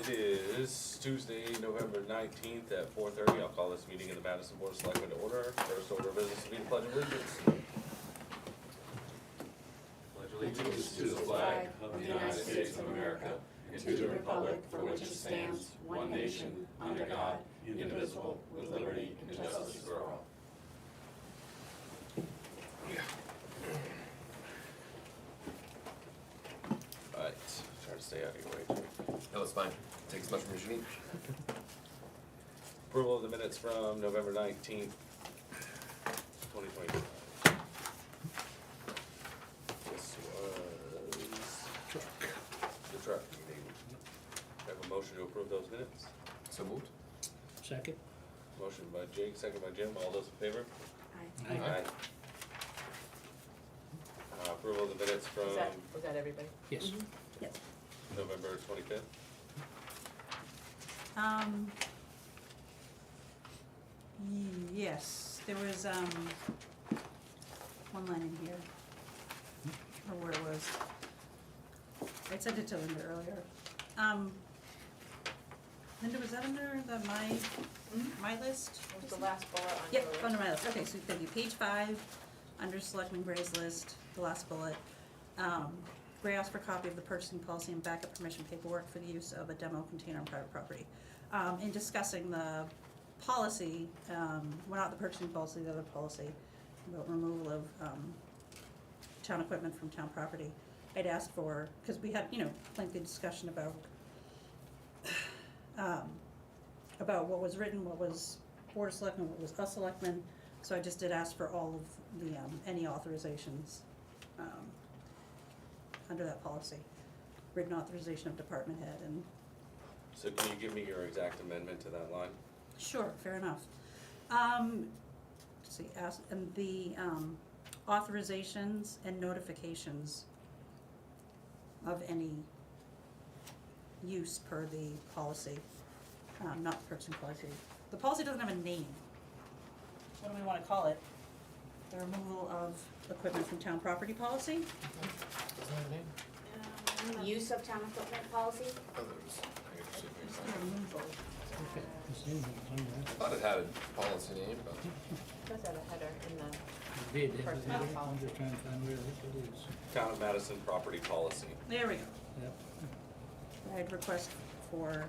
It is Tuesday, November 19th at 4:30. I'll call this meeting of the Madison Board of Selectmen to order. First order of business will be the Pledge of Allegiance. Pledge allegiance to the flag of the United States of America and to the republic for which it stands, one nation, under God, indivisible, with liberty and justice for all. Alright, try to stay out of your way, Jake. No, it's fine. Take as much room as you need. Approval of the minutes from November 19th, 2020. This was the truck meeting. Have a motion to approve those minutes? So moved. Second. Motion by Jake, second by Jim. All those in favor? Aye. Approval of the minutes from Was that everybody? Yes. Yes. November 25th. Yes, there was, one line in here, or where it was. I sent it to Linda earlier. Linda, was that under the my list? It was the last bullet on your Yep, list. under my list, okay, so thank you, page 5, under Selectman Gray's list, the last bullet. Gray asked for a copy of the purchasing policy and backup permission paperwork for the use of a demo container on private property. In discussing the policy, well, not the purchasing policy, the other policy, about removal of, town equipment from town property, I'd asked for, because we had, lengthy discussion about what was written, what was Board of Selectmen, what was us Selectmen, so I just did ask for all of the, any authorizations, under that policy. Written authorization of department head and. So can you give me your exact amendment to that line? Sure, fair enough. Let's see, and the, authorizations and notifications of any use per the policy, not the purchasing policy. The policy doesn't have a name. What do we wanna call it? The removal of equipment from town property policy? Use of town equipment policy? Oh, there was. It's the removal. Okay. It's in there somewhere. I thought it had a policy name, but Does have a header in the, It did, it was Personnel there. I'm policy. just trying to find where it is. Town of Madison property policy. There we go. Yep. I'd request for,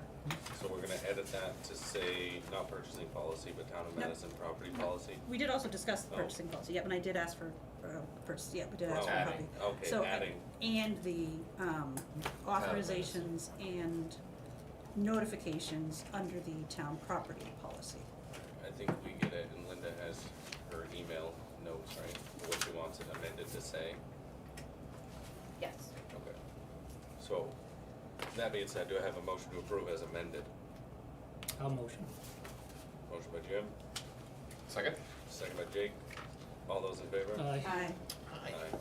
So we're gonna edit that to say not purchasing policy, but Town of Yep. Madison property policy. we did also discuss the Oh. purchasing policy, yep, and I did ask for, purchase, yeah, we did ask for a copy. Adding. Okay, So, adding. and the, authorizations and notifications under the town property policy. I think we get it, and Linda has her email notes, right, for what she wants it amended to say. yes. Okay. So, that being said, do I have a motion to approve as amended? I'll motion. Motion by Jim, second? second by Jake. All those in favor? Aye. Aye. Aye.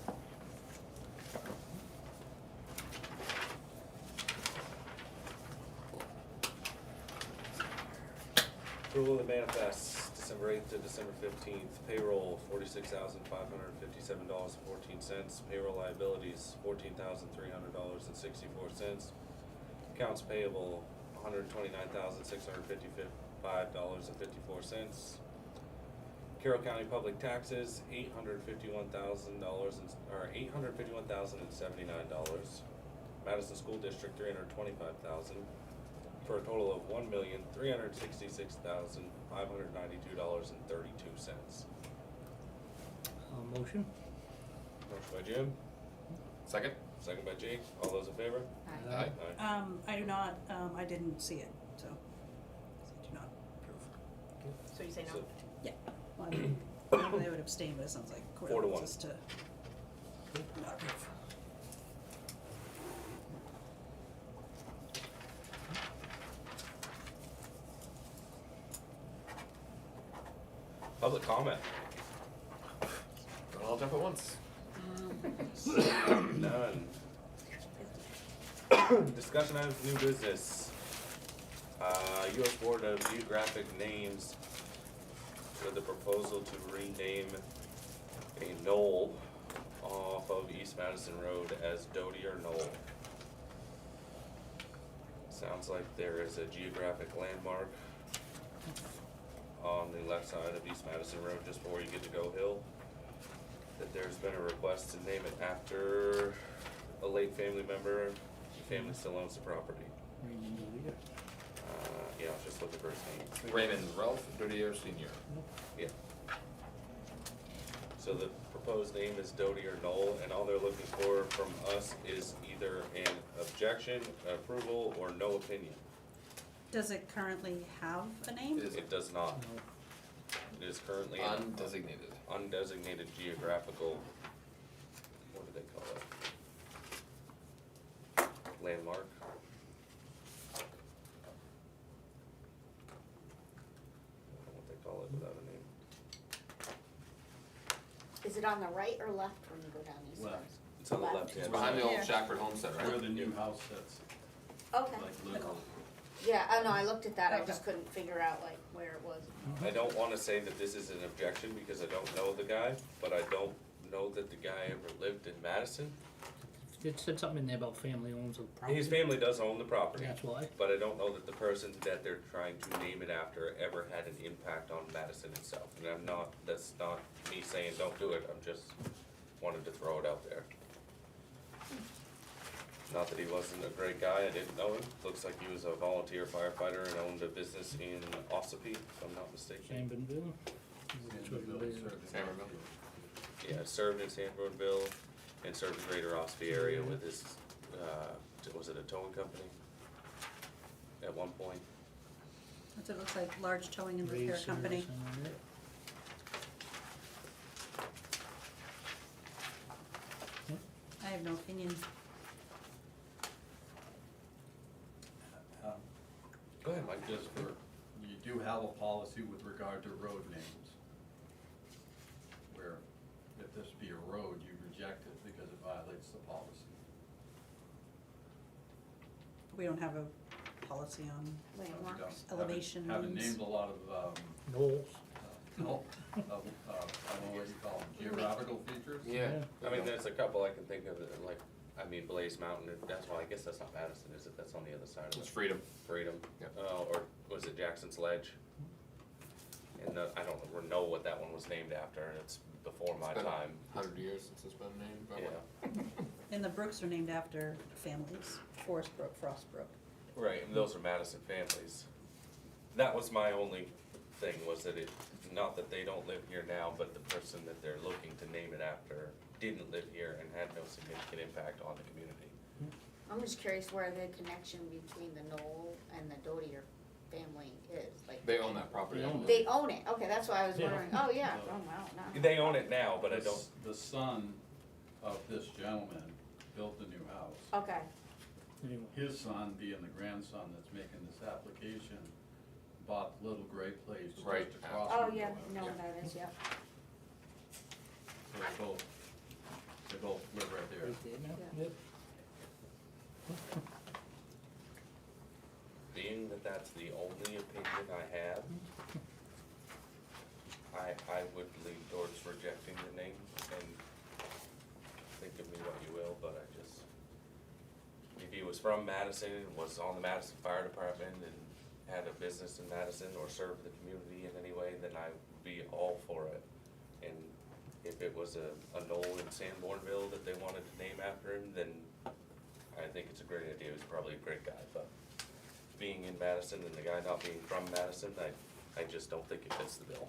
Approval of the manifest, December 8th to December 15th. Payroll, $46,557.14. Payroll liabilities, $14,300.64. Accounts payable, $129,655.54. Carroll County public taxes, $851,079. Madison School District, $325,000, for a total of $1,366,592.32. I'll motion. Motion by Jim, Second? second by Jake. All those in favor? Aye. Aye. I do not, I didn't see it, so, do not approve. So you say no? So- Yeah, well, I mean, normally I would abstain, but it sounds like 4 to 1. just to not approve. Public comment. Don't all jump at once. None. Discussion items, new business. US Board of Geographic Names with the proposal to rename a knoll off of East Madison Road as Doty or Knoll. Sounds like there is a geographic landmark on the left side of East Madison Road, just before you get to Go Hill. That there's been a request to name it after a late family member. The family still owns the property. Yeah, I was just looking for his name. Raymond Ralph Dodier Senior. Yeah. So the proposed name is Doty or Knoll, and all they're looking for from us is either an objection, approval, or no opinion. Does it currently have a name? It does not. It is currently an Undesignated. undesignated geographical, what do they call it? Landmark. I don't know what they call it without a name. Is it on the right or left when you go down these Left. stairs? It's on the Left. left It's hand behind the side. old Here. Shackford Homestead, Where right? the new house sits, Okay, like Little. yeah, I know, I looked at that, I Okay. just couldn't figure out like where it was. I don't wanna say that this is an objection because I don't know the guy, but I don't know that the guy ever lived in Madison. It said something in there about family owns the property. His family does own the property, That's why. but I don't know that the person that they're trying to name it after ever had an impact on Madison itself. And I'm not, that's not me saying don't do it, I'm just wanted to throw it out there. Not that he wasn't a great guy, I didn't know him. Looks like he was a volunteer firefighter and owned a business in Ossipee, if I'm not mistaken. Sanbornville. That's what it is. Sanbornville. Yeah, served in Sanbornville and served the greater Ossipee area with his, was it a towing company? At one point. That's what it looks like, large towing and repair Raise company. service and all that. I have no opinion. Go ahead, Mike. Just for, you do have a policy with regard to road names. Where if this be a road, you reject it because it violates the policy. We don't have a policy on Landmarks. Don't- elevation haven't names. named a lot of, Knowles. no, I don't know what you call them, geographical features? Yeah. I mean, there's a couple I can think of, that, like, I mean, Blaze Mountain, that's why, I guess that's not Madison, is it? That's on the other side of It's it. Freedom. Freedom. Yeah. Or was it Jackson's Ledge? And I don't know what that one was named after, and it's before my It's been time. 100 years since it's been named by one. Yeah, And the Brooks are named after families, Forest Brook, Frost Brook. right, and those are Madison families. That was my only thing, was that it, not that they don't live here now, but the person that they're looking to name it after didn't live here and had no significant impact on the community. I'm just curious where the connection between the Knoll and the Dodier family is, like. They own that property. They own it. They own it, okay, that's why I was Yeah. wondering, oh, yeah, No. oh, wow, now. They own it now, but I The don't, s- The son of this gentleman built the new house. Okay, Anyway. His son, being the grandson that's making this application, bought the little gray place just Right. across oh, from the yeah, house. no, that is, yeah. So they both live right there. Right there now? Yeah. Yep. being that that's the only opinion I have, I would lean towards rejecting the name, and think of me what you will, but I just, if he was from Madison, was on the Madison Fire Department, and had a business in Madison, or served the community in any way, then I would be all for it. And if it was a knoll in Sanbornville that they wanted to name after him, then I think it's a great idea, he's probably a great guy, but being in Madison and the guy not being from Madison, I just don't think it fits the bill.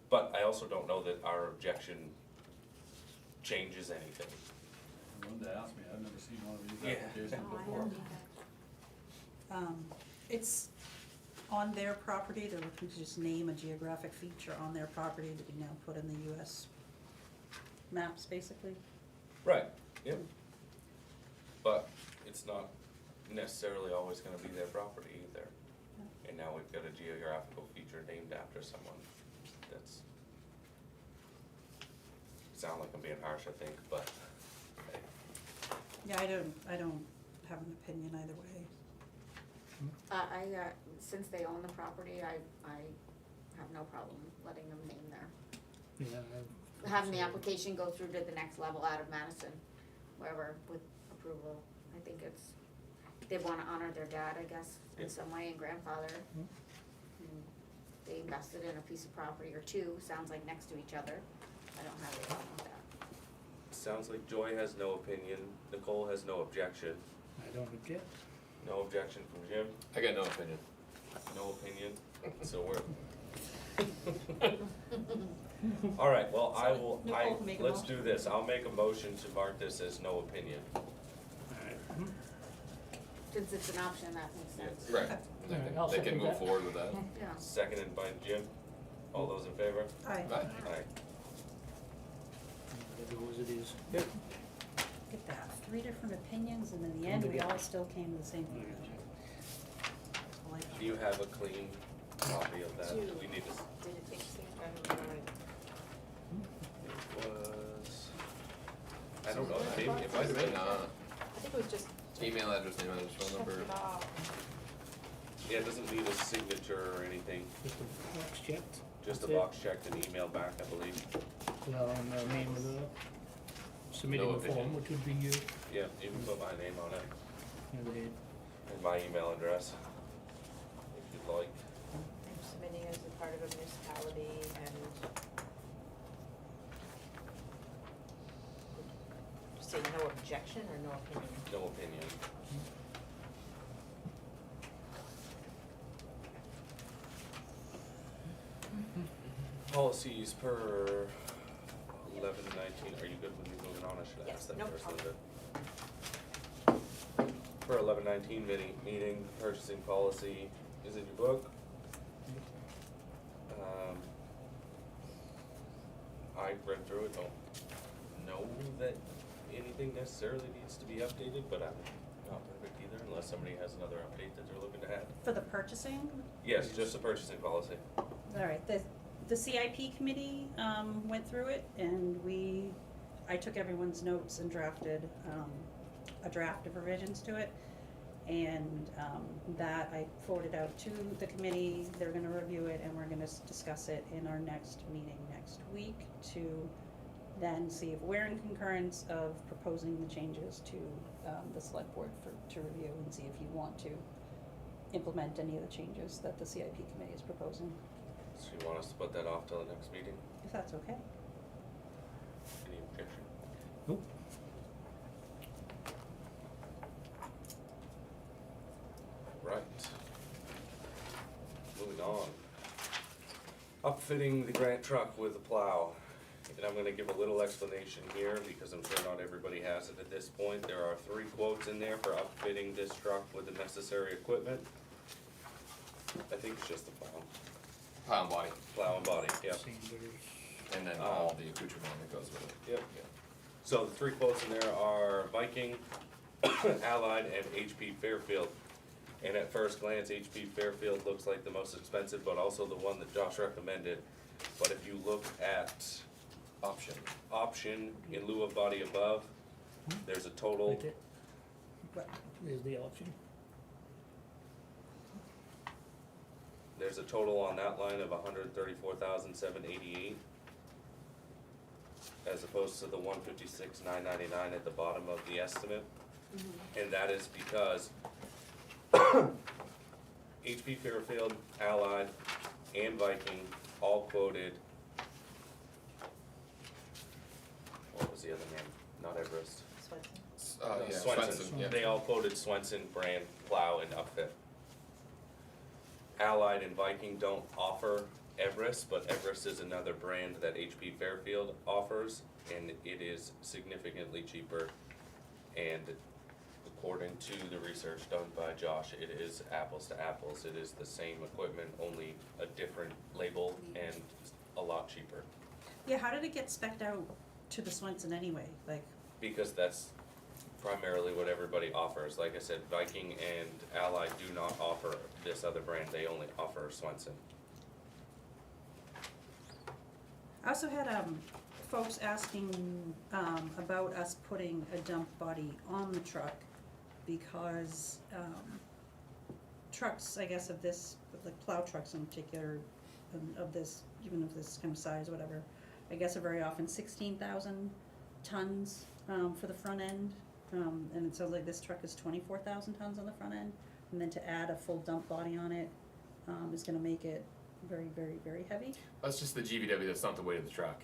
But I also don't know that our objection changes anything. I wanted to ask me, I've never seen one of these Yeah. applications Oh, I before. haven't either. It's on their property, they're looking to just name a geographic feature on their property to be now put in the US maps, basically. Right, yep. But it's not necessarily always gonna be their property either. And now we've got a geographical feature named after someone that's, sound like I'm being harsh, I think, but, hey, Yeah, I don't have an opinion either way. Since they own the property, I have no problem letting them name their, Yeah. having the application go through to the next level out of Madison, wherever with approval. I think they wanna honor their dad, I guess, Yeah. in some way, and grandfather. Hmm. And they invested in a piece of property or two, sounds like next to each other. I don't have a problem with that. Sounds like Joy has no opinion, Nicole has no objection, I don't object. no objection from Jim, I got no opinion. no opinion, so we're. Alright, well, I So will, Nicole can make a let's motion. do this, I'll make a motion to mark this as no opinion. Alright. Since it's an option, that makes sense. Right. Alright, They I'll can second move that. forward with that. Yeah. Seconded by Jim, all those in favor? Aye. Right. Aye. Whatever it is. Yep. Get that, 3 different opinions, and in the end, we all still came to the same conclusion. That's all I- Do you have a clean copy of that? Two. Do we need to? Did it take signature? I don't know. It was, I don't know, maybe It it might have been, I think it was just email address, name address, phone check number. it off. Yeah, it doesn't need a signature or anything, Just a box checked. just a That's it. box checked and email back, I believe. Well, and the name of the submitting No the form, opinion. which would be you, Yeah, you can put my name on it and the, and my email address, if you'd like. I'm submitting as a part of a municipality and say no objection or no opinion? No opinion. Policies per 11/19, are you good with me moving on, I should Yes, ask that no first, problem. Linda. Per 11/19 meeting, purchasing policy is in your book. I read through it, don't know that anything necessarily needs to be updated, but I'm not perfect either, unless somebody has another update that they're looking to add. For the purchasing, Yes, just the purchasing policy. all right, the CIP committee, went through it, and I took everyone's notes and drafted, a draft of revisions to it. And, that I forwarded out to the committee, they're gonna review it, and we're gonna discuss it in our next meeting next week to then see if we're in concurrence of proposing the changes to, the select board to review, and see if you want to implement any of the changes that the CIP committee is proposing, So you want us to put that off till the next meeting? if that's okay. Any objection? nope, Right. Moving on. Upfitting the Grant truck with a plow. And I'm gonna give a little explanation here because I'm sure not everybody has it at this point. There are 3 quotes in there for upfitting this truck with the necessary equipment. I think it's just the plow. Pile and body, Plow and body, yep. Sanders. and then all the accoutrement that goes with it. Yep. So the 3 quotes in there are Viking, Allied, and HP Fairfield. And at first glance, HP Fairfield looks like the most expensive, but also the one that Josh recommended. But if you look at option in lieu of body above, there's a total, Right there. There's the option. there's a total on that line of $134,788. As opposed to the $156,999 at the bottom of the estimate. And that is because HP Fairfield, Allied, and Viking all quoted, what was the other name? Not Everest. Swenson? Yeah, Swenson. Swenson, yeah. They all quoted Swenson brand plow and upfit. Allied and Viking don't offer Everest, but Everest is another brand that HP Fairfield offers, and it is significantly cheaper. And according to the research done by Josh, it is apples to apples. It is the same equipment, only a different label and a lot cheaper. Yeah, how did it get spec'd out to the Swenson anyway, like, Because that's primarily what everybody offers. Like I said, Viking and Allied do not offer this other brand, they only offer Swenson. I also had, folks asking, about us putting a dump body on the truck, because, trucks, I guess of this, like plow trucks in particular, of this, even of this kind of size, whatever, I guess are very often 16,000 tons, for the front end, And it sounds like this truck is 24,000 tons on the front end, and then to add a full dump body on it, is gonna make it very, very, very heavy. That's just the GVW, that's not the weight of the truck.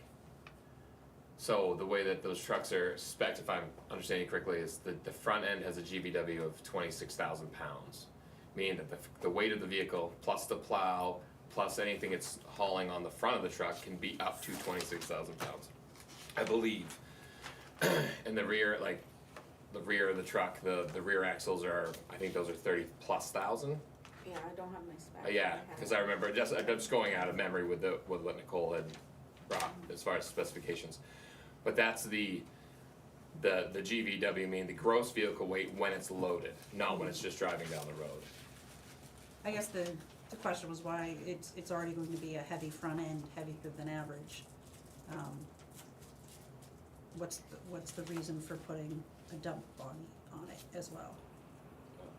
So the way that those trucks are spec'd, if I'm understanding correctly, is the front end has a GVW of 26,000 pounds. Meaning that the weight of the vehicle, plus the plow, plus anything it's hauling on the front of the truck can be up to 26,000 pounds, I believe. And the rear, like, the rear of the truck, the rear axles are, I think those are 30 plus thousand. Yeah, I don't have my specs. Yeah, because I remember, I'm just going out of memory with what Nicole had brought as far as specifications. But that's the GVW, meaning the gross vehicle weight when it's loaded, not when it's just driving down the road. I guess the question was why it's already going to be a heavy front end, heavier than average. What's the reason for putting a dump body on it as well?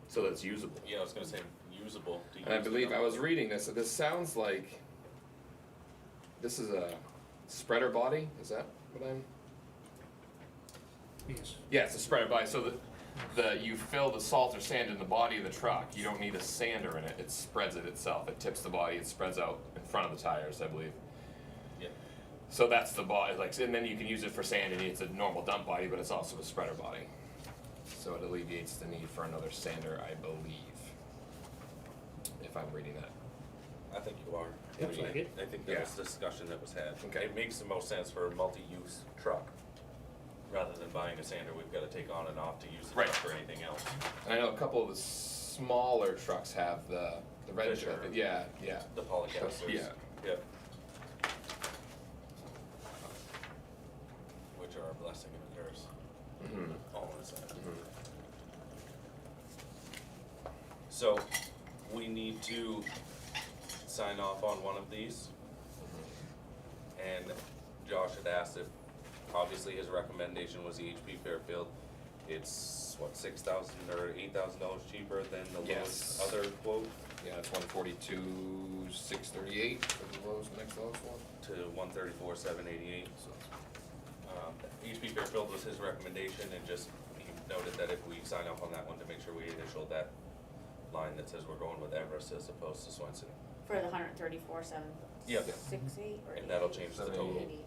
So that's usable. Yeah, I was gonna say usable. to And I use the believe, I dump. was reading this, so this sounds like, this is a spreader body, is that what I'm? Yes. Yeah, it's a spreader body, so you fill the salt or sand in the body of the truck, you don't need a sander in it, it spreads it itself, it tips the body, it spreads out in front of the tires, I believe. Yeah. So that's the body, like, and then you can use it for sanding, it's a normal dump body, but it's also a spreader body. So it alleviates the need for another sander, I believe. If I'm reading that. I think you are. Looks like it. I think that was the discussion that was had. Okay. It makes the most sense for a multi-use truck. Rather than buying a sander, we've gotta take on and off to use the Right. truck for anything else. And I know a couple of the smaller trucks have the red, Fisher. yeah. The polycasters. Yeah. Yep. Which are a blessing and a curse, Mhm. all in a sense. Mhm. So, we need to sign off on one of these. And Josh had asked if, obviously his recommendation was the HP Fairfield. It's what, $6,000 or $8,000 cheaper than the Yes. lowest other quote Yeah, it's 142,638 for the lowest, next lowest one. to 134,788. So HP Fairfield was his recommendation, and just, he noted that if we sign off on that one, to make sure we initial that line that says we're going with Everest as opposed to Swenson. For the 134,768 Yep. or And that'll 88? change the total. 80.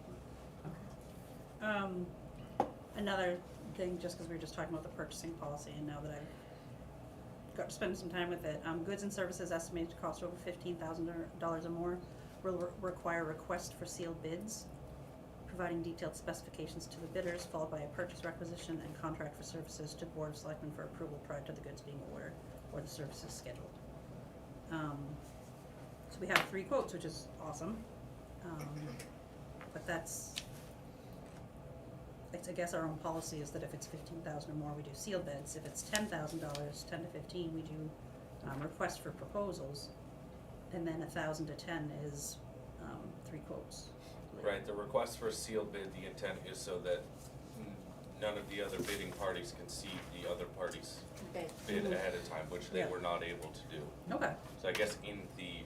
Another thing, just because we were just talking about the purchasing policy, and now that I've got to spend some time with it, goods and services estimated to cost over $15,000 or more will require request for sealed bids, providing detailed specifications to the bidders, followed by a purchase requisition and contract for services to the Board of Selectmen for approval prior to the goods being ordered or the services scheduled. So we have 3 quotes, which is awesome. But that's, I guess our own policy is that if it's 15,000 or more, we do sealed bids. If it's $10,000, 10 to 15, we do request for proposals, and then 1,000 to 10 is 3 quotes. Right, the request for a sealed bid, the intent is so that none of the other bidding parties can see the other party's Okay. bid ahead of time, which they Yeah. were not able to do. Okay. So I guess in the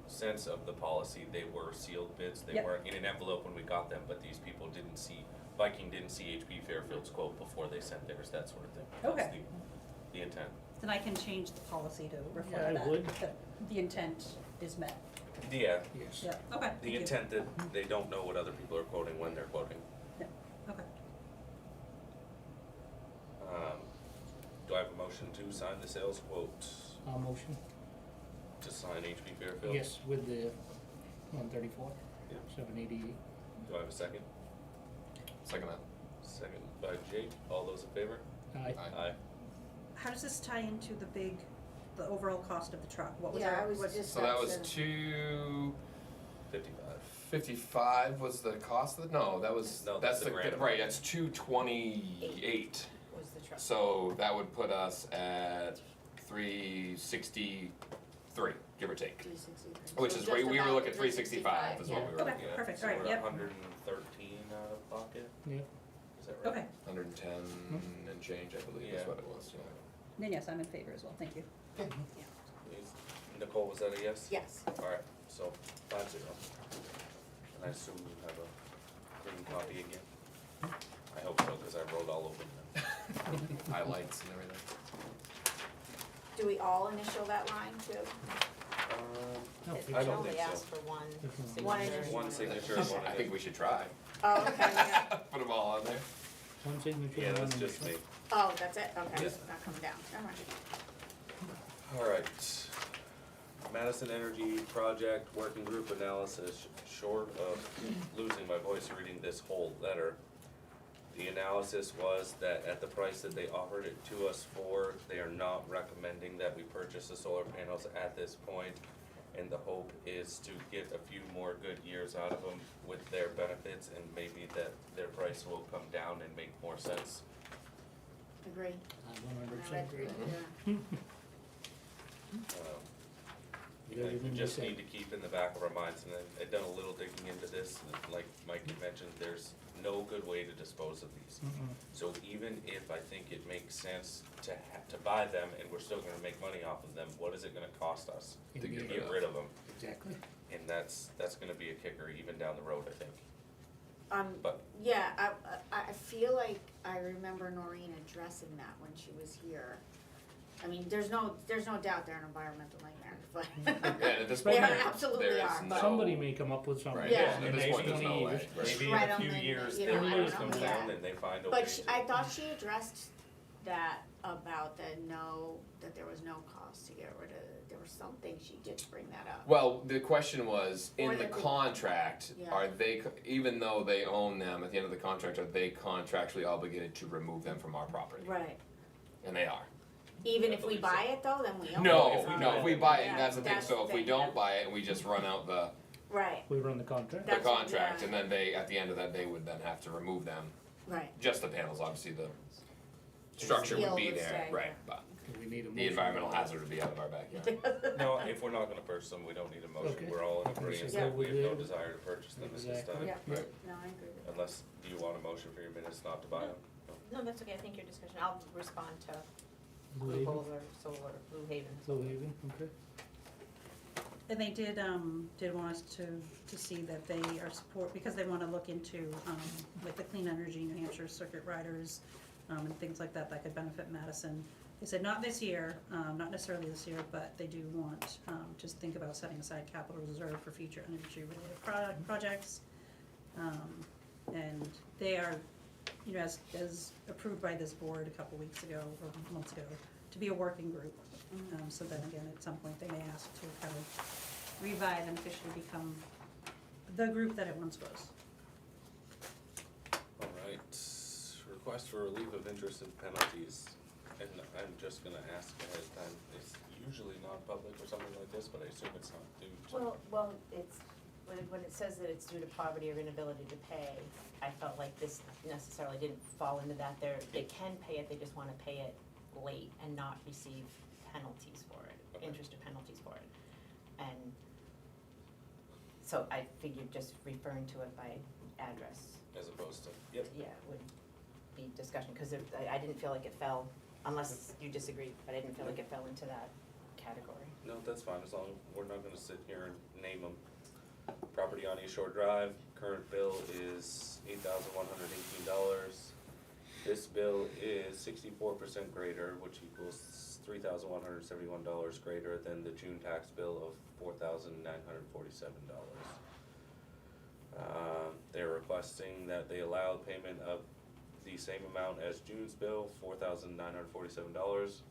sense of the policy, they were sealed bids, they Yep. weren't in an envelope when we got them, but these people didn't see, Viking didn't see HP Fairfield's quote before they sent theirs, that sort of thing. Okay. That's the intent. Then I can change the policy to reflect Yeah, I that. would. That the intent is met. Yeah, Yes. Yeah, okay, thank the you. intent that they don't know what other people are quoting when they're quoting. Yeah, okay. Do I have a motion to sign the sales quote I'll motion. to sign HP Fairfield? Yes, with the 134, Yeah. 788. Do I have a second? second that. Second by Jake, all those in favor? Aye. Aye. How does this tie into the overall cost of the truck? What was Yeah, our, I was what- just. So that was upset. 55. $255 was the cost of the, no, that was, No, that's that's the the, grand right, amount. that's 228. Was the truck. So that would put us at 363, give or take. 363. Which So is, just we were about looking at 365 is what yeah. we were Okay. looking at. Perfect, So alright, we're yep. 113 out of pocket, Yep. is that right? okay, 110 and change, I believe, is Yeah. what it was, yeah. then yes, I'm in favor as well, thank you. Nicole, was that a yes? Yes. Alright, so 5-0. And I assume you have a clean copy again? I hope so, cause I wrote all over them. highlights and everything. Do we all initial that line too? No, It think I so. don't only think so. asks for one Definitely. One signature. initial. One signature, and one I think we should try. Oh, okay, yeah. Put them all on there. One signature. Yeah, one that's just me. initial. Oh, that's it, okay, Yeah. it's not coming down, never mind. Alright, Madison Energy Project Working Group Analysis, short of losing my voice reading this whole letter. The analysis was that at the price that they offered it to us for, they are not recommending that we purchase the solar panels at this point. And the hope is to get a few more good years out of them with their benefits, and maybe that their price will come down and make more sense. Agree. I 100% I agree. Yeah. You got And we everything you just said. need to keep in the back of our minds, and I've done a little digging into this, and like Mike had mentioned, there's no good way to dispose of these. Mm-mm. So even if I think it makes sense to buy them, and we're still gonna make money off of them, what is it gonna cost us To to get get rid of them? Exactly. And that's gonna be a kicker even down the road, I think. But- Yeah, I feel like I remember Noreen addressing that when she was here. I mean, there's no doubt they're an environmental nightmare, but. Yeah, at this They point, are, absolutely there's are, no- but. Somebody may come up with something. Right, Yeah. at And this point, there's no 20 way. years. Right. Maybe in Right a on few the- years, you their know, I price don't comes know, down yeah. and they find a way But to. I thought she addressed that about that there was no cost to get rid of, there was something, she did bring that up. Well, the question was, Or in the that they- contract, Yeah. are they, even though they own them, at the end of the contract, are they contractually obligated to remove them from our property? Right, And they are. even I if we believe buy it though, then we own it. No, if we no, buy if we it. buy it, Yeah, and that's the thing, that's so the if we thing, yeah. don't buy it and we just run out the Right, We run the contract. That's- contract, yeah. and then they, at the end of that, they would then have to remove them. right. Just the panels, obviously, the structure would Steel be would there, stay, right, yeah. but We need a the motion. environmental hazard would be out of our backyard. No, if we're not gonna purchase them, we don't need a motion, Okay. we're all in Okay, agreement so that we have we no did- desire to purchase them at this Exactly. time. Yeah, Right. no, I agree with that. Unless you want a motion for your minutes not to buy them. No. No, that's okay, I think your discussion, I'll respond to Blue Blue Haven. Hole or Solar, Blue Haven. Blue Haven, okay. And they did want us to see that they are support, because they wanna look into, like the Clean Energy New Hampshire circuit riders, and things like that could benefit Madison. They said not this year, not necessarily this year, but they do want, just think about setting aside capital reserve for future energy-related projects. And they are, you know, as approved by this board a couple weeks ago, or months ago, to be a working group. So then again, at some point, they may ask to kind of revive and officially become the group that it once was. Alright, request for relief of interest and penalties, and I'm just gonna ask ahead of time, it's usually non-public or something like this, but I assume it's not due to. Well, it's, when it says that it's due to poverty or inability to pay, I felt like this necessarily didn't fall into that. They can pay it, they just wanna pay it late and not receive penalties for it, Okay. interest or penalties for it. And so I figured just referring to it by address, As opposed to, yep, yeah, would be discussion, cause I didn't feel like it fell, unless you disagree, but I didn't feel like it fell into that category. no, that's fine, as long as we're not gonna sit here and name them. Property on East Shore Drive, current bill is $8,118. This bill is 64% greater, which equals $3,171 greater than the June tax bill of $4,947. They're requesting that they allow payment of the same amount as June's bill, $4,947,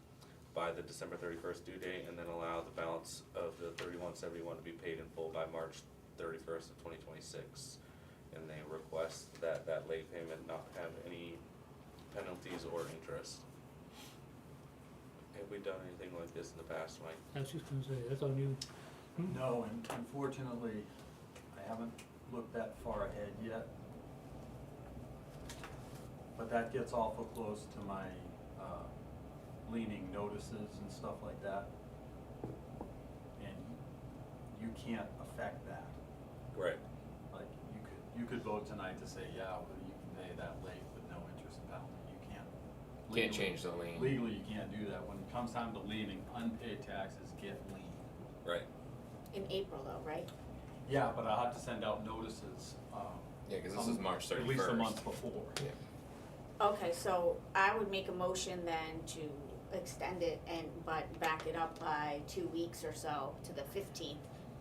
by the December 31st due date, and then allow the balance of the $3171 to be paid in full by March 31st of 2026. And they request that that late payment not have any penalties or interest. Have we done anything like this in the past, Mike? I was just gonna say, that's on you. No, and unfortunately, I haven't looked that far ahead yet. But that gets awful close to my, leaning notices and stuff like that. And you can't affect that. Right. Like, you could vote tonight to say, yeah, well, you can pay that late with no interest and penalty, you can't. Can't legally- change the lien. Legally, you can't do that. When it comes time to leaning, unpaid taxes get leaned. Right. In April though, right? Yeah, but I'll have to send out notices, Yeah, cause this is March 31st. At least a month before. Yeah. Okay, so I would make a motion then to extend it but back it up by 2 weeks or so to the 15th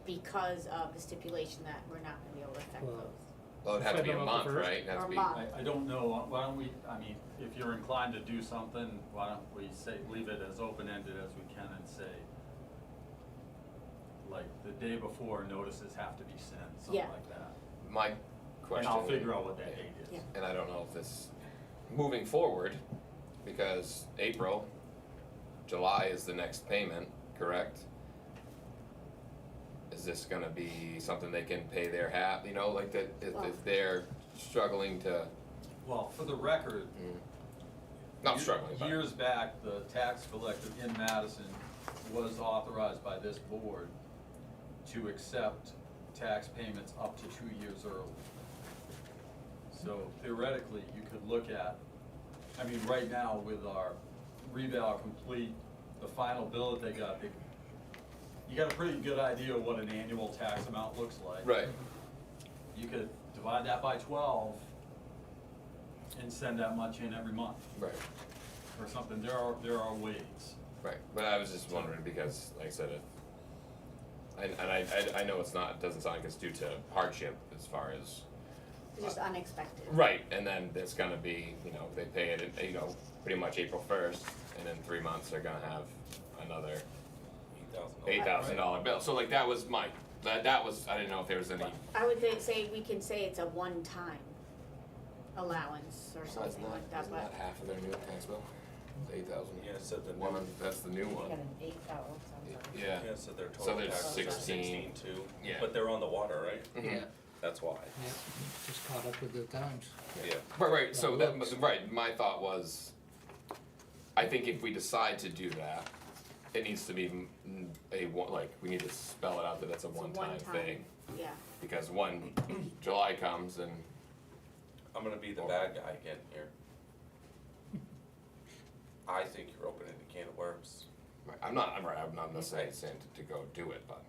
because of the stipulation that we're not gonna be able to affect Well, those. Well, it'd have to be a Second of the month, first? right? It'd have Or to be, month. I don't know, why don't we, I mean, if you're inclined to do something, why don't we say, leave it as open-ended as we can and say, like, the day before, notices have to be sent, something Yeah. like that. my And question. I'll figure out what that date is. Yeah. And I don't know if this, moving forward, because April, July is the next payment, correct? Is this gonna be something they can pay their half, you know, like that, if they're struggling to, Well, for the record, not struggling, but. years back, the tax collector in Madison was authorized by this board to accept tax payments up to 2 years early. So theoretically, you could look at, I mean, right now with our reval complete, the final bill that they got, you got a pretty good idea of what an annual tax amount looks like. Right, You could divide that by 12 and send that much in every month right, or something. There are ways. right, but I was just wondering because, like I said, I know it's not, it doesn't sound like it's due to hardship as far as. It's just unexpected. Right, and then it's gonna be, you know, they pay it, you know, pretty much April 1st, and in 3 months, they're gonna have another $8,000 bill, so like, that was that was, I didn't know if there was any. I would say, we can say it's a one-time allowance or something like that, Isn't that but half of their new tax bill? It's 8,000. Yeah, so the One, new, that's the new You one, got an 8, oh, sorry. yeah, yeah, so their So total there's taxes are 16. 16 too, Yeah. but they're on the water, right? Mhm. Yeah, That's why. yeah, just caught up with the times. Yeah. Right, so That that, looks- right, my thought was, I think if we decide to do that, it needs to be we need to spell it out that it's a It's a one-time one-time. thing. yeah. Because when July comes and, I'm gonna be the bad guy again here. I think you're opening a can of worms. I'm not necessarily saying to go do it, but.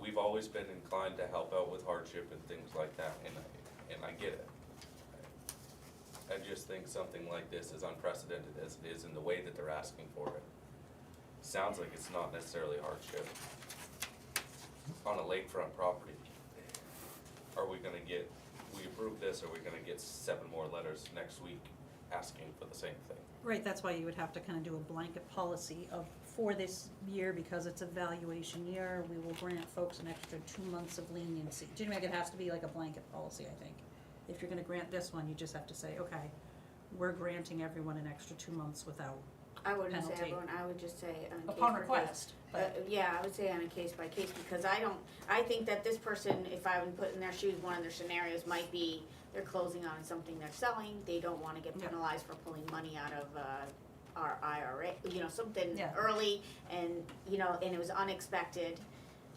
We've always been inclined to help out with hardship and things like that, and I get it. I just think something like this is unprecedented as it is in the way that they're asking for it. Sounds like it's not necessarily hardship. On a lakefront property. Are we gonna get, we approve this, are we gonna get 7 more letters next week asking for the same thing? Right, that's why you would have to kind of do a blanket policy of, for this year, because it's a valuation year, we will grant folks an extra 2 months of leniency. Do you know, it has to be like a blanket policy, I think. If you're gonna grant this one, you just have to say, okay, we're granting everyone an extra 2 months without, I wouldn't say Penalty. everyone, I would just say on a case upon by case. request. But Yeah, I would say on a case by case, because I think that this person, if I would put in their shoes, one of their scenarios might be, they're closing on something they're selling, they don't wanna get Yeah. penalized for pulling money out of, our IRA, something Yeah. early, and, and it was unexpected,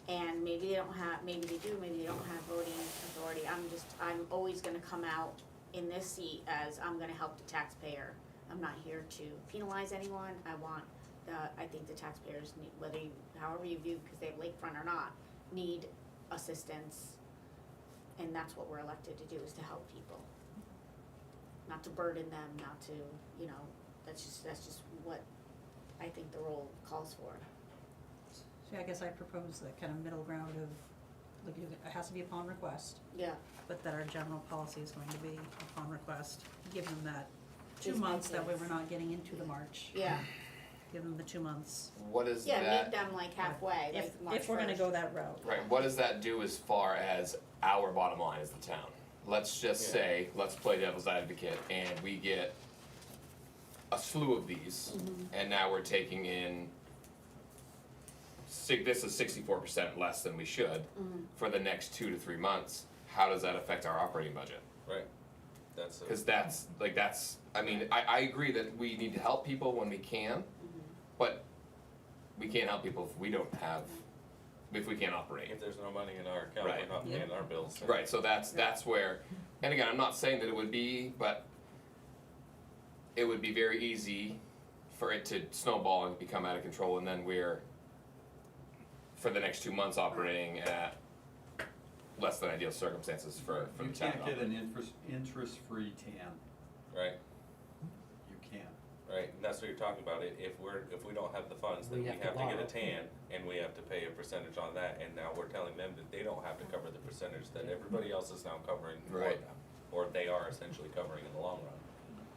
and maybe they don't have, maybe they do, maybe they don't have voting authority, I'm always gonna come out in this seat as I'm gonna help the taxpayer. I'm not here to penalize anyone, I think the taxpayers need, however you view, because they have lakefront or not, need assistance. And that's what we're elected to do, is to help people. Not to burden them, not to, that's just what I think the role calls for. so I guess I propose that kind of middle ground of, like, it has to be upon request, Yeah, but that our general policy is going to be upon request. Give them that 2 Case by months, that way case. we're not getting into the March. yeah, Give them the 2 months, What is yeah, meet that, them like halfway, if, like March if we're gonna 1st. go that route. right, what does that do as far as our bottom line as the town? Let's just Yeah. say, let's play devil's advocate, and we get a slew of these, and now we're taking in, this is 64% less than we should for the next 2 to 3 months. How does that affect our operating budget? Right? That's Cause that's, I mean, I agree that we need to help people when we can, but we can't help people if we don't have, if we can't operate. if there's no money in our account, Right. we're not paying our bills. then- Right, so that's where, and again, I'm not saying that it would be, but it would be very easy for it to snowball and become out of control, and then we're, for the next 2 months, operating at less than ideal circumstances for You the town. can't get an interest-free TAN. Right? right, and that's what you're talking about, if we don't have the funds, then We we have to have to get a borrow. tan, and we have to pay a percentage on that, and now we're telling them that they don't have to cover the percentage that everybody else is now covering for Right. them, or they are essentially covering in the long run.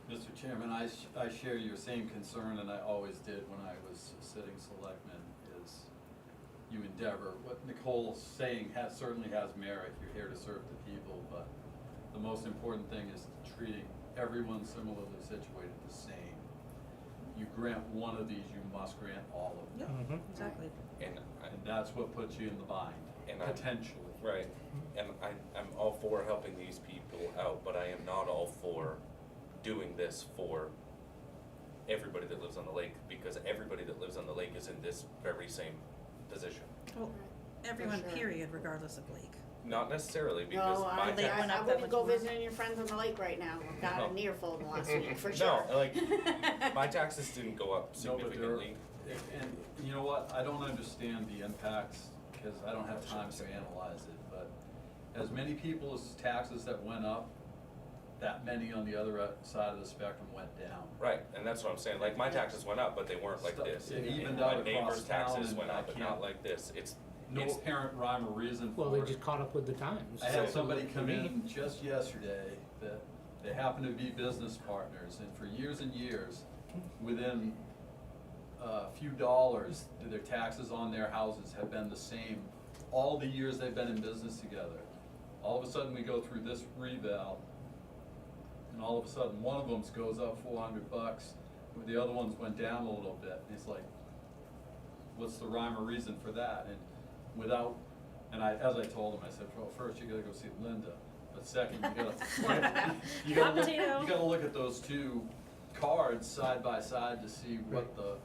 Mr. Chairman, I share your same concern, and I always did when I was sitting selectman, is you endeavor, what Nicole's saying certainly has merit, you're here to serve the people, but the most important thing is treating everyone similarly situated the same. You grant one of these, you must grant all of them. Yep, Mhm. exactly. And And that's what puts you in the bind, And I- potentially. right, and I'm all for helping these people out, but I am not all for doing this for everybody that lives on the lake, because everybody that lives on the lake is in this very same position. Well, everyone, sure. period, regardless of lake. Not necessarily, because No, my They I, tax, went I up that wouldn't much go more. visiting your friends on the lake right now, I've got No. an earful in the last week, for sure. no, like, my taxes didn't go up No, but there- significantly. And you know what, I don't understand the impacts, because I don't have time to analyze it, but as many people's taxes that went up, that many on the other side of the spectrum went down. Right, and that's what I'm saying, like, my taxes went up, but they weren't like this. It And evened my out across neighbor's town, taxes and went I up, but can't- not like this, it's, No apparent rhyme or reason Well, for they it. just caught up with the times. I had So, somebody come for me, in just yesterday that they happen to be business partners, and for years and years, within a few dollars, their taxes on their houses have been the same all the years they've been in business together. All of a sudden, we go through this reval, and all of a sudden, one of them goes up $400, but the other ones went down a little bit. And it's like, what's the rhyme or reason for that? And without, as I told him, I said, well, first you gotta go see Linda, but second, you gotta, you gotta look, Potato. you gotta look at those two cards side by side to see what the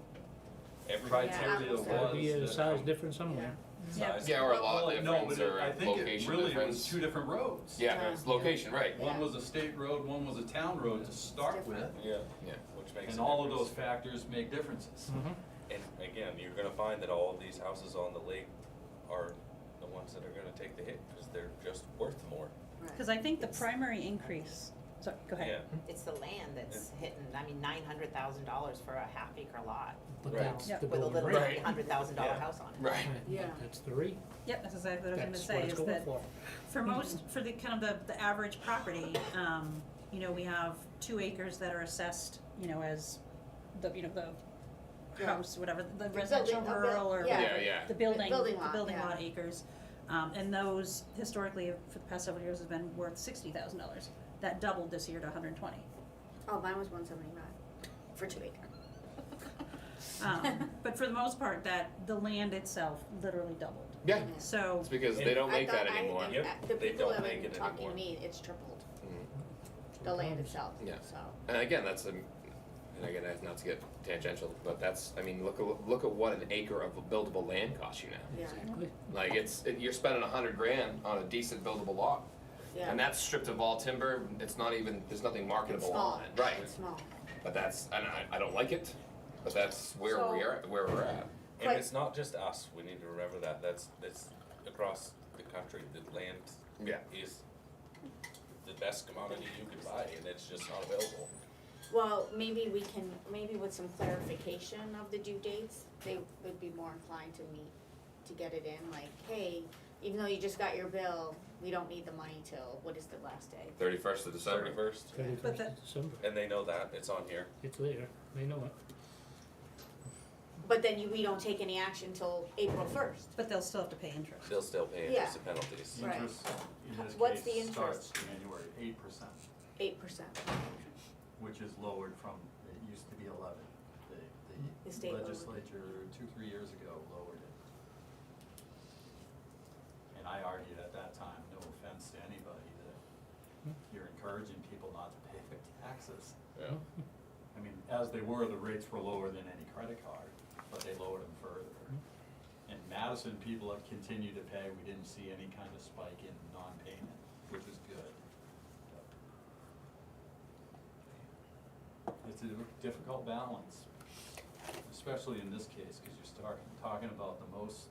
everybody. criteria was. Gotta be a that- size difference somewhere. Yeah. Size. Yeah, or a lot Well, no, difference, but or I think it location really was difference. two different roads. Yeah, it's location, right. One was a state road, one was a town road to start with, different. Yeah, Yeah. which makes and a all of those difference. factors make differences. Mhm. And again, you're gonna find that all of these houses on the lake are the ones that are gonna take the hit, cause they're just worth more. Because I think the primary increase, sorry, go Yeah, ahead. It's the land that's hitting, I mean, $900,000 for a half acre lot. But Right. that's Yeah. the With a building little rate. Right. $100,000 Yeah. house on it. Right. Yeah. That's the rate. Yep, that's exactly what I was That's gonna what say, it's is going that for. for most, for the kind of the average property, you know, we have 2 acres that are assessed, you know, as the, you know, the Yeah. house, whatever, the building- residential a buil- rural or yeah. whatever, Yeah, yeah. the building, building the lot, building yeah. lot acres. And those historically, for the past several years, have been worth $60,000. That doubled this year to 120. Oh, mine was 175 for 2 acres. But for the most part, the land itself literally doubled. Yeah, So, it's because they don't I make thought that anymore. and, Yep, the they people don't that make have been it talking to anymore. me, it's tripled, Mhm. the land itself, Yeah. so. And again, that's and again, that's not to get tangential, but that's, I mean, look at what an acre of buildable land costs you now. Yeah, Exactly. Like you're spending $100,000 on a decent buildable lot, yeah. and that's stripped of all timber. It's not even, there's nothing It's marketable small, on it. Right. it's small. But that's, and I don't like it, but that's where So- where we're at. and But- it's not just us, we need to remember that, that's across the country, the land Yeah. is the best commodity you can buy, and it's just not available. Well, maybe with some clarification of the due dates, they would be more inclined to meet, to get it in, like, hey, even though you just got your bill, we don't need the money till, what is the last day? 31st of December. 31st, 31st that- of December. and they know that, it's on here. It's there. They know it. But then we don't take any action till April 1st. but they'll still have to pay interest. They'll still pay Yeah. interest and penalties. Right. Interest in this What's the case starts interest? January 8%, 8%. which is lowered from, it used to be 11. The The state lowered it. legislature 2-3 years ago lowered it. And I argued at that time, no offense to anybody, that you're encouraging people not to pay their taxes. Yeah. I mean, as they were, the rates were lower than any credit card, but they lowered them further. In Madison, people have continued to pay, we didn't see any kind of spike in non-payment, which is good. It's a difficult balance, especially in this case, because you're talking about the most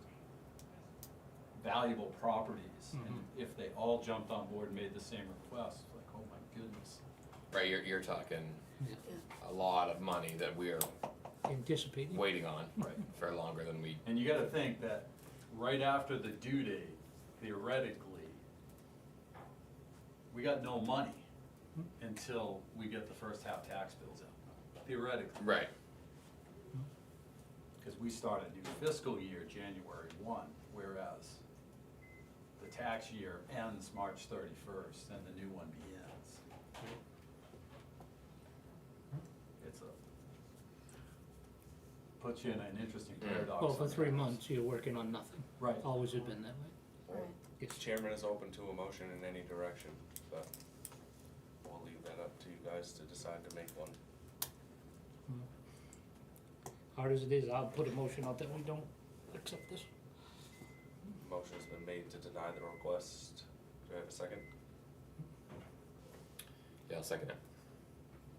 valuable properties. And if they all jumped on board and made the same request, like, oh my goodness. right, you're talking Yeah. a lot of money that we're Anticipating. waiting on Right. for longer than we, And you gotta think that right after the due date, theoretically, we got no money until we get the first half tax bills out, theoretically. right, Cause we start a new fiscal year January 1, whereas the tax year ends March 31st and the new one begins. It's puts you in an interesting paradox. Well, for 3 sometimes. months, you're working on nothing. Right. Always has been that way. Right. It's Chairman is open to a motion in any direction, but we'll leave that up to you guys to decide to make one. hard as it is, I'll put a motion out that we don't accept this. Motion's been made to deny the request. Do I have a second? yeah, I'll second it.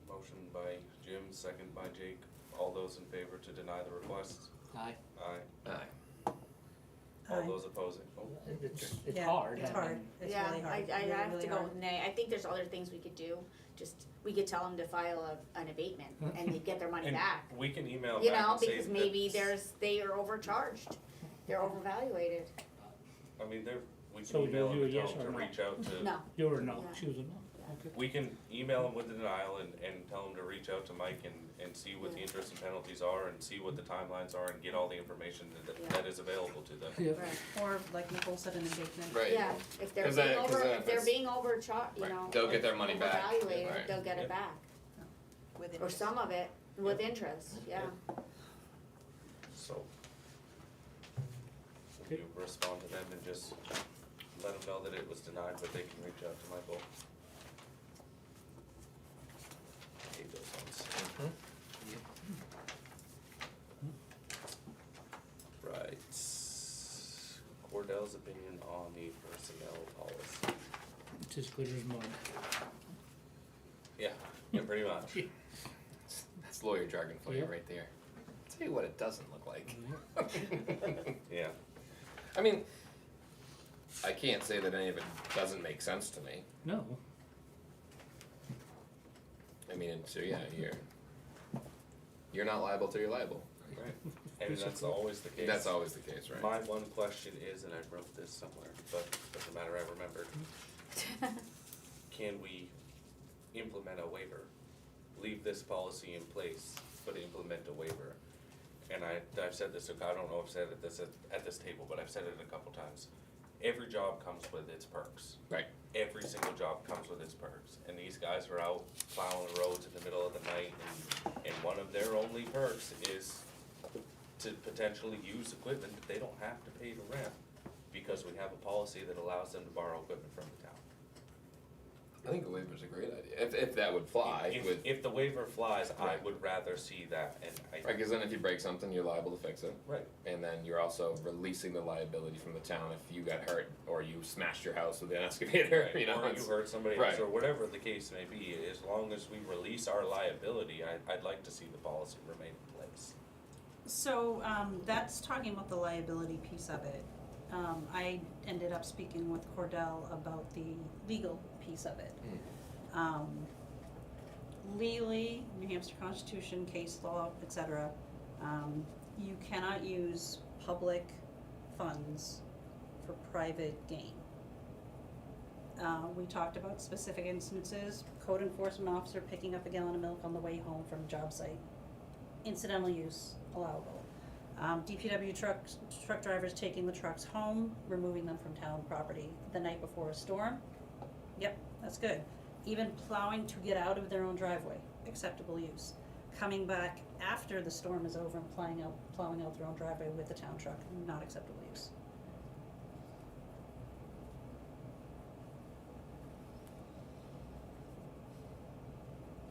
Motion by Jim, second by Jake. All those in favor to deny the request? Aye. Aye. Aye. All Aye. those opposing? Oh, It's Yeah, hard. It's I hard, mean, it's Yeah, really hard. I really, have really to go hard. with nay. I think there's other things we could do, just, we could tell them to file an abatement and they'd get their money And back. we can email You back know, and say because that maybe they are overcharged, they're overvaluated. I mean, we So can email you them a and tell yes them or to no? reach out to. No, You're a no, Yeah. she was a no, Yeah. okay. We can email them with the denial and tell them to reach out to Mike and see what the Yeah. interest and penalties are and see what the timelines are and get all the information Yeah. that is available to them. Yeah. right, Or like Nicole said, an abatement. Right. yeah, if they're 'Cause being then- 'cause over, then if if they're it's- being overcharged, you Right. know. They'll get their money back. Overvaluated, Right. they'll get Yeah. it back, With or interest. some of it with interest, yeah. So, will you respond to them and just let them know that it was denied, but they can reach out to Michael? Hate those ones. Mhm. Right. Cordell's opinion on the personnel policy. It's as clear as mud. Yeah, pretty much. That's lawyer jargon for you Yeah. right there. I'll tell you what it doesn't look like. Yeah. I mean, I can't say that any of it doesn't make sense to me. No, I mean, so yeah, you're not liable till you're liable. Right. And that's always the case. That's always the case, right? My one question is, and I wrote this somewhere, but doesn't matter, I remembered. Can we implement a waiver? Leave this policy in place, but implement a waiver? And I've said this, I don't know if I've said it at this table, but I've said it a couple times. Every job comes with its perks. Right. Every single job comes with its perks. And these guys are out plowing the roads in the middle of the night and one of their only perks is to potentially use equipment that they don't have to pay to rent because we have a policy that allows them to borrow equipment from the town. I think the waiver's a great idea, if that would fly with, If the waiver flies, I Right. would rather see that and right, cause then if you break something, you're liable to fix it. Right. And then you're also releasing the liability from the town if you got hurt or you smashed your house with an excavator, you know, Or you it's, hurt somebody else, right. or whatever the case may be, as long as we release our liability, I'd like to see the policy remain in place. So, that's talking about the liability piece of it. I ended up speaking with Cordell about the legal piece of it. Legally, New Hampshire Constitution, case law, etc., you cannot use public funds for private gain. We talked about specific instances, code enforcement officer picking up a gallon of milk on the way home from a job site. Incidental use allowable. DPW truck drivers taking the trucks home, removing them from town property the night before a storm. Yep, that's good. Even plowing to get out of their own driveway, acceptable use. Coming back after the storm is over and plowing out their own driveway with the town truck, not acceptable use.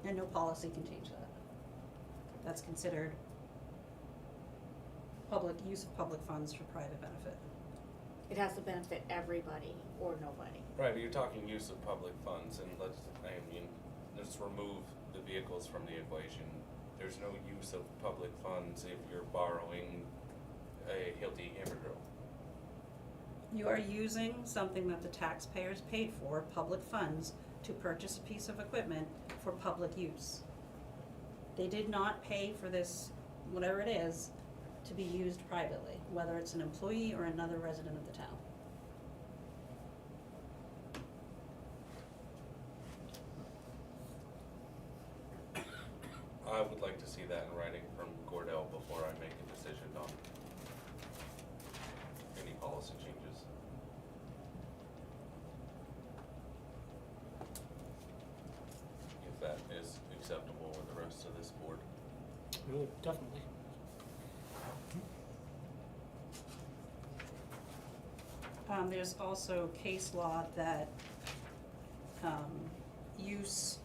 And no policy can change that. That's considered public, use of public funds for private benefit. It has to benefit everybody or nobody. Right, but you're talking use of public funds and let's remove the vehicles from the equation. There's no use of public funds if you're borrowing a Hilti hammer drill. You are using something that the taxpayers paid for, public funds, to purchase a piece of equipment for public use. They did not pay for this, whatever it is, to be used privately, whether it's an employee or another resident of the town. I would like to see that in writing from Cordell before I make a decision on any policy changes. If that is acceptable with the rest of this board. Oh, definitely. There's also case law that, use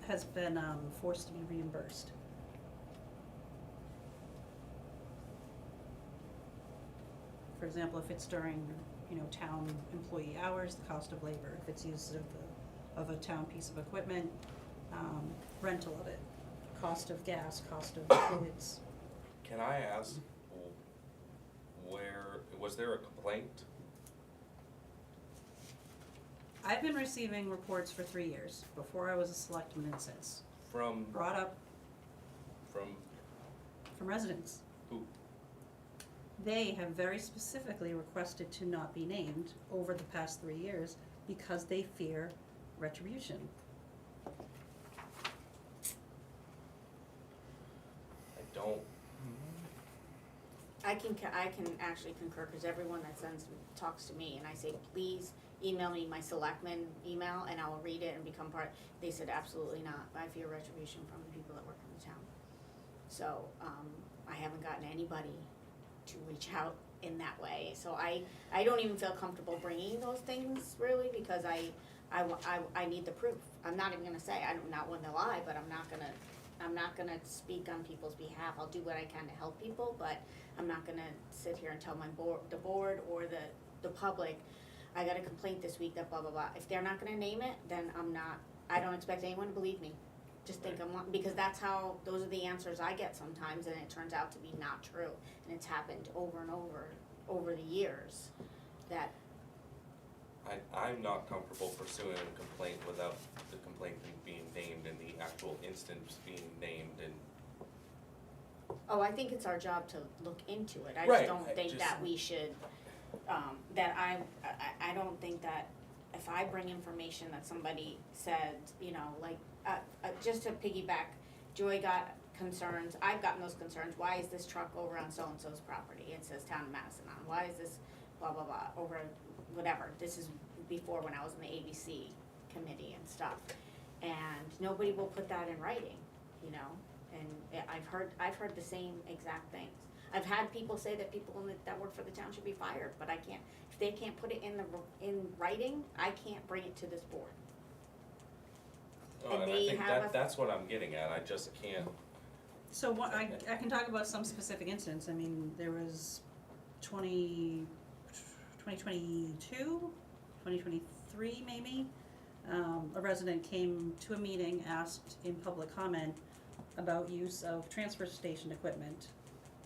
has been, forced to be reimbursed. For example, if it's during, town employee hours, the cost of labor, if it's use of a town piece of equipment, rental of it, cost of gas, cost of fluids. Can I ask, was there a complaint? I've been receiving reports for 3 years, before I was a selectman and since, From brought up from from residents. who? They have very specifically requested to not be named over the past 3 years because they fear retribution. I don't. I can actually concur, cause everyone that talks to me and I say, please email me my selectmen email and I will read it and become part, they said absolutely not, I fear retribution from the people that work in the town. So, I haven't gotten anybody to reach out in that way, so I don't even feel comfortable bringing those things really, because I need the proof. I'm not even gonna say, I'm not one to lie, but I'm not gonna speak on people's behalf. I'll do what I can to help people, but I'm not gonna sit here and tell the board or the public, I got a complaint this week that blah, blah, blah. If they're not gonna name it, then I don't expect anyone to believe me. Just think because those are the answers I get sometimes, and it turns out to be not true. And it's happened over and over the years, that I'm not comfortable pursuing a complaint without the complainant being named and the actual instance being named and. oh, I think it's our job to look into it. I Right, just don't I think just- that we should, I don't think that if I bring information that somebody said, just to piggyback, Joy got concerns, I've gotten those concerns, why is this truck over on so-and-so's property? It says Town of Madison on, why is this blah, blah, blah, over whatever. This is before when I was in the ABC committee and stuff. And nobody will put that in writing, and I've heard the same exact things. I've had people say that people that work for the town should be fired, but I can't, if they can't put it in writing, I can't bring it to this board. Oh, And and I they think have that's what I'm getting at, I just can't. So what, I can talk about some specific incidents. I mean, there was 2022, 2023 maybe. A resident came to a meeting, asked in public comment about use of transfer station equipment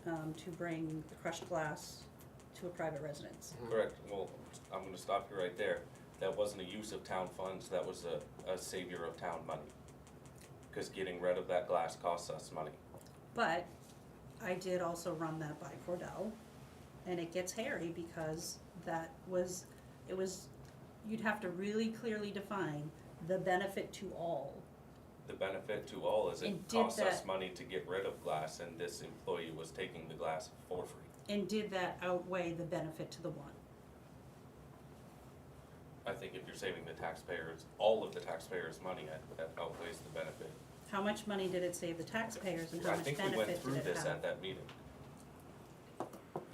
to bring the crushed glass to a private residence. Correct, well, I'm gonna stop you right there. That wasn't a use of town funds, that was a savior of town money. Cause getting rid of that glass costs us money. But I did also run that by Cordell, and it gets hairy because you'd have to really clearly define the benefit to all. The benefit to all is it And did costs us that- money to get rid of glass and this employee was taking the glass for free. And did that outweigh the benefit to the one? I think if you're saving the taxpayers, all of the taxpayers' money, that outweighs the benefit. How much money did it save the taxpayers and how I much think we went benefit through did it this have? at that meeting.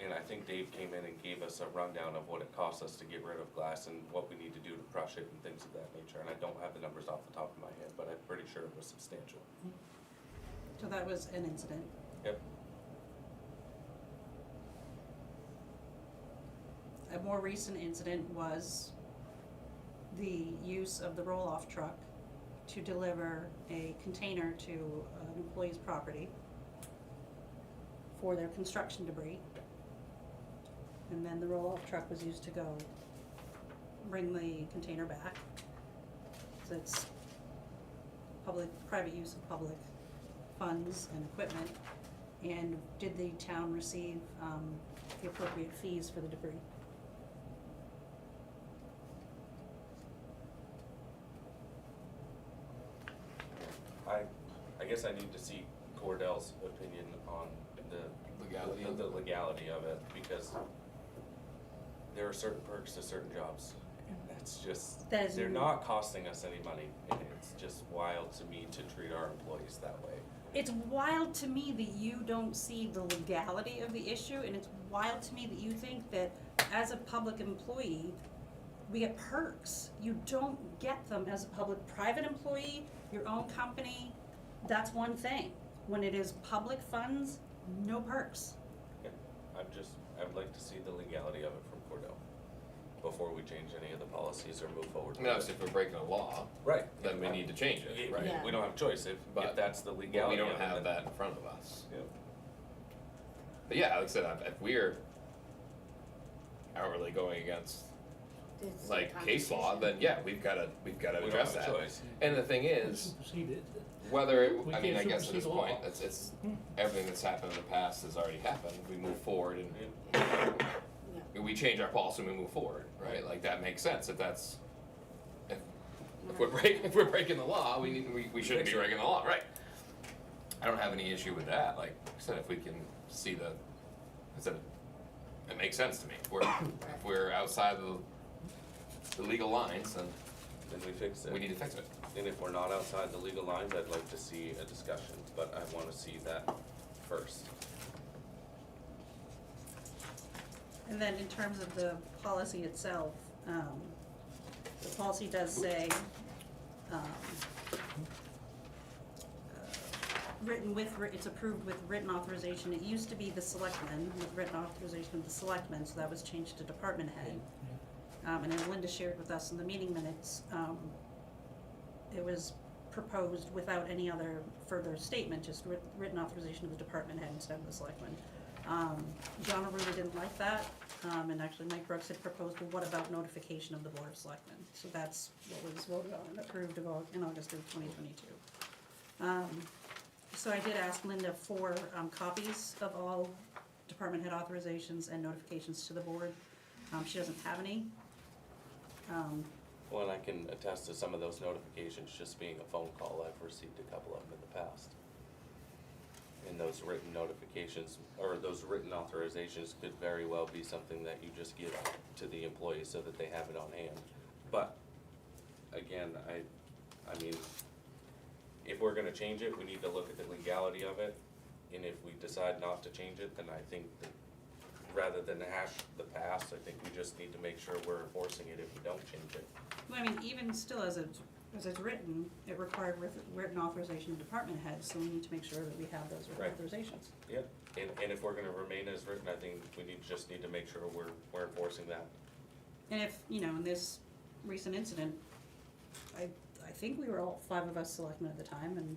And I think Dave came in and gave us a rundown of what it costs us to get rid of glass and what we need to do to crush it and things of that nature. And I don't have the numbers off the top of my head, but I'm pretty sure it was substantial. So that was an incident. Yep. A more recent incident was the use of the roll-off truck to deliver a container to an employee's property for their construction debris. And then the roll-off truck was used to go bring the container back. cause it's private use of public funds and equipment. And did the town receive, the appropriate fees for the debris? I guess I need to see Cordell's opinion on Legality. the legality of it, because there are certain perks to certain jobs, and that's just, That is- they're not costing us any money, and it's just wild to me to treat our employees that way. It's wild to me that you don't see the legality of the issue, and it's wild to me that you think that as a public employee, we get perks. You don't get them as a private employee, your own company, that's one thing. When it is public funds, no perks. Yeah, I would like to see the legality of it from Cordell before we change any of the policies or move forward. I mean, obviously, if we're breaking a law, Right. then we need to change it, right? Yeah. We don't have a choice if But- that's the But we legality don't of it, have then- that in front of us. Yeah. But yeah, like I said, if we're outwardly going against It's like case law, competition. then yeah, we've gotta We don't address have a that. choice. And the thing is, Superseded. whether, We I mean, can't I guess at this supersede law. point, it's, everything that's happened in the past has already happened, we move forward and we change our policy and we move forward, right? Like, that makes sense, if if we're breaking the law, we shouldn't be breaking the law, right? I don't have any issue with that, like I said, if we can see it makes sense to me, if we're outside the legal lines, then Then we fix it. we need to fix it. And if we're not outside the legal lines, I'd like to see a discussion, but I wanna see that first. And then in terms of the policy itself, the policy does say, it's approved with written authorization. It used to be the selectmen, with written authorization of the selectmen, so that was changed to department head. And as Linda shared with us in the meeting minutes, it was proposed without any other further statement, just written authorization of the department head instead of the selectmen. John really didn't like that, and actually Mike Brooks had proposed, well, what about notification of the Board of Selectmen? So that's what was voted on and approved in August of 2022. So I did ask Linda for copies of all department head authorizations and notifications to the board. She doesn't have any. Well, and I can attest to some of those notifications just being a phone call. I've received a couple of them in the past. And those written notifications, or those written authorizations could very well be something that you just give to the employees so that they have it on hand. But, again, I mean, if we're gonna change it, we need to look at the legality of it. And if we decide not to change it, then I think that rather than hash the past, I think we just need to make sure we're enforcing it if we don't change it. Well, I mean, even still as it's written, it required written authorization of department heads, so we need to make sure that we have those written Right. authorizations. Yep, and if we're gonna remain as written, I think we just need to make sure we're enforcing that. And if, in this recent incident, I think we were all 5 of us selectmen at the time, and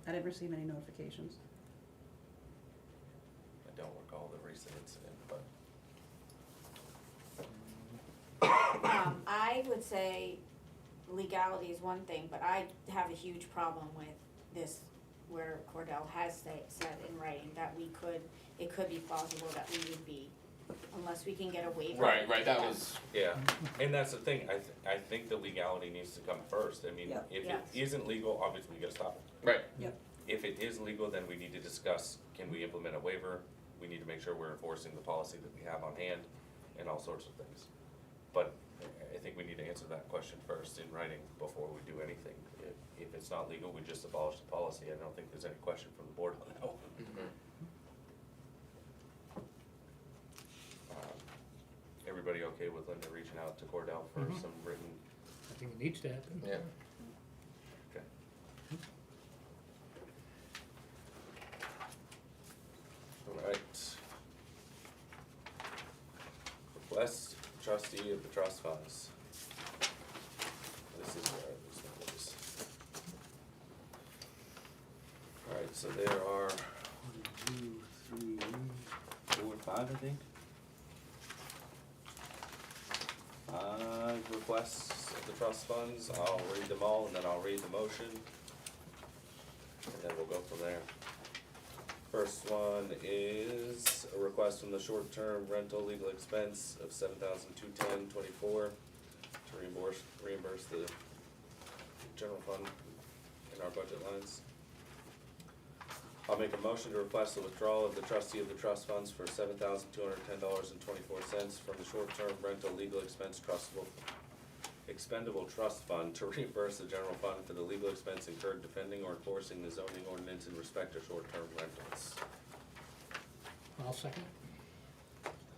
I didn't receive any notifications. I don't recall the recent incident, but I would say legality is one thing, but I have a huge problem with this, where Cordell has said in writing that it could be plausible that we would be, unless we can get a waiver. Right, that was, yeah, and that's the thing, I think the legality needs to come first. I mean, Yep. if Yes. it isn't legal, obviously we gotta stop it. right, If it is legal, then we need to discuss, can we implement a waiver? We need to make sure we're enforcing the policy that we have on hand and all sorts of things. But I think we need to answer that question first in writing before we do anything. If it's not legal, we just abolish the policy. I don't think there's any question from the board on that one. Everybody okay with Linda reaching out to Cordell for Mhm. some written? I think it needs to happen. yeah. Okay. Alright. Request trustee of the trust funds. This is where this one is. Alright, so there are 1, 2, 3, 4, 5, I think. 5 requests the trust funds. I'll read them all and then I'll read the motion. And then we'll go from there. First one is a request from the short-term rental legal expense of $7,210.24 to reimburse the general fund in our budget lines. I'll make a motion to request the withdrawal of the trustee of the trust funds for $7,210.24 from the short-term rental legal expense expendable trust fund to reimburse the general fund for the legal expense incurred defending or enforcing the zoning ordinance in respect to short-term rentals. I'll second.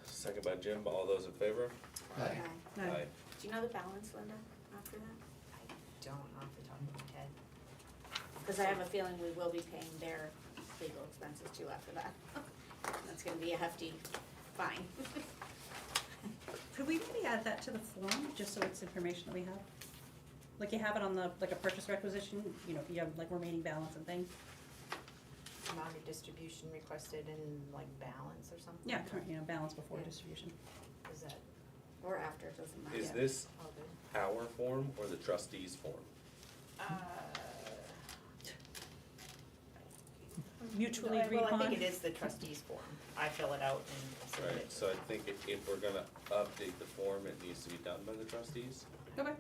Second by Jim, all those in favor? Okay. Aye. Do you know the balance, Linda, after that? I don't off the top of my head. Cause I have a feeling we will be paying their legal expenses too after that. That's gonna be a hefty fine. Could we maybe add that to the form, just so it's information that we have? Like you have it on the, like a purchase requisition, you know, if you have like remaining balance and things. Amount of distribution requested and like balance or something? Yeah, current, you know, balance before Yeah. distribution. Is that, Or after, it doesn't matter. Is this oh, good. our form or the trustees' form? Mutually No, agreed Well, I upon? think it is the trustees form. I fill it out and submit Right, it. so I think if we're gonna update the form, it needs to be done by the trustees. Okay,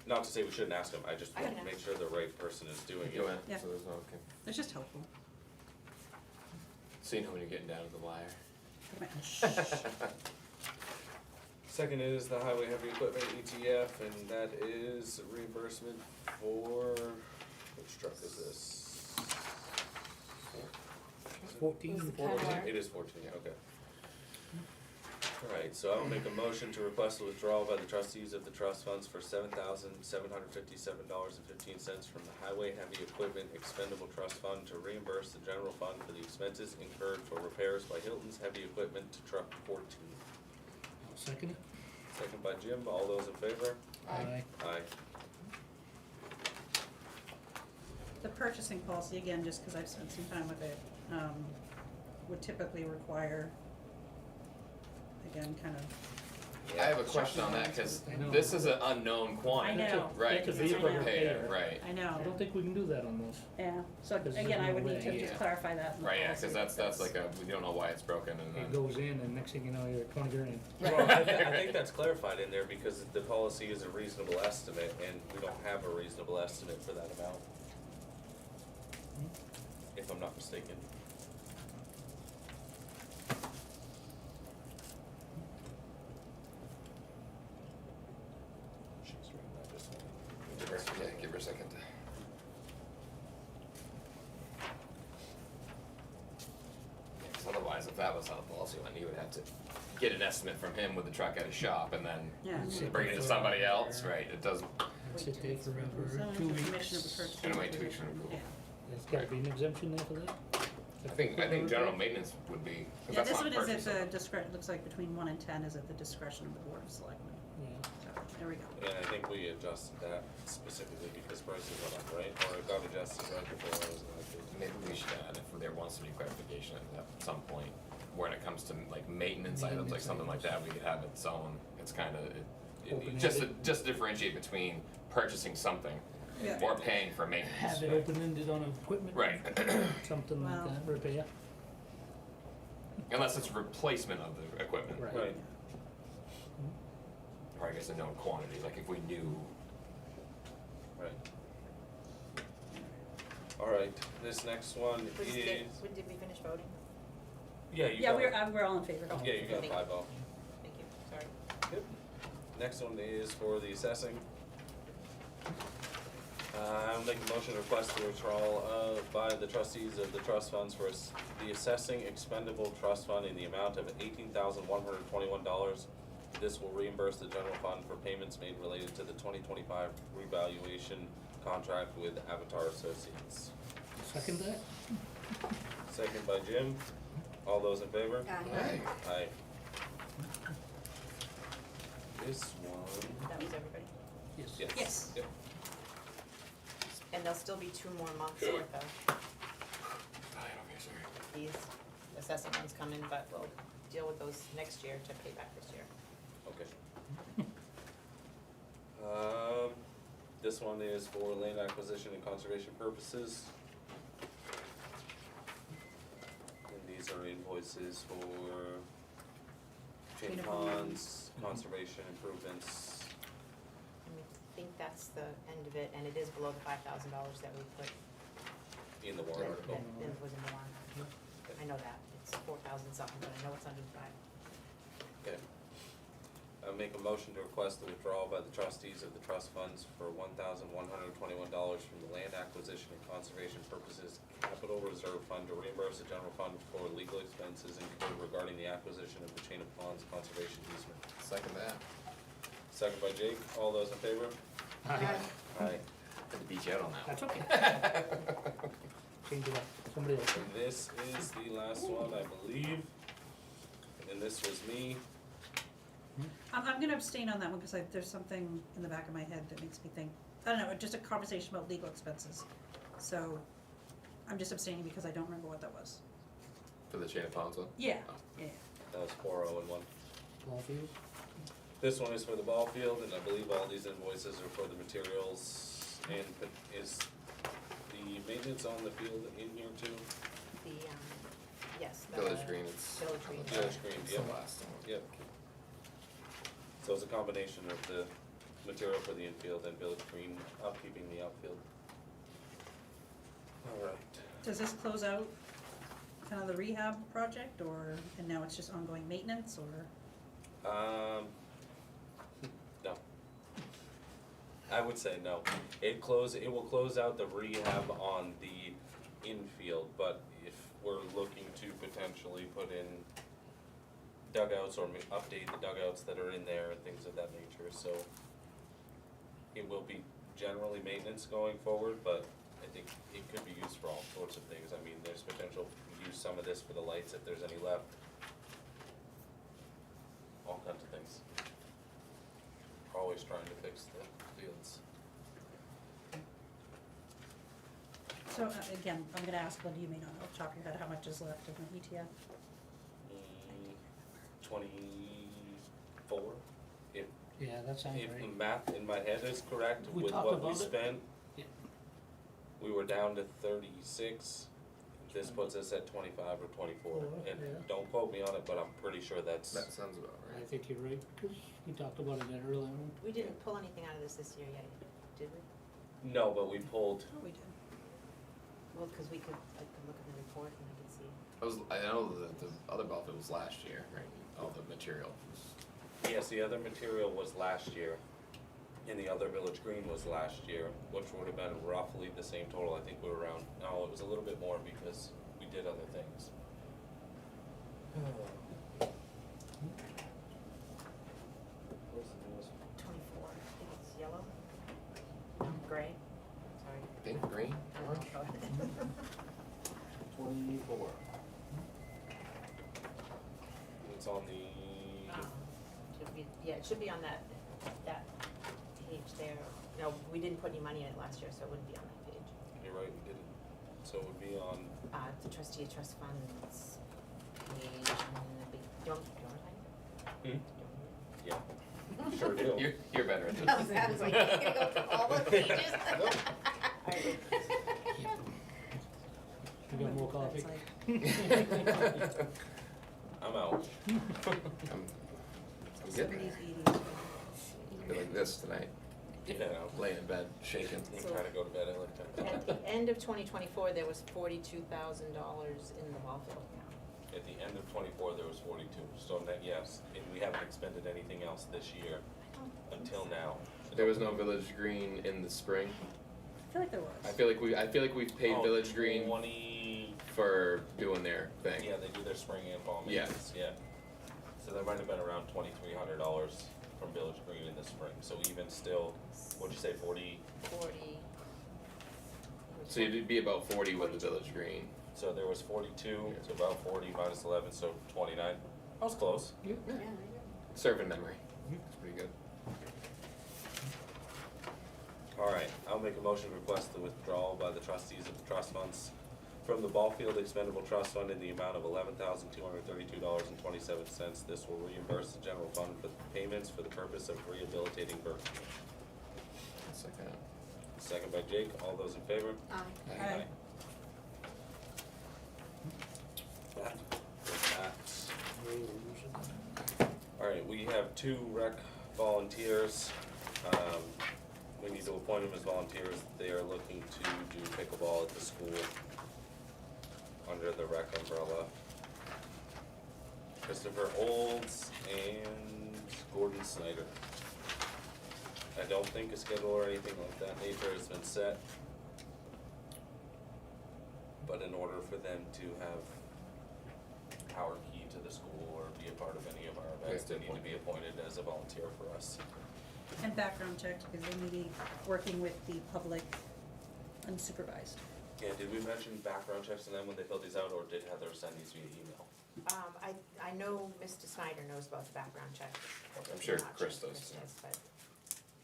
Not to say we shouldn't ask them, I just I want can to make sure the right person is doing Go it. in, Yeah. so there's no, okay. it's just helpful. So you know when you're getting down to the wire. Second is the highway heavy equipment ETF, and that is reimbursement for, which truck is this? 14. It's the Kenworth. It is 14, okay. Alright, so I'll make a motion to request a withdrawal by the trustees of the trust funds for $7,757.15 from the highway heavy equipment expendable trust fund to reimburse the general fund for the expenses incurred for repairs by Hilton's heavy equipment to truck 14. I'll second it. Second by Jim, all those in favor? Aye. Aye. The purchasing policy, again, just because I've spent some time with it, would typically require, again, kind of, I have a question on that, cause I know. this is an unknown quantity. I know. Right, That's cause a it's a vehicle repair, repair. right. I know, I don't think we can do that on those. yeah, so Because again, there's I no would need to way, just yeah. clarify that in the Right, yeah, policy. cause that's like a, we don't know why it's broken and It then. goes in and next thing you know, you're 20 grand. Well, I think that's clarified in there because the policy is a reasonable estimate and we don't have a reasonable estimate for that amount. If I'm not mistaken. She's written that this way. Give her a second. Yeah, 'cause otherwise, if that was how the policy went, you would have to get an estimate from him with the truck at his shop and then Yeah. bring it to somebody else, right? It doesn't, Sit there forever, So, 2 information of weeks. the purchase. Gonna wait 2 weeks for approval. Yeah. There's gotta be an exemption there for that? I think general maintenance would be, cause Yeah, that's this not one is purchase. at the discretion, looks like between 1 and 10 is at the discretion of the Board of Selectmen. Yeah. So, there we go. And I think we adjusted that specifically because prices went up, right? Or it got adjusted right before I was elected. Maybe we should add, if there wants to be clarification at some point, when it comes to like maintenance items, like Maintenance something like that, items. we could have its own, it's kinda, Open-ended. just differentiate between purchasing something Yeah. or paying for maintenance. Have it open-ended on equipment. Right, Something like Well- that, repair. unless it's a replacement of the equipment, Right. Right. or I guess a known quantity, like if we knew. Right. Alright, this next one When is, did we finish voting? yeah, you Yeah, got, we're all in favor. yeah, you got 5-0. Thank you, sorry. Yep. Next one is for the assessing. I'll make a motion to request the withdrawal by the trustees of the trust funds for the assessing expendable trust fund in the amount of $18,121. This will reimburse the general fund for payments made related to the 2025 revaluation contract with Avatar Associates. Second that? Second by Jim. All those in favor? Aye. Aye. This one. That was everybody? Yes. Yes. Yes. Yep. And there'll still be 2 more months worth of these assessing ones coming, but we'll deal with those next year to pay back this year. Okay. This one is for land acquisition and conservation purposes. And these are invoices for chain Chain of ponds, conservation improvements. And we think that's the end of it, and it is below the $5,000 that we put, In the that, warrant article. that was in the warrant. I know that, it's 4,000 something, but I know it's under the 5. Okay. I make a motion to request the withdrawal by the trustees of the trust funds for $1,121 from the land acquisition and conservation purposes capital reserve fund to reimburse the general fund for legal expenses incurred regarding the acquisition of the chain of ponds conservation easement. Second that. Second by Jake, all those in favor? Aye. Aye. Had to beat you out on that. That's okay. Change it up, somebody else. And this is the last one, I believe. And this was me. I'm gonna abstain on that one, cause there's something in the back of my head that makes me think, I don't know, just a conversation about legal expenses. So, I'm just abstaining because I don't remember what that was. For the chain of ponds one? Yeah, Oh. yeah, That was 401. Ball field? This one is for the ball field, and I believe all these invoices are for the materials. And is the maintenance on the field in here too? The, yes, the. Village Green, it's. Village Green. Village Green, It's yep. the last one. Yep. So it's a combination of the material for the infield and Village Green upkeeping the outfield. Alright. Does this close out kind of the rehab project, or, and now it's just ongoing maintenance, or? No. I would say no. It will close out the rehab on the infield, but if we're looking to potentially put in dugouts or update the dugouts that are in there and things of that nature, so it will be generally maintenance going forward, but I think it could be used for all sorts of things. I mean, there's potential to use some of this for the lights if there's any left. All kinds of things. Always trying to fix the fields. So, again, I'm gonna ask, Linda, you may not know off the top of your head how much is left in the ETF. 24. If Yeah, that sounds if the right. math in my head is correct, We with talked what we about it. spent, Yeah. we were down to 36. This puts us at 25 or 24. And Yeah. don't quote me on it, but I'm pretty sure that's. That sounds about I right. think you're right, because we talked about it that earlier on. We didn't pull anything out of this year yet, did we? No, but we pulled. Oh, we did. Well, cause I could look at the report and I could see. I know the other ball field was last year, right? All the material was. Yes, the other material was last year, and the other Village Green was last year, which would have been roughly the same total. I think we were around, no, it was a little bit more because we did other things. Where's the newest? 24, I think it's yellow, no, gray, sorry. Pink, green, I don't orange? know. 24. It's on the, Should be, yeah, it should be on that page there. No, we didn't put any money in it last year, so it wouldn't be on that page. you're right, we didn't. So it would be on, The trustee of trust funds page, and then the big, do you want me to Hmm? sign it? yeah, sure do. You're better at this. I was like, he's gonna go through all the pages. Alright. You got more coffee? That's like I'm out. I'm getting 70s, there. 80s. I feel like this tonight, Yeah, laying in bed, shaking. I'm trying to go to bed at like 10. At the end of 2024, there was $42,000 in the ball field account. At the end of 24, there was 42. So that, yes, and we haven't expended anything else this year until now. There was no Village Green in the spring. I feel like there was. I feel like we've paid Oh, Village Green 20, for doing their thing. yeah, they do their spring and fall Yeah. maintenance, yeah. So there might have been around $2,300 from Village Green in the spring. So even still, what'd you say, 40? 40. So it'd be about 40 with the Village Green. So there was 42, so about 40 minus 11, so 29. I was close. Yeah. Yeah, there you Serving memory. It's pretty good. Alright, I'll make a motion to request the withdrawal by the trustees of the trust funds from the ball field expendable trust fund in the amount of $11,232.27. This will reimburse the general fund for payments for the purpose of rehabilitating Burke. second. Second by Jake, all those in favor? Aye. That, with that. Alright, we have 2 rec volunteers. We need to appoint them as volunteers. They are looking to do pickleball at the school under the rec umbrella. Christopher Olds and Gordon Snyder. I don't think a schedule or anything like that nature has been set. But in order for them to have power key to the school or be a part of any of our events, they need to be appointed as a volunteer for us. And background checks, because they may be working with the public unsupervised. Yeah, did we mention background checks to them when they filled these out, or did Heather send these via email? I know Mr. Snyder knows about the background check. I'm sure Not Chris sure does. Chris but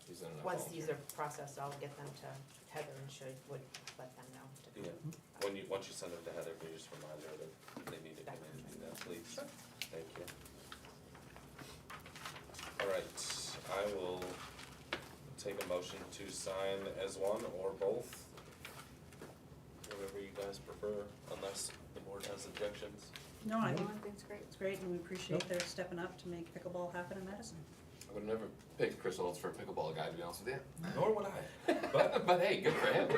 He's in once these are processed, I'll get them to Heather and would let them know to come. Yeah, once you send them to Heather, can you just remind her that they need to come in and do that, please? Thank you. Alright, I will take a motion to sign as one or both. Whatever you guys prefer, unless the board has objections. No, I think I think it's great. it's great, and we appreciate their stepping up to make pickleball happen in Madison. I would never pick Chris Olds for a pickleball guy, to be honest with you. Nor would I. But hey, good for him.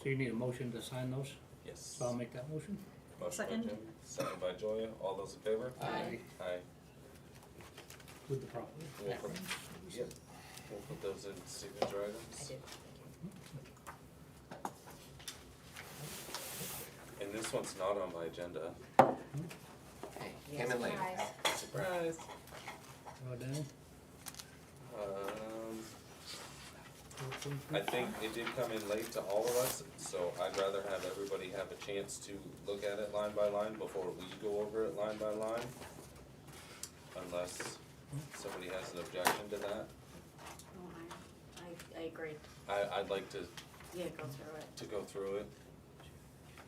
So you need a motion to sign those, Yes. so I'll make that motion. Motion by Second. Jim, second by Joya, all those in favor? Aye. Aye. With the property. We'll put, yep, we'll put those in signature items. I did, And this one's not on my agenda. Hey, thank you. came in late. Surprise. Go down. I think it did come in late to all of us, so I'd rather have everybody have a chance to look at it line by line before we go over it line by line. Unless somebody has an objection to that. Oh, I agree. I'd like to Yeah, go through it. go through it.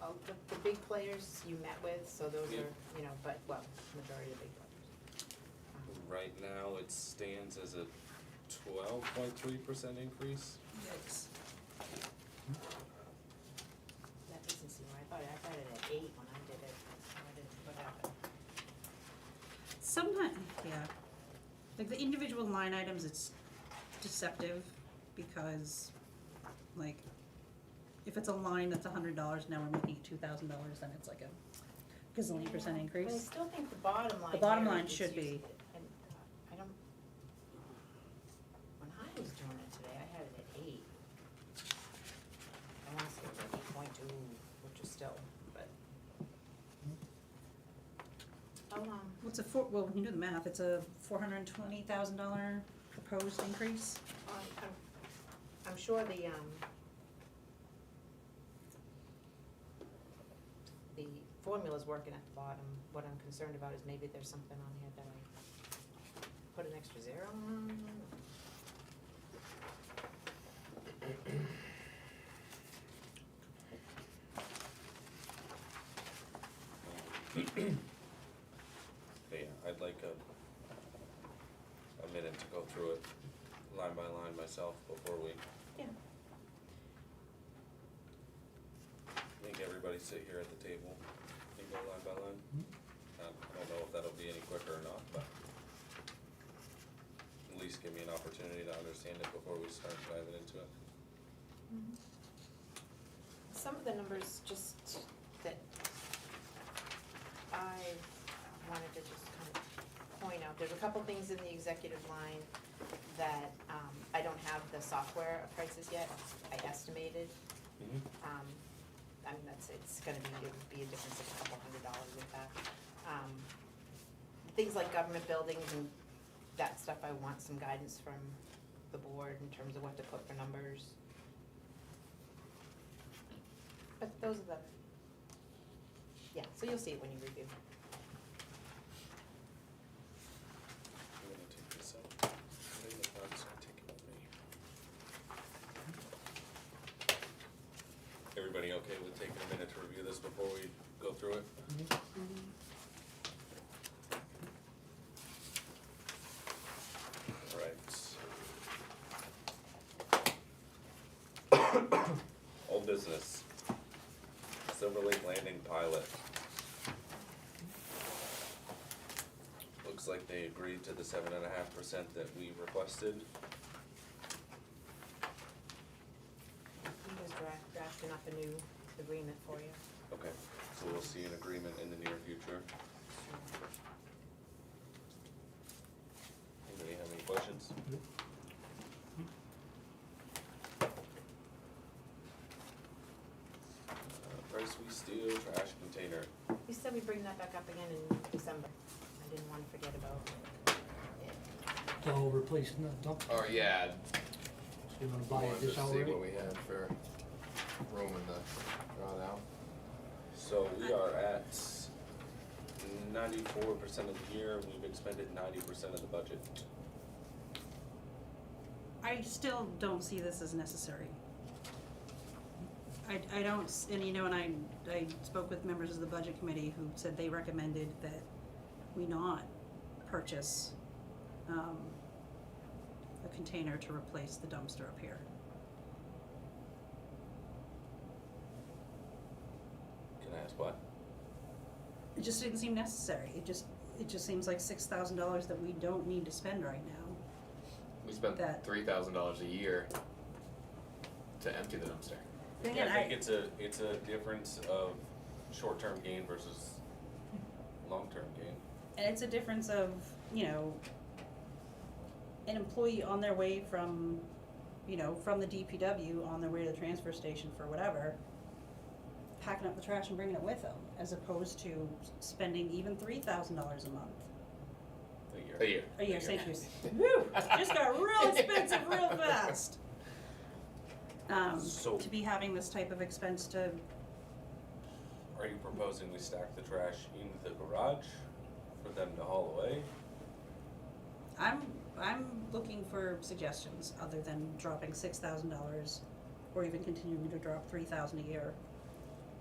Oh, the big players you met with, so those Yeah. are, but, majority of the big players. Right now, it stands as a 12.3% increase. Yikes. That doesn't seem right, I thought it at 8 when I did it, so I didn't, what happened? Sometimes, yeah. Like the individual line items, it's deceptive because, like, if it's a line that's $100, now we're making it $2,000, then it's like a gazillion percent But I increase. still think the bottom line The bottom here line is should be- and I don't, when I was doing it today, I had it at 8. I wanna say it was like 8.2, which is still, but. What's a well, when you do the math, it's a $420,000 proposed increase. I'm sure the formula's working at the bottom. What I'm concerned about is maybe there's something on here that I put an extra zero on. But yeah, I'd like a minute to go through it line by line myself before we Yeah. make everybody sit here at the table and go line by line. I don't know if that'll be any quicker or not, but at least give me an opportunity to understand it before we start diving into it. Some of the numbers just that I wanted to just kind of point out, there's a couple things in the executive line that, I don't have the software prices yet, I estimated. I mean, it's gonna be, it would be a difference of a couple $100 with that. Things like government buildings and that stuff, I want some guidance from the board in terms of what to put for numbers. But those are the, yeah, so you'll see it when you review. I'm gonna take this out. I'm just gonna take it with me. Everybody okay with taking a minute to review this before we go through it? Alright. old business. Silver Lake Landing pilot. Looks like they agreed to the 7.5% that we requested. I'm just drafting up a new agreement for you. Okay, so we'll see an agreement in the near future. Anybody have any questions? Price we steal trash container. You said we bring that back up again in December. I didn't wanna forget about it. So replacing the dump, so Or yeah, you're gonna buy wanted it to this see already? what we had for room in the drawdown. So we are at 94% of the year, we've expended 90% of the budget. I still don't see this as necessary. I don't, and you know, and I spoke with members of the budget committee who said they recommended that we not purchase, a container to replace the dumpster up here. Can I ask what? It just didn't seem necessary, it just seems like $6,000 that we don't need to spend right now. We spent That- $3,000 a year to empty the dumpster. Then Yeah, again, I think it's a difference of short-term gain versus long-term gain. And it's a difference of, you know, an employee on their way from, you know, from the DPW on their way to the transfer station for whatever, packing up the trash and bringing it with them, as opposed to spending even $3,000 a month. A year. A year. Thank you. Woo, just got real expensive real fast. So- To be having this type of expense to, Are you proposing we stack the trash in the garage for them to haul away? I'm looking for suggestions other than dropping $6,000 or even continuing to drop $3,000 a year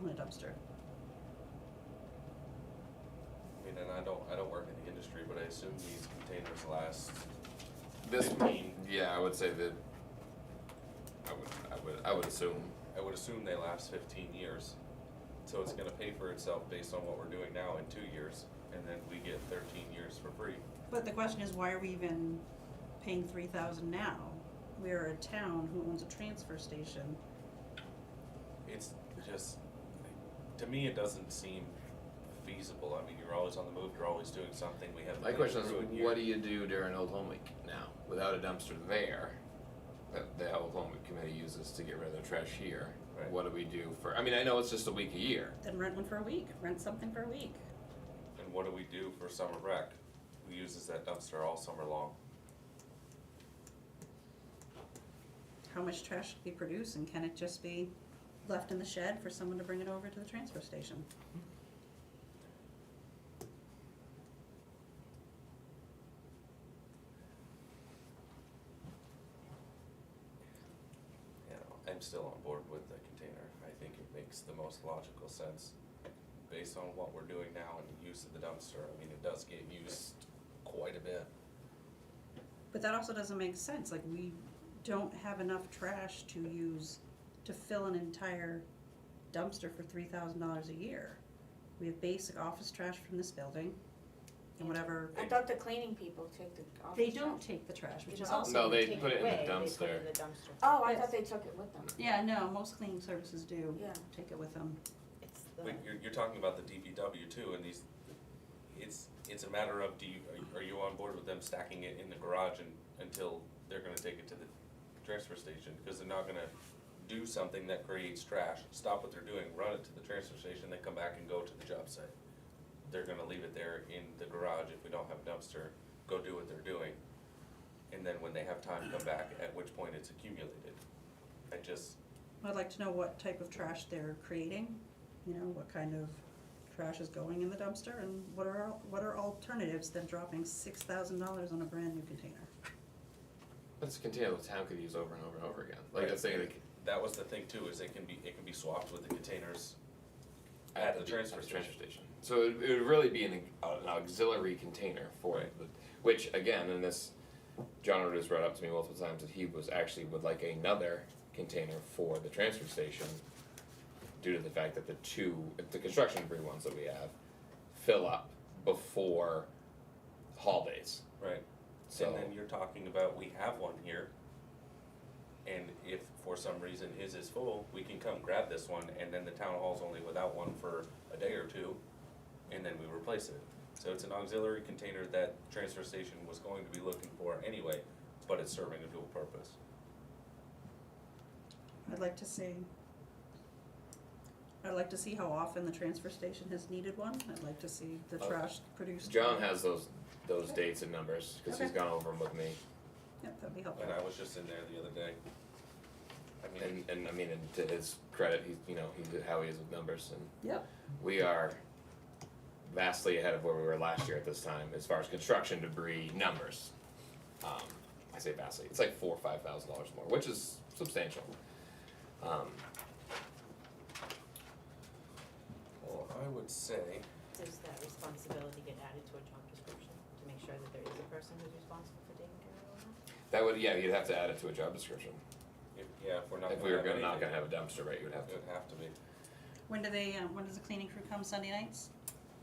on a dumpster. I mean, and I don't work in the industry, but I assume these containers last This, 15. yeah, I would say that, I would assume. I would assume they last 15 years. So it's gonna pay for itself based on what we're doing now in 2 years, and then we get 13 years for free. But the question is, why are we even paying $3,000 now? We're a town who owns a transfer station. It's just, to me, it doesn't seem feasible. I mean, you're always on the move, you're always doing something, we have. My question is, what do you do during Old Home Week now, without a dumpster there, that the Old Home Week committee uses to get rid of their trash here? Right. What do we do for, I mean, I know it's just a week a year. Then rent one for a week, rent something for a week. And what do we do for summer rec? Who uses that dumpster all summer long? How much trash should we produce, and can it just be left in the shed for someone to bring it over to the transfer station? You know, I'm still on board with the container. I think it makes the most logical sense based on what we're doing now and the use of the dumpster. I mean, it does get used quite a bit. But that also doesn't make sense, like, we don't have enough trash to use to fill an entire dumpster for $3,000 a year. We have basic office trash from this building, and whatever, I thought the cleaning people take the office they trash. don't take the trash, which is No. also. No, they Take put it in the away, They put dumpster. it in the dumpster. Oh, I Yes. thought they took it with them. Yeah, no, most cleaning services do Yeah. take it with them. It's the, But you're talking about the DPW too, and these, it's a matter of, are you on board with them stacking it in the garage until they're gonna take it to the transfer station? Because they're not gonna do something that creates trash, stop what they're doing, run it to the transfer station, then come back and go to the job site. They're gonna leave it there in the garage if we don't have a dumpster, go do what they're doing. And then when they have time, come back, at which point it's accumulated. I'd like to know what type of trash they're creating, you know, what kind of trash is going in the dumpster, and what are alternatives than dropping $6,000 on a brand new container? That's a container the town could use over and over and over again. Like, Right. let's say like That was the thing too, is it can be swapped with the containers at the transfer station. So it would really be an auxiliary container for it, but, which again, and this, John has brought up to me multiple times that he was actually would like another container for the transfer station due to the fact that the construction debris ones that we have fill up before haul days. Right. So And then you're talking about, we have one here, and if for some reason his is full, we can come grab this one, and then the town hall's only without one for a day or two, and then we replace it. So it's an auxiliary container that transfer station was going to be looking for anyway, but it's serving a dual purpose. I'd like to see how often the transfer station has needed one. I'd like to see the trash produced. John has those dates and numbers, cause he's Okay. gone over them with me. Yep, that'd be helpful. And I was just in there the other day. I mean, And I mean, and to his credit, he's how he is with numbers, and Yep, we are vastly ahead of where we were last year at this time as far as construction debris numbers. I say vastly, it's like $4,000 or $5,000 more, which is substantial. well, I would say, Does that responsibility get added to a job description to make sure that there is a person who's responsible for taking care of all that? That would, yeah, you'd have to add it to a job description. if we're not If gonna we were have not anything, gonna have a dumpster, right, you would have it to. would have to be. when does the cleaning crew come, Sunday nights?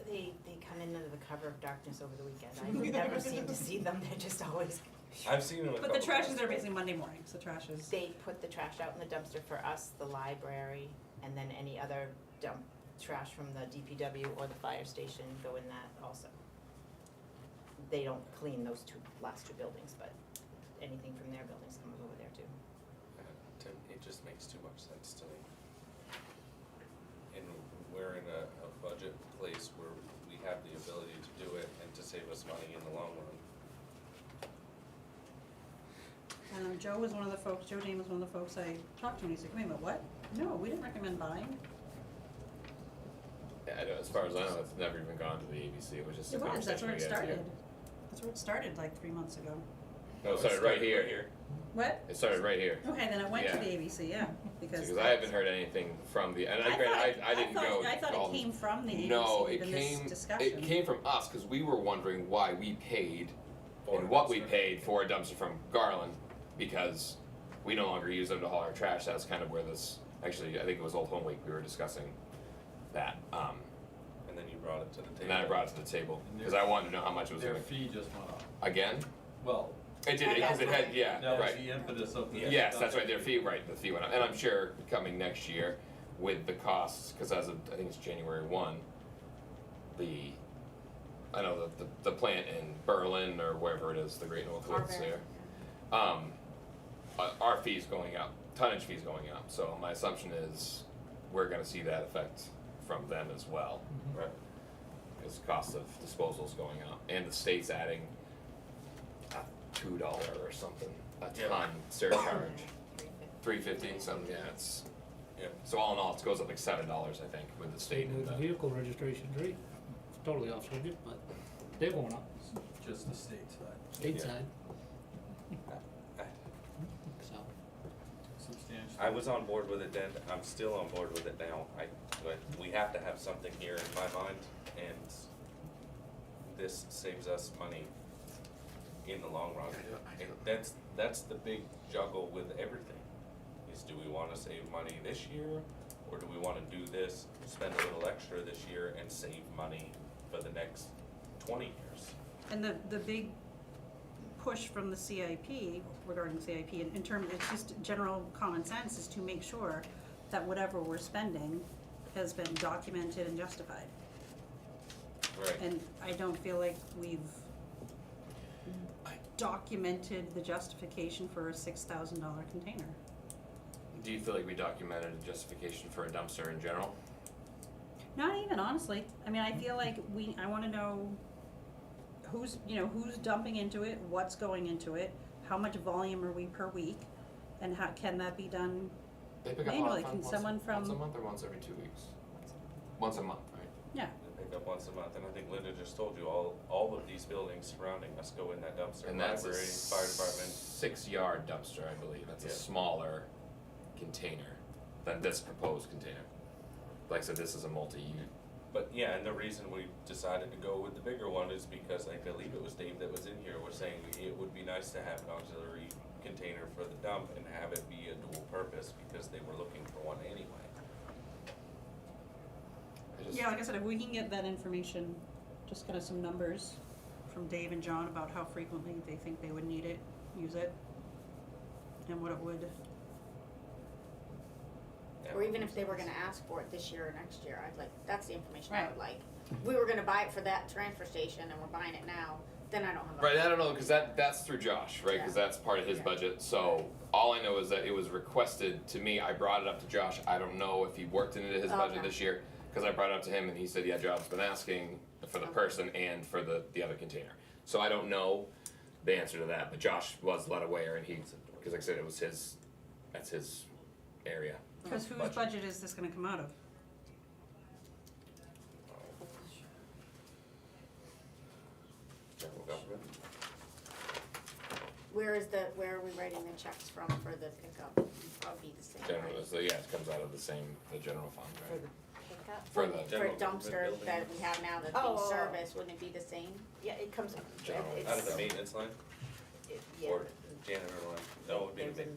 They come in under the cover of darkness over the weekend. I never seem to see them, they're just always, I've seen them a couple But the trash is times, there but- basically Monday mornings, the trash is. they put the trash out in the dumpster for us, the library, and then any other dump trash from the DPW or the fire station go in that also. They don't clean those last two buildings, but anything from their buildings comes over there too. It just makes too much sense to me. And we're in a budget place where we have the ability to do it and to save us money in the long run. Joe was one of the folks, Joe Dane was one of the folks I talked to, and he's like, wait a minute, what? No, we didn't recommend buying. Yeah, I know, as far as I know, it's never even gone to the ABC, it was just a It was, that's conversation where we it had here. started. That's where it started like 3 months ago. No, it started right here. What? It started right here. Okay, then it went to Yeah. the ABC, yeah, because. Because I haven't heard anything from the, and I didn't go. I thought all- it came from the No, ABC it in this came, discussion. it came from us, cause we were wondering why we paid For and a what we dumpster. paid for a dumpster from Garland, because we no longer use them to haul our trash, that's kind of where this, actually, I think it was Old Home Week, we were discussing that, And then you brought it to the table. and then I brought it to the table, cause I wanted to know how much it was Their gonna, fee just went up. again? Well, It did, because it had, yeah, that was right. the impetus of the. Yes, that's right, the fee went up, and I'm sure coming next year with the costs, cause as of, I think it's January 1, I know the plant in Berlin or wherever it is, the Great North Woods Carver. there. Our fee's going up, tonnage fee's going up, so my assumption is we're gonna see that effect from them as well. Right. Because cost of disposal's going up, and the state's adding a $2 or something, a Yeah. ton surcharge. 350. $3.50, something, yeah, it's, Yeah. so all in all, it goes up like $7, I think, with the state and With the, vehicle registrations, right? Totally off subject, but they're going up, Just the state side, state Yeah. side, I- so. substantially. I was on board with it then, I'm still on board with it now, but we have to have something here in my mind, and this saves us money in the long run. And that's the big juggle with everything, is do we wanna save money this year, or do we wanna do this, spend a little extra this year and save money for the next 20 years? And the big push from the CIP, regarding the CIP, in terms, it's just general common sense, is to make sure that whatever we're spending has been documented and justified. Right. And I don't feel like we've documented the justification for a $6,000 container. do you feel like we documented a justification for a dumpster in general? Not even, honestly. I mean, I feel like I wanna know who's dumping into it, what's going into it, how much volume are we per week, and how, can that be done? They pick up Manually, once can someone from- once a month or once every 2 weeks? Once a month, right? Yeah, They pick up once a month, and I think Linda just told you, all of these buildings surrounding us go in that dumpster, And that's a library, fire department. 6-yard dumpster, I believe, that's a Yeah. smaller container than this proposed container. Like I said, this is a multi-use. But yeah, and the reason we decided to go with the bigger one is because I believe it was Dave that was in here, was saying it would be nice to have an auxiliary container for the dump and have it be a dual purpose, because they were looking for one anyway. I just- Yeah, like I said, if we can get that information, just kind of some numbers from Dave and John about how frequently they think they would need it, use it, and what it would, Or even if they were gonna ask for it this year or next year, I'd like, that's the information I Right. would like. We were gonna buy it for that transfer station and we're buying it now, then I don't have a. Right, I don't know, cause that's through Josh, right, cause Yeah. that's part of his Yeah. budget, so all I know is that it was requested to me, I brought it up to Josh, I don't know if he worked into his budget Okay. this year, cause I brought it up to him and he said, yeah, John's been asking for the Okay. person and for the other container. So I don't know the answer to that, but Josh was let aware and he, cause like I said, it was his, that's his area. cause whose Budget. budget is this gonna come out of? General government. Where are we writing the checks from for the pickup? Probably the same, General, right? so yeah, it comes out of the general fund, For right? the pickup? For the, For General a government dumpster building. that we have now that's Oh, being oh, oh. serviced, wouldn't it be the same? Yeah, it comes, General. it's, Out of the maintenance line, yeah. or janitor line, no, it would be the There's ma-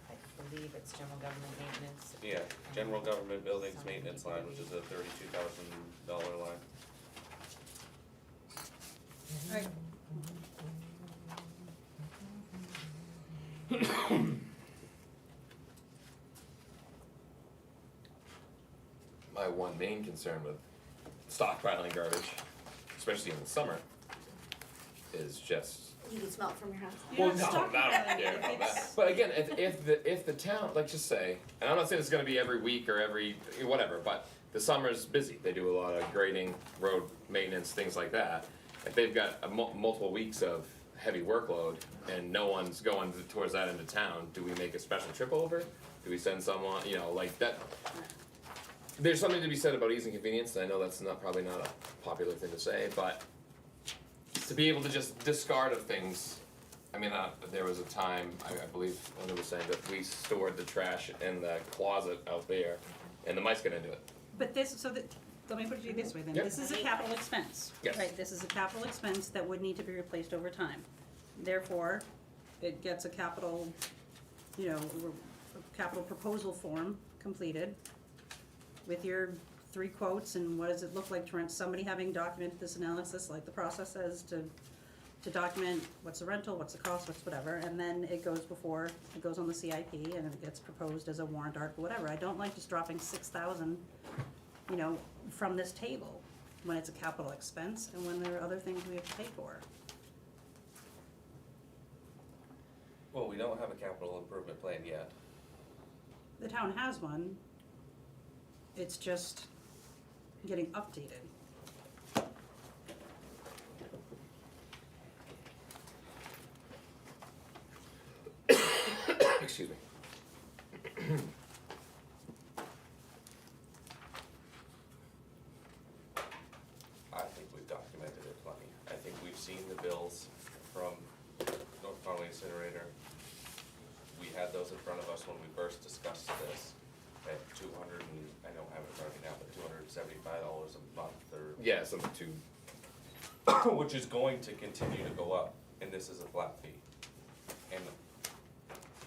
I believe it's general government maintenance. yeah, general government buildings maintenance line, which is a $32,000 line. Right. my one main concern with stockpiling garbage, especially in the summer, is just. You can smell it from your house. You're Well, not no, stockpiling not it, yeah, about it's- that. But again, if the town, like just say, and I'm not saying it's gonna be every week or every whatever, but the summer's busy. They do a lot of grading, road maintenance, things like that. If they've got multiple weeks of heavy workload and no one's going towards that end of town, do we make a special trip over? Do we send someone, like that? There's something to be said about ease and convenience, and I know that's probably not a popular thing to say, but to be able to just discard of things. I mean, there was a time, I believe, when it was saying that we stored the trash in the closet out there, and the mice got into it. But let me put it to you this way then, Yep. this is a capital expense. Yes. Right, this is a capital expense that would need to be replaced over time. Therefore, it gets a capital, capital proposal form completed with your 3 quotes and what does it look like to rent, somebody having documented this analysis, like the process says, to document what's the rental, what's the cost, what's whatever, and then it goes on the CIP and it gets proposed as a warrant article, whatever. I don't like just dropping 6,000, from this table when it's a capital expense and when there are other things we have to pay for. Well, we don't have a capital improvement plan yet. The town has one, it's just getting updated. Excuse me. I think we've documented it plenty. I think we've seen the bills from North Conway Incinerator. We had those in front of us when we first discussed this at I don't have it right now, but $275 a month Yeah, something to. which is going to continue to go up, and this is a flat fee. And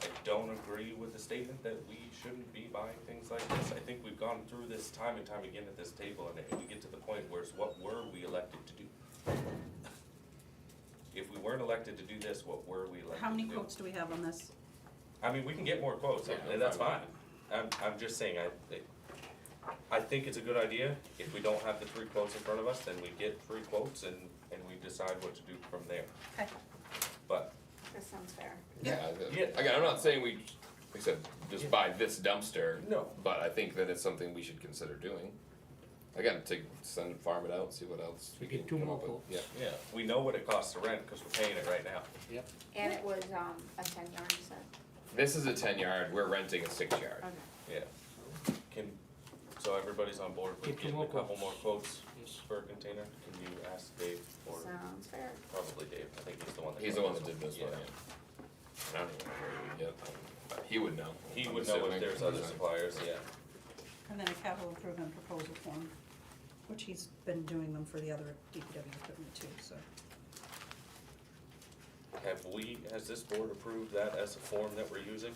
I don't agree with the statement that we shouldn't be buying things like this. I think we've gone through this time and time again at this table, and we get to the point where it's what were we elected to do? If we weren't elected to do this, what were we elected to do? How many quotes do we have on this? I mean, we can get more quotes, Yeah, and that's fine. fine. I'm just saying, I think it's a good idea. If we don't have the 3 quotes in front of us, then we get 3 quotes and we decide what to do from there. Okay. But, That sounds fair. Yeah. Again, I'm not saying like I said, just buy this dumpster. No. But I think that it's something we should consider doing. Again, farm it out, and see what else we Get can 2 come more up with. quotes. Yeah. yeah, we know what it costs to rent, cause we're paying it right now. Yep. And it was, a 10-yard, you said? This is a 10-yard, we're renting a 6-yard. Okay. Yeah. So everybody's on board with Get 2 getting more a couple quotes. more quotes Yes. for a container? Can you ask Dave, or Sounds fair. probably Dave, I think he's the one that. He's the one that did did this one, yeah. I don't even know where we get, but he would know. He I'm would know assuming. if there's other suppliers, yeah. And then a capital improvement proposal form, which he's been doing them for the other DPW equipment too, so. has this board approved that as a form that we're using?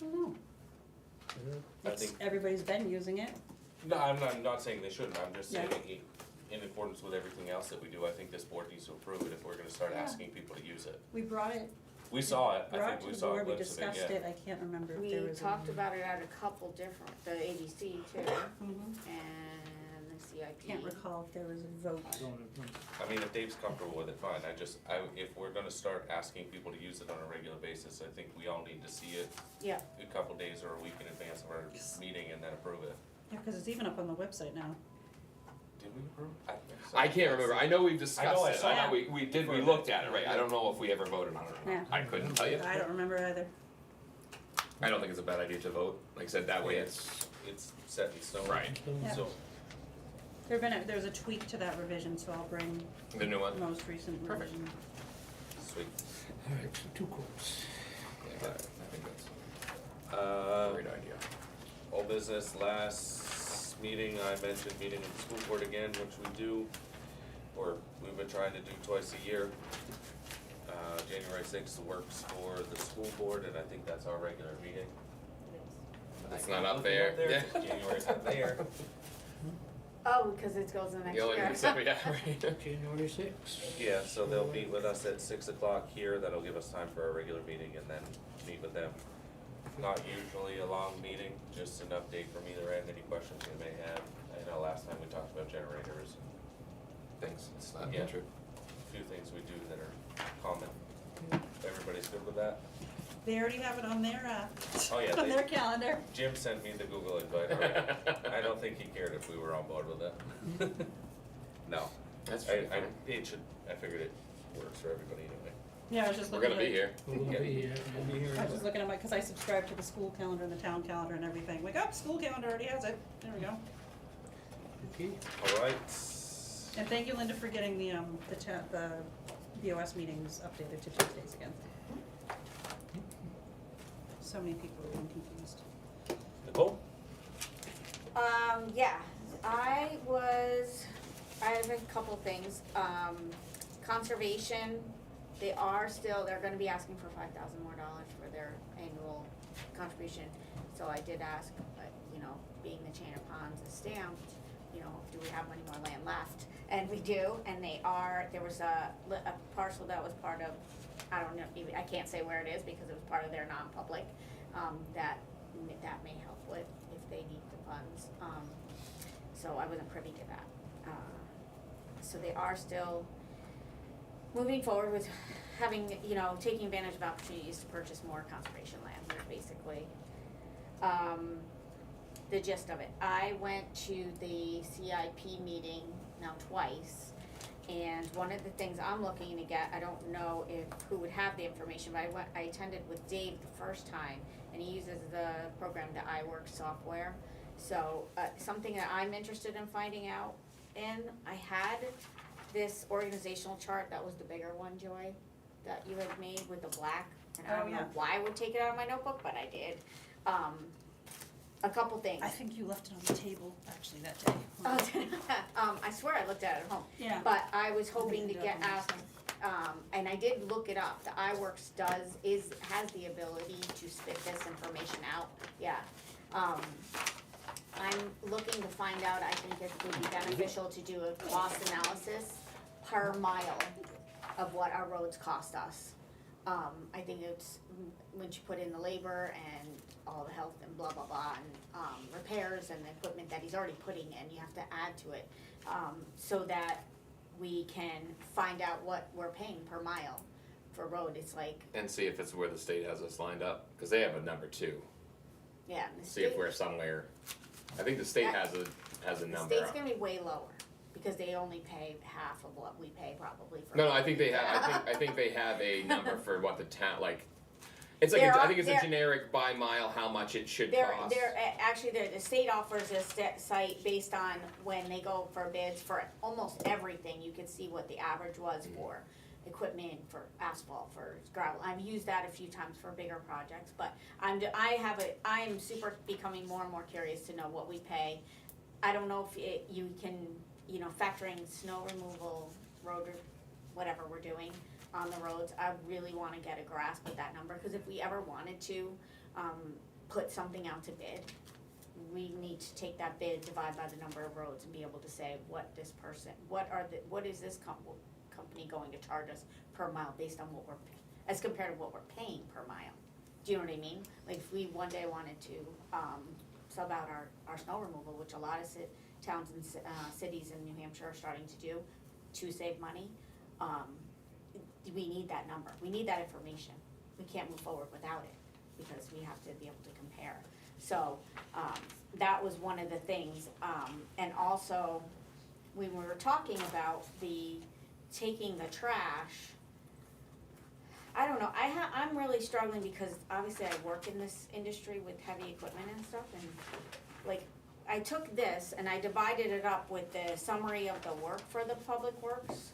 I don't know. I It's- think, Everybody's been using it. no, I'm not saying they shouldn't, I'm just saying Yeah. in accordance with everything else that we do, I think this board needs to approve it if we're gonna start Yeah. asking people to use it. We brought it, We saw it, I brought it think to we the saw a board, we glimpse of it, discussed yeah. it, I can't remember if We there was. talked about it at a couple different, the ABC too, Mhm. and the CIP. Can't recall if there was a vote. I don't remember. I mean, if Dave's comfortable with it, fine, if we're gonna start asking people to use it on a regular basis, I think we all need to see it Yeah, a couple days or a week in advance of our meeting and then approve it. Yeah, cause it's even up on the website now. Did we approve? I think so. I can't remember, I know we've discussed I it, saw I know it. we looked at it, right, I don't know if we ever voted on it or Yeah. not, I couldn't tell you. I don't remember either. I don't think it's a bad idea to vote, like I said, that way it's, It's set in stone. right, Yeah. So, There's a tweak to that revision, so I'll bring the new the one. most recent Perfect. revision. sweet. Alright, so 2 quotes. Yeah, I think that's Uh, a great idea. Old business, last meeting, I mentioned meeting with the school board again, which we do, or we've been trying to do twice a year. January 6th works for the school board, and I think that's our regular meeting. It's I not keep up looking there. Yeah. January's not there. oh, because it goes in the next The only year. thing that we have, right? January 6th. Yeah, so they'll meet with us at 6 o'clock here, that'll give us time for our regular meeting, and then meet with them. Not usually a long meeting, just an update from either end, any questions we may have. I know last time we talked about generators, Thanks, it's not Yeah. true. a few things we do that are common. Everybody's good with that? They already have it on their, Oh, yeah, on they- their calendar. Jim sent me the Google invite already. I don't think he cared if we were on board with it. No, That's I, true. I figured it works for everybody anyway. Yeah, I was just We're looking gonna at be it. here. We're gonna be here. We'll be here. I was just looking at my, cause I subscribe to the school calendar and the town calendar and everything, like, oh, school calendar already has it, there we go. Okay. Alright. And thank you, Linda, for getting the BOS meetings updated to Tuesdays again. So many people are being confused. Nicole? Yeah, I have a couple things, conservation, they're gonna be asking for $5,000 more for their annual contribution. So I did ask, being the Chain of Ponds is stamped, do we have any more land left? And we do, and there was a parcel that was part of, I don't know, I can't say where it is because it was part of their non-public, that may help with if they need the funds. So I wasn't privy to that. So they are still moving forward with having, taking advantage of opportunities to purchase more conservation land, is basically the gist of it. I went to the CIP meeting now twice, and one of the things I'm looking to get, I don't know who would have the information, but I attended with Dave the first time, and he uses the program, the iWork software. So, something that I'm interested in finding out I had this organizational chart, that was the bigger one, Joy, that you had made with the black, and I Oh, don't know yeah. why I would take it out of my notebook, but I did. A couple things. I think you left it on the table actually that day. I swear I looked at it at home. Yeah. But I was hoping to Maybe get definitely. asked, and I did look it up, the iWorks has the ability to spit this information out, yeah. I'm looking to find out, I think it would be beneficial to do a cost analysis per mile of what our roads cost us. I think it's, once you put in the labor and all the health and blah, blah, blah, and, repairs and the equipment that he's already putting in, you have to add to it, so that we can find out what we're paying per mile for road, it's like, And see if it's where the state has us lined up, cause they have a number too, yeah, and the see if state- we're somewhere, I think the state has a the number. state's gonna be way lower, because they only pay half of what we pay probably for. No, I think they have, I think they have a number for what the town, like, it's like, There I are- think it's a there- generic by mile, how much it should They're, cost. actually, the state offers a site based on when they go for bids for almost everything, you can see what the average was for equipment, for asphalt, for gravel. I've used that a few times for bigger projects, but I am super becoming more and more curious to know what we pay. I don't know if you can, factor in snow removal, road, whatever we're doing, on the roads, I really wanna get a grasp of that number, cause if we ever wanted to, put something out to bid, we need to take that bid, divide by the number of roads and be able to say what this person, what is this company going to charge us per mile based on what we're, as compared to what we're paying per mile. Do you know what I mean? Like if we one day wanted to, sub out our snow removal, which a lot of towns and cities in New Hampshire are starting to do to save money, we need that number, we need that information. We can't move forward without it, because we have to be able to compare. So, that was one of the things, and also, when we were talking about taking the trash, I don't know, I'm really struggling because obviously I work in this industry with heavy equipment and stuff, and like, I took this and I divided it up with the summary of the work for the public works,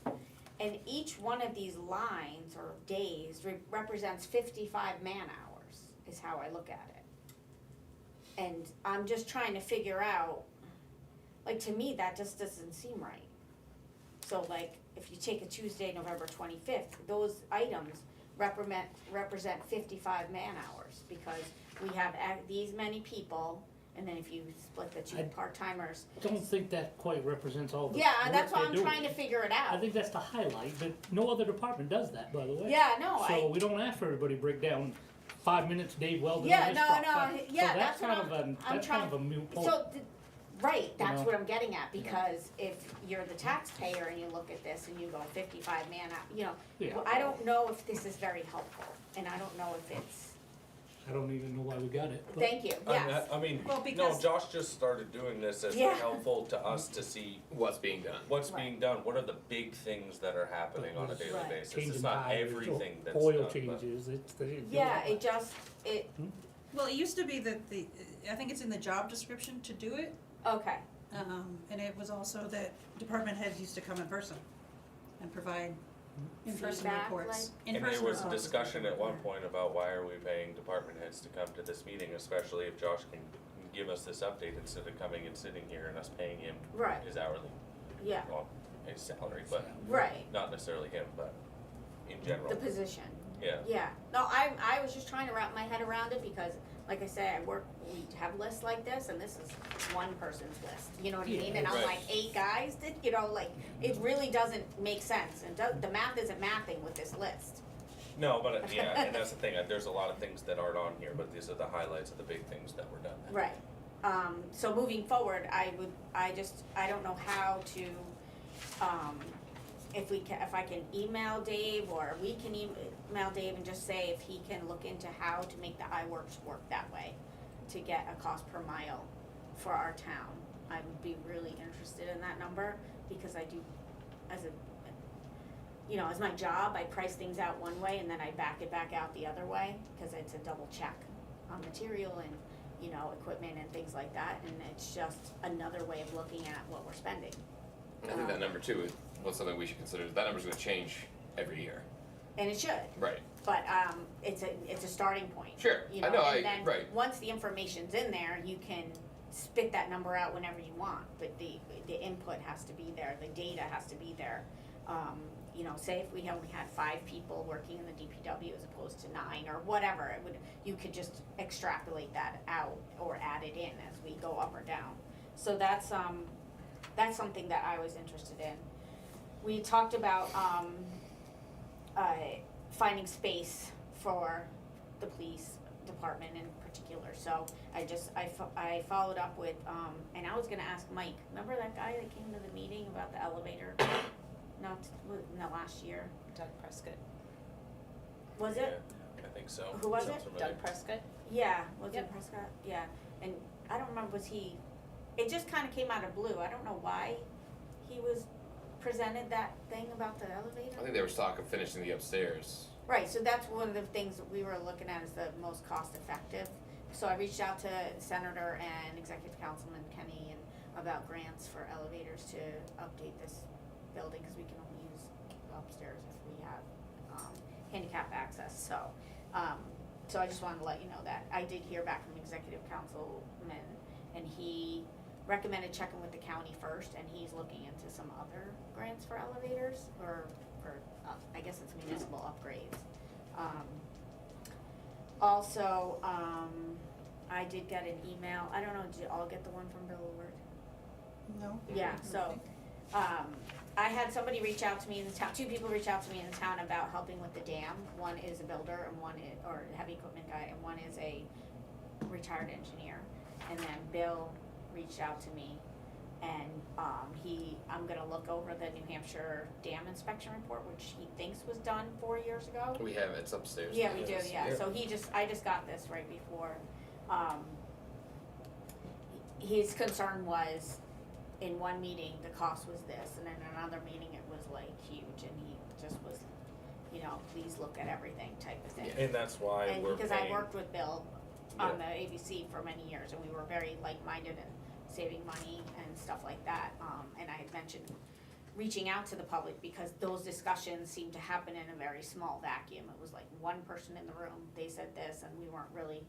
and each one of these lines or days represents 55 man hours, is how I look at it. And I'm just trying to figure out, like, to me, that just doesn't seem right. So like, if you take a Tuesday, November 25th, those items represent 55 man hours, because we have these many people, and then if you split the two I part-timers. Don't think that quite represents all the Yeah, work that's why they're I'm doing. trying to figure it I out. think that's the highlight, but no other department does that, by the way. Yeah, no, So we don't ask for everybody to break down 5 minutes, Dave Weldon Yeah, on this no, truck. no, yeah, So that's what I'm that's kind of a moot point. So, right, that's know? what I'm getting at, because if you're the taxpayer and you look at this and you go 55 man out, you know, Yeah. well, I don't know if this is very helpful, and I don't know if it's, I don't even know why we got it. but- thank you, yes. I mean, Well, no, because- Josh just started doing this as Yeah. helpful to us to see What's being done. what's Right. being done, what are the big things that are happening on a daily Right. basis. Changing It's not tires, everything that's oil done, but- changes, it's the. Yeah, Well, it used to be that I think it's in the job description to do it, okay, and it was also that department heads used to come in person and provide in-person Feedback, reports. And there In-person was a reports. discussion at one point about why are we paying department heads to come to this meeting, especially if Josh can give us this update instead of coming and sitting here and us paying him right, his hourly, yeah, well, his salary, but right, not necessarily him, but in general, the position. yeah. Yeah, no, I was just trying to wrap my head around it, because, like I say, we have lists like this, and this is one person's list, you know what I mean? And I'm Right. like, 8 guys, you know, like, it really doesn't make sense, and the math isn't mathing with this list. No, but yeah, and that's the thing, there's a lot of things that aren't on here, but these are the highlights of the big things that were done. Right, so moving forward, I don't know how to, if I can email Dave, or we can email Dave and just say if he can look into how to make the iWorks work that way, to get a cost per mile for our town. I would be really interested in that number, because I do, as my job, I price things out one way and then I back it back out the other way, because it's a double check on material and, equipment and things like that, and it's just another way of looking at what we're spending. I think that number too is what's something we should consider. That number's gonna change every year. And it should, Right. but, it's a starting point. Sure. You know, I know, and then, right. once the information's in there, you can spit that number out whenever you want, but the input has to be there, the data has to be there. Say if we only had 5 people working in the DPW as opposed to 9 or whatever, you could just extrapolate that out or add it in as we go up or down. So that's something that I was interested in. We talked about, finding space for the police department in particular, so I followed up with, and I was gonna ask Mike, remember that guy that came to the meeting about the elevator? No, last year, Doug Prescott. was it? Yeah, I think so. Who was Sounds it? familiar. Doug Prescott? Yeah, was it Yep. Prescott? Yeah, and I don't remember, it just kinda came out of blue, I don't know why he presented that thing about the elevator. I think there was talk of finishing the upstairs. Right, so that's one of the things that we were looking at as the most cost effective. So I reached out to Senator and Executive Councilman Kenny about grants for elevators to update this building, cause we can only use upstairs if we have, handicap access, so I just wanted to let you know that. I did hear back from Executive Councilman, and he recommended checking with the county first, and he's looking into some other grants for elevators, or for, I guess it's municipal upgrades. Also, I did get an email, I don't know, did you all get the one from Bill Woolard? No? Yeah, so, I had somebody reach out to me in the town, two people reach out to me in the town about helping with the dam. One is a builder and one is, or a heavy equipment guy, and one is a retired engineer. And then Bill reached out to me and, I'm gonna look over the New Hampshire dam inspection report, which he thinks was done 4 years ago. We have, it's upstairs. Yeah, we do, Yes. yeah, Yeah. so I just got this right before, his concern was, in one meeting, the cost was this, and in another meeting, it was like huge, and he just was, please look at everything type of thing. And that's why And we're because paying. I worked with Bill on the ABC for many years, and we were very like-minded in saving money and stuff like that, and I had mentioned reaching out to the public, because those discussions seemed to happen in a very small vacuum. It was like one person in the room, they said this, and we weren't really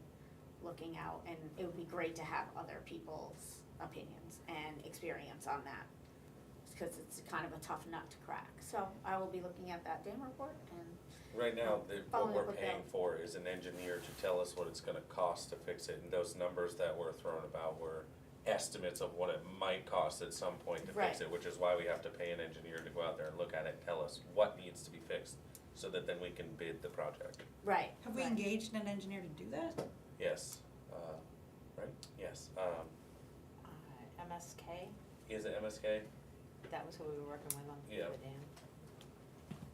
looking out, and it would be great to have other people's opinions and experience on that, because it's kind of a tough nut to crack. So I will be looking at that dam report, and Right now, what Following we're up with paying Bill. for is an engineer to tell us what it's gonna cost to fix it, and those numbers that were thrown about were estimates of what it might cost at some point to fix Right. it, which is why we have to pay an engineer to go out there and look at it and tell us what needs to be fixed, so that then we can bid the project. right. Have we right. engaged an engineer to do that? Yes, right, yes, MSK, is it MSK? that was who we were working with on Yeah. the dam.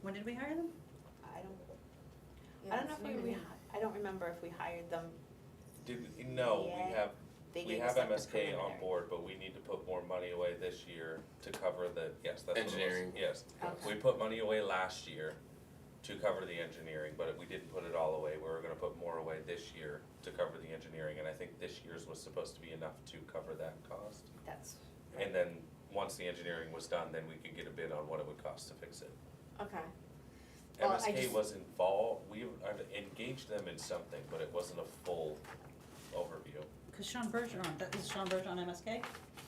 When did we hire them? I don't Yeah, know it's if new to we, me. I don't remember if we hired them. No, we Yeah. have, They we gave have us like the MSK on preliminary. board, but we need to put more money away this year to cover the, yes, that's what it was. Engineering. Yes, Okay. we put money away last year to cover the engineering, but we didn't put it all away, we were gonna put more away this year to cover the engineering, and I think this year's was supposed to be enough to cover that cost. That's, And then, once the engineering was done, then we could get a bid on what it would cost to fix it. Okay. Well, I MSK just- was involved, I've engaged them in something, but it wasn't a full overview. Cause Sean Bergeron, is Sean Bergeron MSK?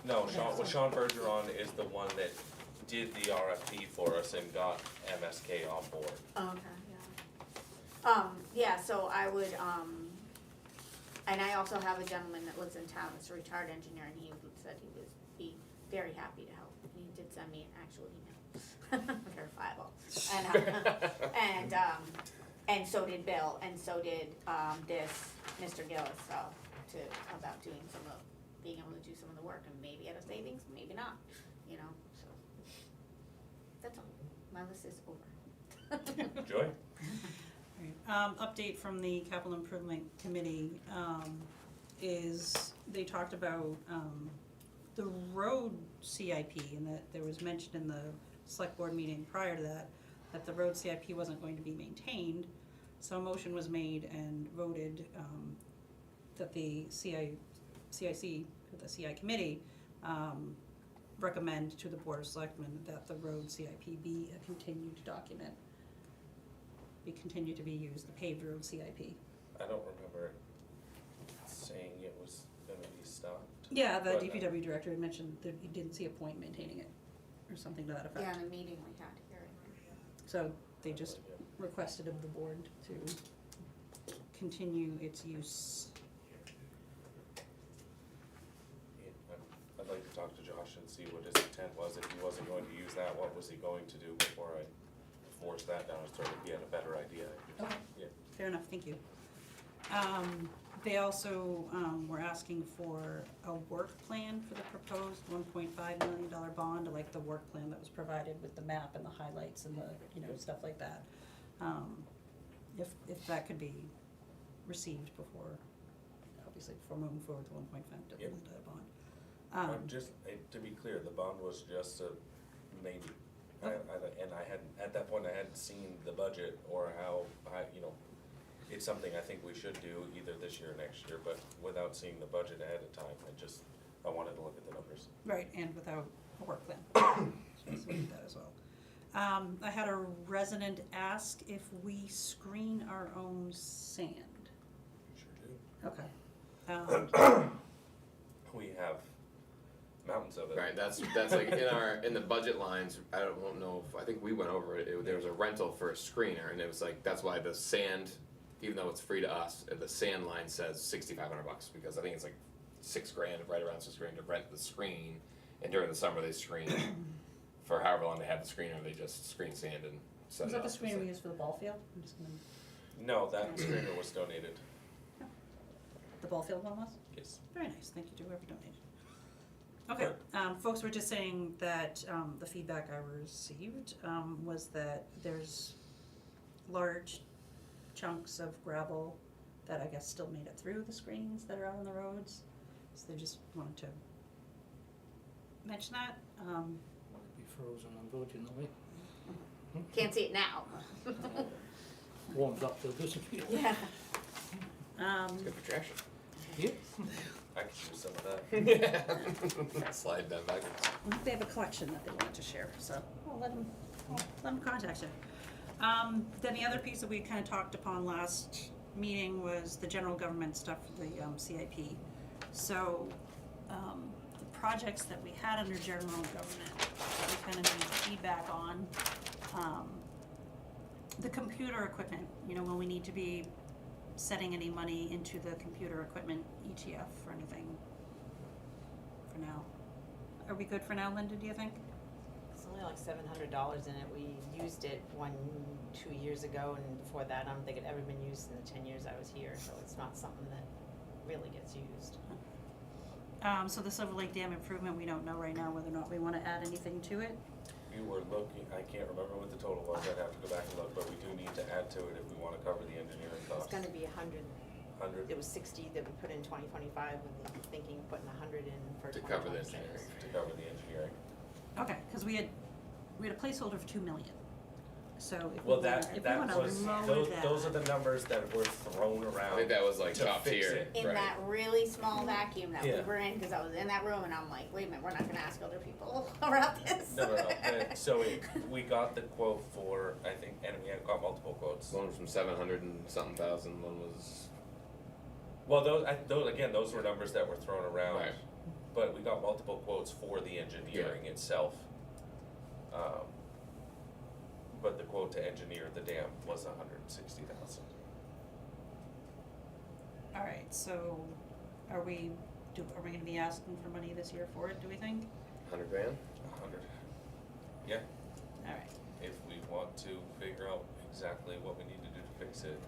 No, Sean Bergeron is the one that did the RFP for us and got MSK on board. Okay, yeah. Yeah, so I would, and I also have a gentleman that lives in town, that's a retired engineer, and he said he would be very happy to help. He did send me an actual email, verifiable. And so did Bill, and so did, this Mr. Gillis, so, about doing being able to do some of the work, and maybe at a savings, maybe not, so. That's all, my list is over. Joy? Update from the capital improvement committee, is they talked about, the road CIP, and that there was mentioned in the select board meeting prior to that the road CIP wasn't going to be maintained. So a motion was made and voted, that the CIC, the CI committee, recommend to the Board of Selectmen that the road CIP be a continued document. Continue to be used, the paved road CIP. I don't remember saying it was gonna be stopped. Yeah, the But, DPW director had mentioned that he didn't see a point in maintaining it, or something to that effect. Yeah, in a meeting we had here. So they just requested of the board to continue its use. Yeah, I'd like to talk to Josh and see what his intent was, if he wasn't going to use that, what was he going to do before I forced that down his throat, if he had a better idea. Okay. Yeah. Fair enough, thank you. They also, were asking for a work plan for the proposed $1.5 million bond, like the work plan that was provided with the map and the highlights and the, stuff like that. If that could be received before, obviously before moving forward to $1.5 million bond. Just, to be clear, the bond was just a maybe. And I hadn't, at that point, I hadn't seen the budget or how, it's something I think we should do either this year or next year, but without seeing the budget ahead of time, I wanted to look at the numbers. Right, and without a work plan. So we did that as well. I had a resident ask if we screen our own sand. Sure do. Okay. We have mountain bounds of it. Right, that's like in the budget lines, I don't know if, I think we went over it, there was a rental for a screener, and it was like, that's why the sand, even though it's free to us, the sand line says $6,500, because I think it's like $6,000, right around $6,000 to rent the screen, and during the summer they screen for however long they have the screener, they just screen sand and set Was it that the up. screener we used for the ball field? I'm just gonna, No, that screener was donated, the ball field one was? yes. Very nice, thank you to whoever donated. Okay, folks were just saying that, the feedback I received, was that there's large chunks of gravel that I guess still made it through the screens that are out on the roads. So they just wanted to mention that, Be frozen, unfortunately. Can't see it now. Warms up, they'll disappear. Yeah. It's good for traction. Yeah. I could use some of that. Slide that backwards. I think they have a collection that they wanted to share, so I'll let them contact you. Then the other piece that we kind of talked upon last meeting was the general government stuff for the CIP. So, the projects that we had under general government, we kind of need feedback on. The computer equipment, you know, when we need to be setting any money into the computer equipment ETF or anything for now. Are we good for now, Linda, do you think? It's only like $700 in it. We used it 2 years ago, and before that, I don't think it ever been used in the 10 years I was here, so it's not something that really gets used. So the Silver Lake Dam improvement, we don't know right now whether or not we wanna add anything to it. We were looking, I can't remember what the total was, I'd have to go back and look, but we do need to add to it if we wanna cover the engineering It's costs. gonna be 100. 100 It was 60 that we put in 2025, and we're thinking of putting 100 in for To 2026. cover the engineering. to cover the engineering. Okay, cause we had a placeholder for 2 million. So if we Well, wanna, that was, lower those are that, the numbers that were thrown I around. think that was like to top fix tier, it. In right? that really small vacuum that we Yeah. were in, cause I was in that room and I'm like, wait a minute, we're not gonna ask other people about this. No. So we got the quote for, I think, and we had got multiple quotes. One was from 700 and something thousand, one was, Well, those were numbers that were thrown around. Right. But we got multiple quotes for the engineering itself. But the quote to engineer the dam was 160,000. alright, so are we gonna be asking for money this year for it, do we think? 100 grand? 100. Yeah, Alright, if we want to figure out exactly what we need to do to fix it.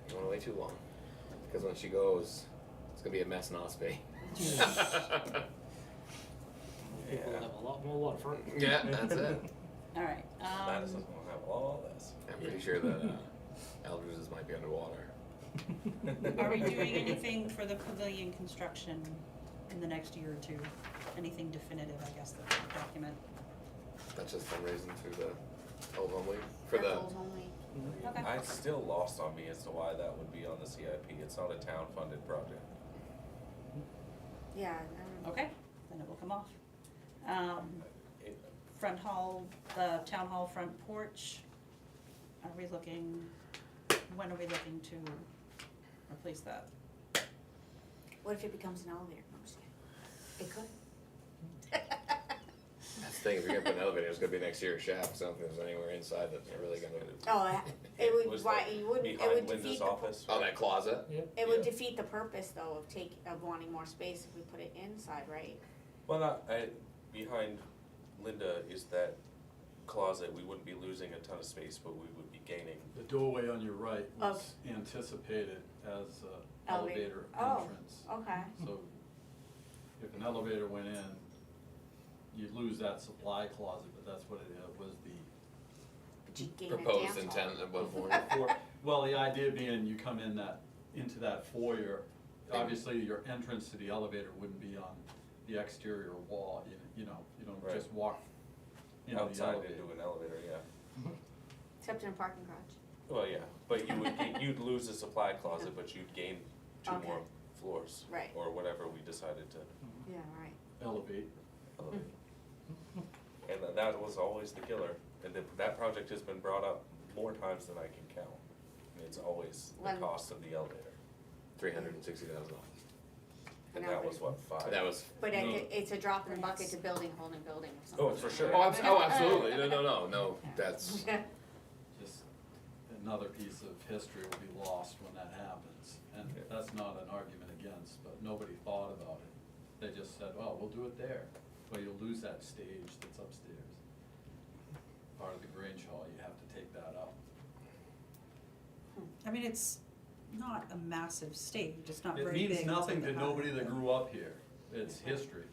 You don't wanna wait too long, because when she goes, it's gonna be a mess in Ospey. People will have a lot more waterfront. Yeah, that's it. alright, Madison's gonna have all this. I'm pretty sure that Eldridge's might be underwater. are we doing anything for the pavilion construction in the next year or two? Anything definitive, I guess, that we can document? That's just fundraising through the Old Home Week, for the, Ripples only. Okay. It's still lost on me as to why that would be on the CIP. It's not a town-funded project. Yeah, I don't know. Okay, then it will come off. It- Front hall, the town hall front porch, are we looking, when are we looking to replace that? What if it becomes an elevator? No, I'm just kidding. It could. that's the thing, if you're gonna put an elevator, it's gonna be next to your shaft, so if there's anywhere inside that's really gonna, Oh, it would, was why, like you wouldn't, it behind would Linda's defeat the, office. oh, that closet? it would Yeah. defeat the purpose though of wanting more space if we put it inside, right? Well, behind Linda is that closet. We wouldn't be losing a ton of space, but we would be gaining. The doorway on your right was Of- anticipated as a Elevator. elevator Oh. entrance. Okay. So if an elevator went in, you'd lose that supply closet, but that's what it was But you gain a Proposed dance hall. intent at one point. well, the idea being you come in into that foyer, obviously your entrance to the elevator wouldn't be on the exterior wall, you know, you don't Right. just walk, the Outside elevator. into an elevator, yeah. Except in a parking garage. Well, yeah, but you'd lose the supply closet, but you'd gain 2 Okay. more floors. Right. Or whatever we decided to Yeah, right. Elevate. elevate. And that was always the killer, and that project has been brought up more times than I can count. And it's always the When- cost of the elevator. $360,000. And know, that but was what, 5? That was, But No. it's a drop in the bucket to building a whole new building or something. Oh, for sure. oh, absolutely, no, that's, Just another piece of history will be lost when that happens, and Yeah. that's not an argument against, but nobody thought about it. They just said, well, we'll do it there, but you'll lose that stage that's upstairs. Part of the Grange Hall, you have to take that out. I mean, it's not a massive stage, it's not It very big. means it's nothing like to a- nobody that grew up here, it's history.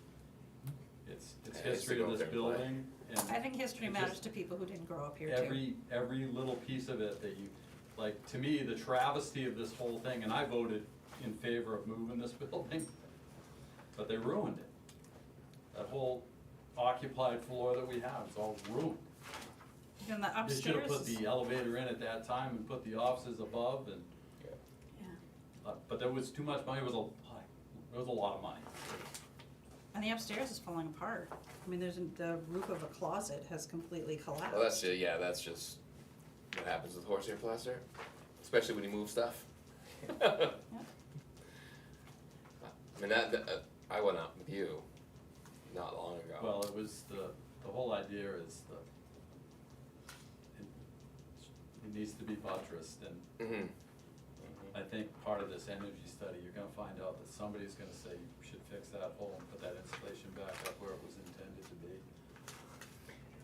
It's Yeah, it's history to of go this there and play. building, and I think history it matters just- to people who didn't grow up here too. every little piece of it that you, like, to me, the travesty of this whole thing, and I voted in favor of moving this building, but they ruined it. That whole occupied floor that we have is all ruined. And the They should have upstairs put is, the elevator in at that time and put the offices above and, but there was too much money, it was a lot of money. and the upstairs is falling apart. I mean, the roof of a closet has completely collapsed. well, that's, that's just what happens with horsehair plaster, especially when you move stuff. I mean, I went out with you not long ago. Well, it was the whole idea is it needs to be buttressed, and Mm-hmm. I think part of this energy study, you're gonna find out that somebody's gonna say you should fix that hole and put that insulation back up where it was intended to be.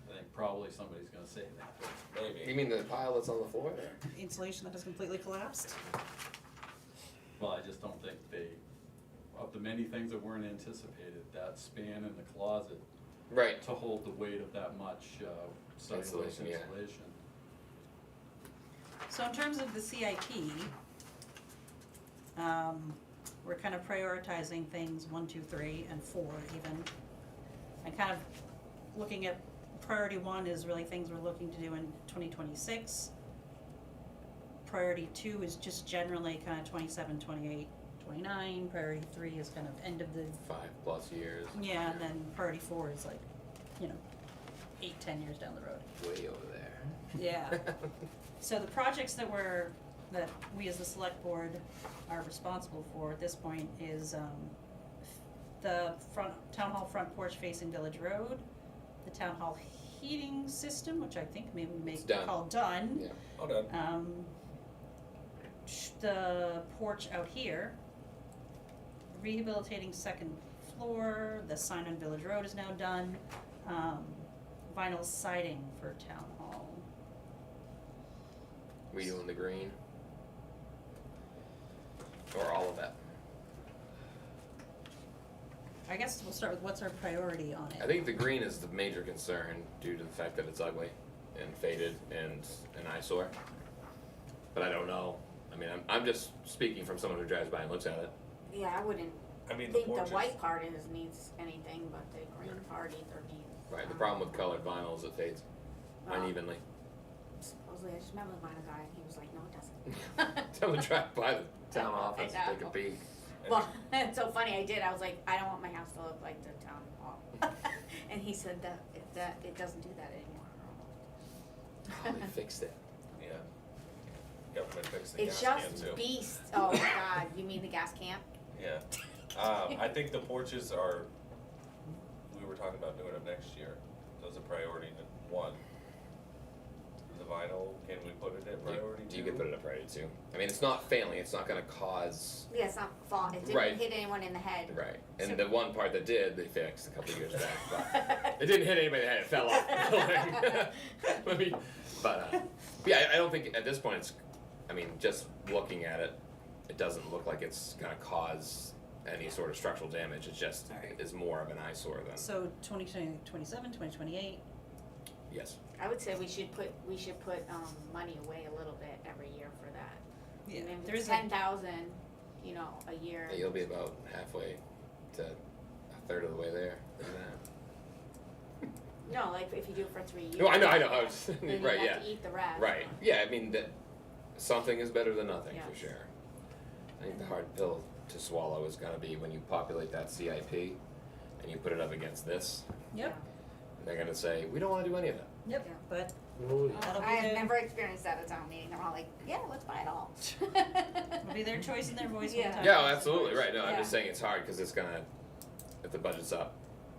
I think probably somebody's gonna say that. You Maybe. mean the pile that's on the floor there? Insulation that has completely collapsed. Well, I just don't think of the many things that weren't anticipated, that span in the closet Right. to hold the weight of that much, cellulose Insulation, yeah. insulation. So in terms of the CIP, we're kind of prioritizing things 1, 2, 3, and 4 even. And kind of looking at priority 1 is really things we're looking to do in 2026. Priority 2 is just generally kind of 27, 28, 29. Priority 3 is kind of end of the, 5+ years. yeah, and then priority 4 is like, 8, 10 years down the road. Way over there. Yeah. So the projects that we as the select board are responsible for at this point is the town hall front porch facing Village Road, the town hall heating system, which I think maybe we It's make done. call done. Yeah. Hold on. The porch out here, rehabilitating second floor, the sign on Village Road is now done, vinyl siding for town hall. Redoing the green. Or all of that. I guess we'll start with what's our priority on it. I think the green is the major concern due to the fact that it's ugly and faded and an eyesore. But I don't know. I mean, I'm just speaking from someone who drives by and looks at it. Yeah, I wouldn't I mean, the think porch the is, white part needs anything, but the green part either needs. Right. The problem with colored vinyl is it fades unevenly. Supposedly, I just met with a vinyl guy, and he was like, no, it doesn't. Tell them to drive by the town office and take a know. peek. Well, it's so funny, I did, I was like, I don't want my house to look like the town hall. And he said that it doesn't do that anymore. Oh, they fixed it. yeah. Government fixed the It's gas can just too. beast, oh my god, you mean the gas camp? Yeah. I think the porches are, we were talking about doing them next year. Those are priority 1. The vinyl, can we put it at priority 2? You can put it up priority 2. I mean, it's not failing. It's not going to cause. Yeah, it's not fault, it Right. didn't hit anyone in the head. Right. And So- the one part that did, they fixed a couple of years back. But it didn't hit anybody in the head. It fell off the building. I mean, but yeah, I don't think at this point it's. I mean, just looking at it, it doesn't look like it's going to cause any sort of structural damage. It just Alright. is more of an eyesore than. So 2027, 2028, Yes. I would say we should put money away a little bit every year for that. yeah, And there if is it's 10,000, a year. Yeah, you'll be about halfway to a third of the way there. Look at that. No, like if you do it for 3 years. No, I know. I was Then you right. have Yeah. to eat the rest. Right. Yeah. I mean, something is better than nothing for Yes. sure. I think the hard pill to swallow is going to be when you populate that CIP and you put it up against this. Yep. And they're going to say, we don't want to do any of that. Yep, Yeah. but Oh, that'll be I have their, never experienced that at a town meeting, they're all like, yeah, let's buy it all. will be their choice and their voice when the Yeah. time Yeah, comes. absolutely, right, no, I'm Yeah. just saying it's hard, cause it's gonna, if the budget's up,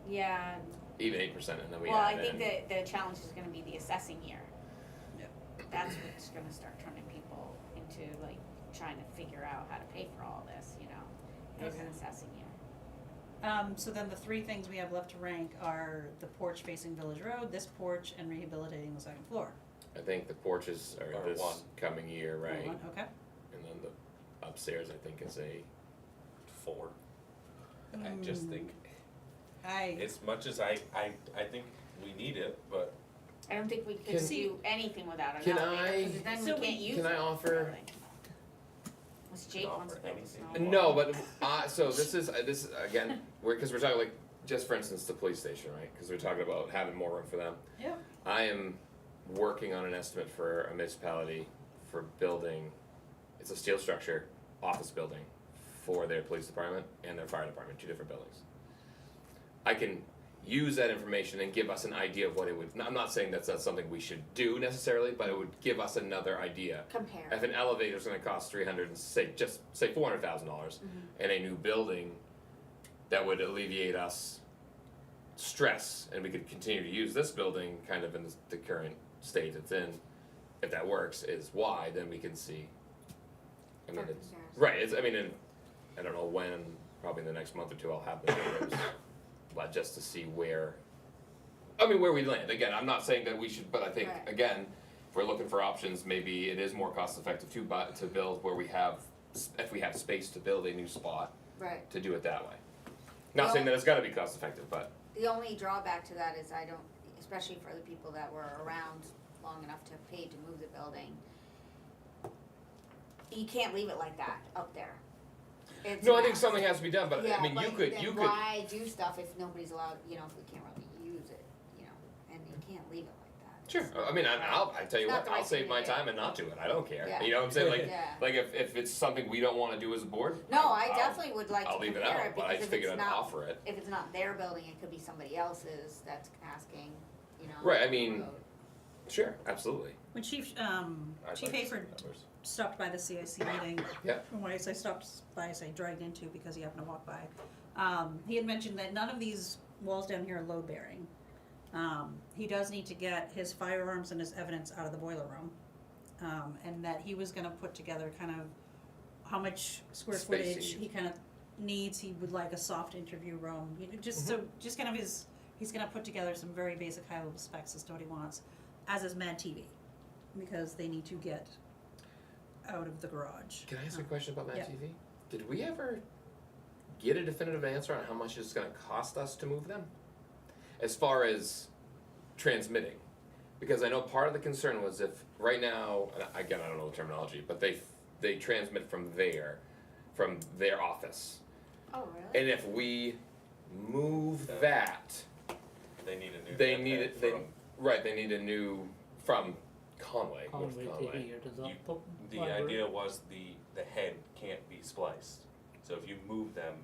Yeah, even 8% and then we well, I add think in. that the challenge is gonna be the assessing year. Yep. That's what's gonna start turning people into like trying to figure out how to pay for all this, you know, is an Okay. assessing year. So then the three things we have left to rank are the porch facing Village Road, this porch, and rehabilitating the second floor. I think the porches are Or this one. coming year, right? One, okay. And then the upstairs, I think, is a 4. I just Mm. think, I, as much as I think we need it, but I don't think we could Can- do anything without an Can elevator, I- because then So we can't use it. can I offer- Unless Jake wants to offer build a anything. snow. No, but so this is again, because we're talking like just for instance the police station, right? Because we're talking about having more room for them. yeah, I am working on an estimate for a municipality for building. It's a steel structure office building for their police department and their fire department, 2 different buildings. I can use that information and give us an idea of what it would. I'm not saying that's something we should do necessarily, but it would give us another idea. Compare. If an elevator is going to cost $300 and say $400,000 in a new building, that would alleviate us stress, and we could continue to use this building kind of in the current state it's in. If that works, is why then we can see. I mean, For it's comparison. right. It's I mean, I don't know when. Probably in the next month or two, I'll have the numbers, but just to see where. I mean, where we land. Again, I'm not saying that we should, but I think Right. again, if we're looking for options, maybe it is more cost effective to build where we have, if we have space to build a new spot, Right. to do it that way. Not saying that it's got to be cost effective, but The only drawback to that is I don't, especially for the people that were around long enough to have paid to move the building, you can't leave it like that up there. It's no, a I think mess. something has to be done. But Yeah, I mean, you then could. why do stuff if nobody's allowed, you know, if we can't really use it, you know, and you can't leave it like that. Sure. It's- I mean, I tell you It's not what, the I'll right save thing my to do. time and not do it. I don't care. Yeah. You know what I'm saying? Like, Yeah. like if it's something we don't want to do as a board, No, I I'll- definitely would like to I'll leave it compare out. it, But I because just if figured it's I'd not, offer it. if it's not their building, it could be somebody else's that's asking, you know. Right, I down the mean, road. Sure, absolutely. when Chief, I'd Chief like to see Hayford numbers. stopped by the CIC meeting. Yeah. From what I say stopped by, I say dragged into because he happened to walk by. He had mentioned that none of these walls down here are load bearing. He does need to get his firearms and his evidence out of the boiler room. And that he was gonna put together kind of how much square Space footage he he kind of needs. He would like a soft interview room, you know, just so, just kind of he's gonna put together some very basic high level specs as to what he wants, as is Mad TV, because they need to get out of the garage. Can I ask a question about Matt Yeah. TV? Did we ever get a definitive answer on how much it's going to cost us to move them? As far as transmitting, because I know part of the concern was if right now, and again I don't know the terminology, but they transmit from their office, Oh, really? and if we move that, They need a new. they head need head it. They from- right. They need a new from Conway. North Conway to Conway. here to the. You- pu- The library. idea was the head can't be spliced. So if you move them,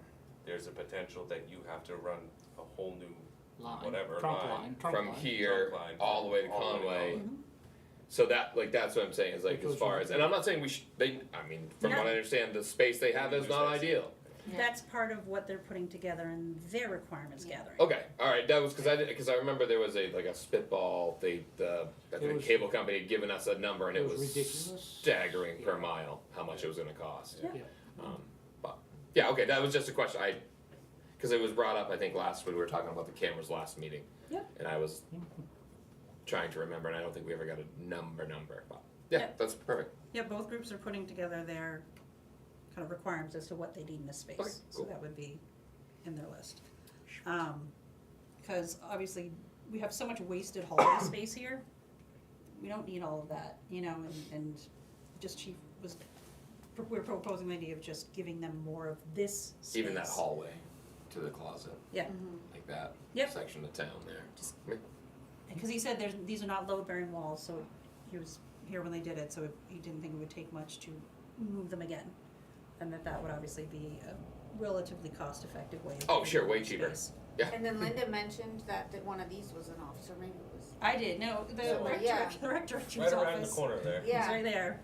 there's a potential that you have to run a whole new Line, whatever trunk line. line, trunk From line. here Trunk line all the way to all the way to Conway. Conway. So that that's what I'm saying is like Because as far you- as, and I'm not saying we should. I mean, from Yeah. what I understand, the space they have is not ideal. Yeah. That's part of what they're putting together in their requirements Yeah. gathering. Okay, all right. That was because I remember there was a spitball. I think It the was- cable company had given us a number, and it was ridiculous. staggering per mile how much it was going to cost. Yeah. But yeah, okay, that was just a question. Because it was brought up, I think last when we were talking about the cameras last meeting. Yeah. And I was trying to remember, and I don't think we ever got a number. But yeah, Yeah. that's perfect. Yeah, both groups are putting together their kind of requirements as to what they need in this space. Okay, So cool. that would be in their list. Because obviously, we have so much wasted hallway space here. We don't need all of that, you know, and just Chief was, we're proposing the idea of just giving them more of this space. Even that hallway to the closet, Yeah, like that Yep. section of town there. Just- Yeah. because he said these are not load-bearing walls, so he was here when they did it, so he didn't think it would take much to move them again. And that would obviously be a relatively cost-effective way of. Oh, sure, getting way more cheaper. space. Yeah. And then Linda mentioned that one of these was an officer, maybe it was, I did, no, the So- rec Yeah. director, the rec director's Right office. around the corner there. It's yeah, right there.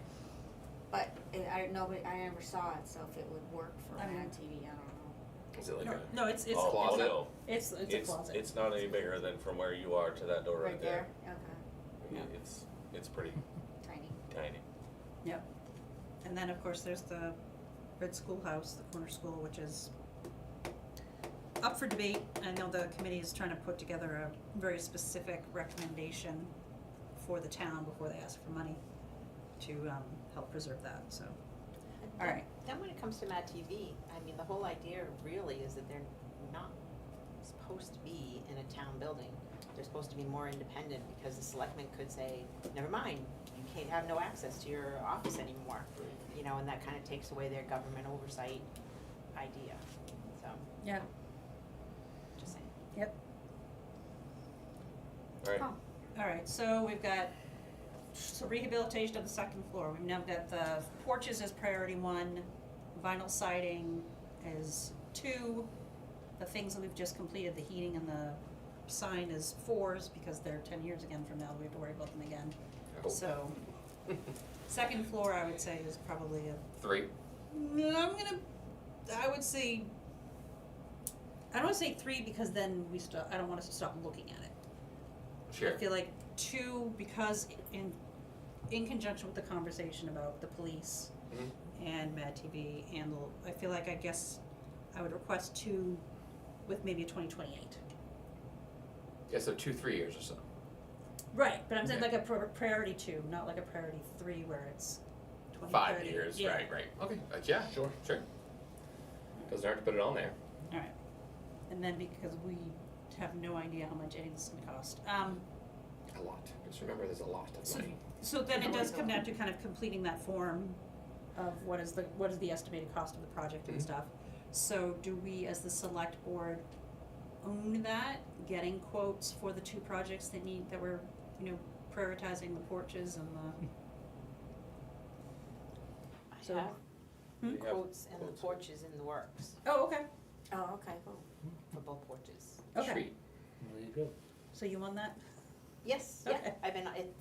but I never saw it, so if it would work for I mean- Mad TV, I don't know. Is it like No, a no, it's Oh, closet? no. it's a closet. It's not any bigger than from where you are to that door right there. Okay, Yeah. It's pretty tiny. tiny. Yep. And then, of course, there's the Red Schoolhouse, the corner school, which is up for debate. I know the committee is trying to put together a very specific recommendation for the town before they ask for money to help preserve that, so. All right. Then when it comes to Mad TV, I mean, the whole idea really is that they're not supposed to be in a town building. They're supposed to be more independent, because the selectmen could say, never mind, you can't have no access to your office anymore. You know, and that kind of takes away their government oversight idea, so, Yeah. just saying. Yep. Alright, Oh. All right, so we've got, so rehabilitation of the second floor. We've now got the porches as priority 1, vinyl siding as 2. The things that we've just completed, the heating and the sign is 4s, because they're 10 years again from now, we have to worry about them again. I hope. So, second floor, I would say, is probably a, 3? I would say, I don't wanna say 3, because then I don't want us to stop looking at it. Sure. I feel like 2, because in conjunction with the conversation about the police Mhm. and Mad TV, and I feel like, I guess, I would request 2 with maybe a 2028. Yeah, so 2-3 years or so. Right, but I'm saying Okay. like a priority 2, not like a priority 3 where it's 20, 5 30. years, Yeah. right. Okay, yeah, sure. Doesn't hurt to put it on there. Alright, and then because we have no idea how much any of this is gonna cost. A lot. Just remember, there's a lot of money. So then it does come down to kind of completing that form of what is the estimated cost of the project and Mhm. stuff. So do we, as the select board, own that, getting quotes for the 2 projects that we're, prioritizing the porches and the, So- I have Hmm? We have quotes and the quotes. porches in the works oh, okay, Oh, okay, cool. for both porches. okay, Treat. There you go. so you won that? Yes, Okay. yeah, I've been on it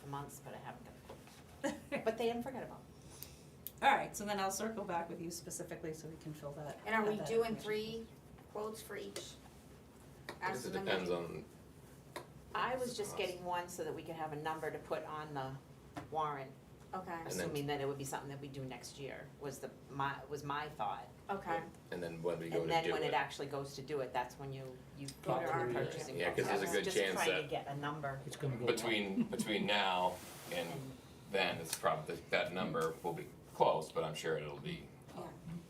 for months, but I haven't got the quotes. But they didn't forget about it. Alright, so then I'll circle back with you specifically so we can fill that. And are have we that doing information. 3 quotes for each? I guess it depends on, I was just getting one so that we could have a number to put on the warrant, Okay, And then- assuming that it would be something that we do next year, was my thought. okay. and then when we go to And do then when it it. actually goes to do it, that's when you Go put to our our purchasing. Yeah, 'cause there's a good Just chance trying to that- get a number. It's gonna go up. Between now and then, it's probably, that number will be close, but I'm sure it'll be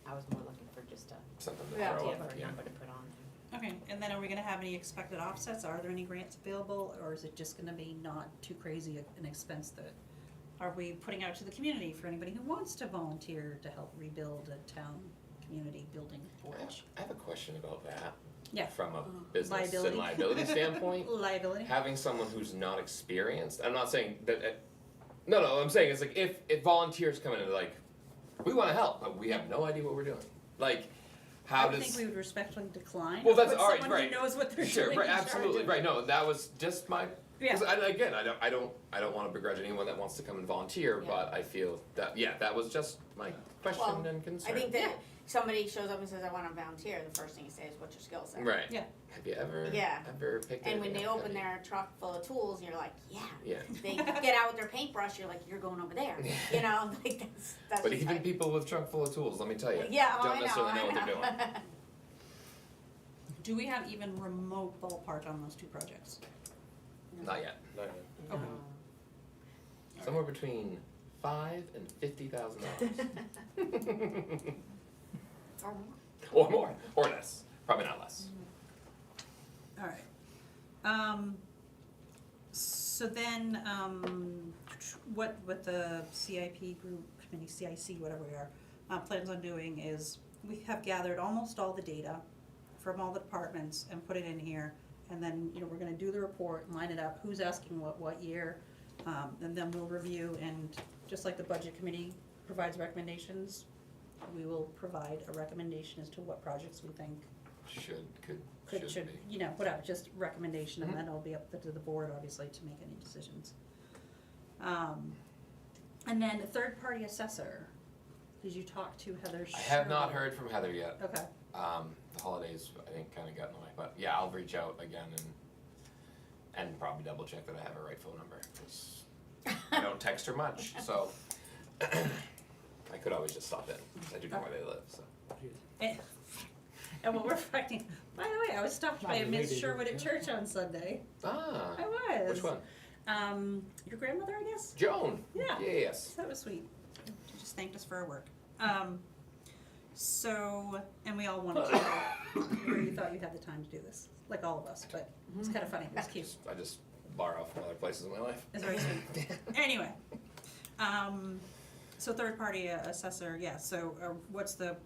I was more looking for just a something to Yeah. throw idea up, for a yeah. number to put on there. Okay, and then are we gonna have any expected offsets? Are there any grants available, or is it just gonna be not too crazy an expense that, are we putting out to the community for anybody who wants to volunteer to help rebuild a town community building porch? I have a question about that. Yeah. From a business Liability. and liability standpoint, Liability? having someone who's not experienced, I'm not saying that, no, I'm saying it's like, if volunteers come in and they're like, we wanna help, but we have no idea what we're doing, like, how I does? think we would respectfully decline. Well, that's Put all right, someone who right. knows what they're Sure, doing right, in charge absolutely, of- right, no, that was just my, Yeah. 'cause again, I don't wanna begrudge anyone that wants to come and volunteer, Yeah. but I feel that, that was just my question Well, and concern. I think that somebody shows up and says, I wanna volunteer, the first thing you say is, what's your skill set? Right. Yeah. Have you ever Yeah. picked And when anything they up? open their truck full of tools, and you're like, yeah. Yeah. They get out with their paintbrush, you're like, you're going over there, you know, like that's But just even like- people with trunk full of tools, let me tell you, Yeah, oh, don't I know, necessarily know I what they're doing. know. Do we have even remote ballpark on those 2 projects? Not yet. Not yet. Okay. No. Somewhere between $5,000 and $50,000. Or Or more, or less. Probably not less. Alright. So then, what the CIP group, committee, CIC, whatever we are, plans on doing is, we have gathered almost all the data from all the departments and put it in here, and then, we're gonna do the report, line it up, who's asking what year, and then we'll review, and just like the budget committee provides recommendations, we will provide a recommendation as to what projects we think should, be. you know, whatever, just recommendation, and then it'll be up to the board, obviously, to make any decisions. And then the third-party assessor, did you talk to Heather? I have not Sherwood? heard from Heather yet. Okay, The holidays, I think, kinda got in the way, but yeah, I'll reach out again and probably double check that I have her right phone number, 'cause I don't text her much, so. I could always just stop in, 'cause I do know where they live, so. and what we're finding, by the way, I was stopped by Not Miss related, Sherwood at yeah. church on Sunday. Ah, I was. which one? Your grandmother, I guess? Joan? Yeah. Yes. That was sweet. She just thanked us for our work. So, and we all wanted to know where you thought you had the time to do this, like all of us, but it's kind of funny, it was cute. I just borrow from other places in my life. It's very sweet. Anyway, so third party assessor, yeah, so what's the,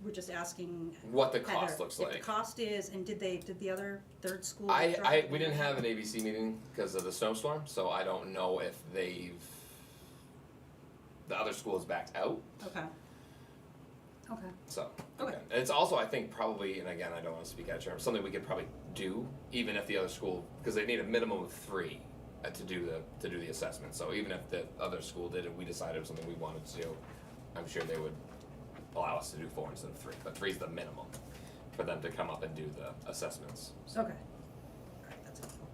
we're just asking What the Heather cost looks if the like. cost is, and did the other third school? We drop didn't it? have an ABC meeting because of the snowstorm, so I don't know if the other school is backed out, Okay. Okay. so. Okay. And it's also, I think, probably, and again, I don't wanna speak out of term, something we could probably do, even if the other school, because they need a minimum of 3 to do the assessment, so even if the other school did it, we decided it was something we wanted to do, I'm sure they would allow us to do 4 instead of 3, but 3 is the minimum for them to come up and do the assessments. So. Okay. Alright, that's helpful.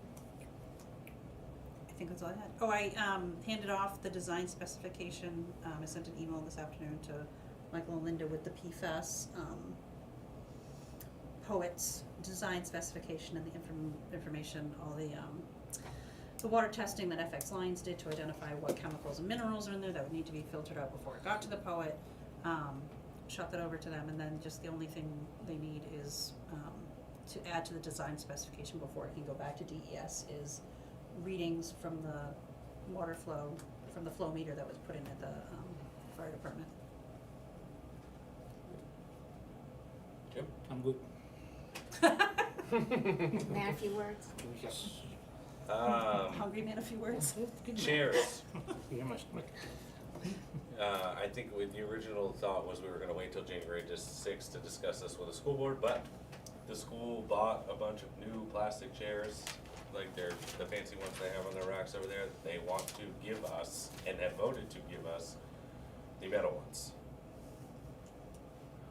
I think that's all I had. Oh, I handed off the design specification. I sent an email this afternoon to Michael and Linda with the PFAS poets design specification and the information, all the water testing that FX Lines did to identify what chemicals and minerals are in there that would need to be filtered out before it got to the poet. Shot that over to them, and then just the only thing they need is to add to the design specification before it can go back to DES is readings from the water flow, from the flow meter that was put in at the fire department. Jim? I'm good. Man, a few words. Yes. Hungry man, a few words. Chairs. Yeah, my stomach. I think the original thought was we were gonna wait till January 6th to discuss this with the school board, but the school bought a bunch of new plastic chairs, like the fancy ones they have on their racks over there, that they want to give us, and have voted to give us, the metal ones.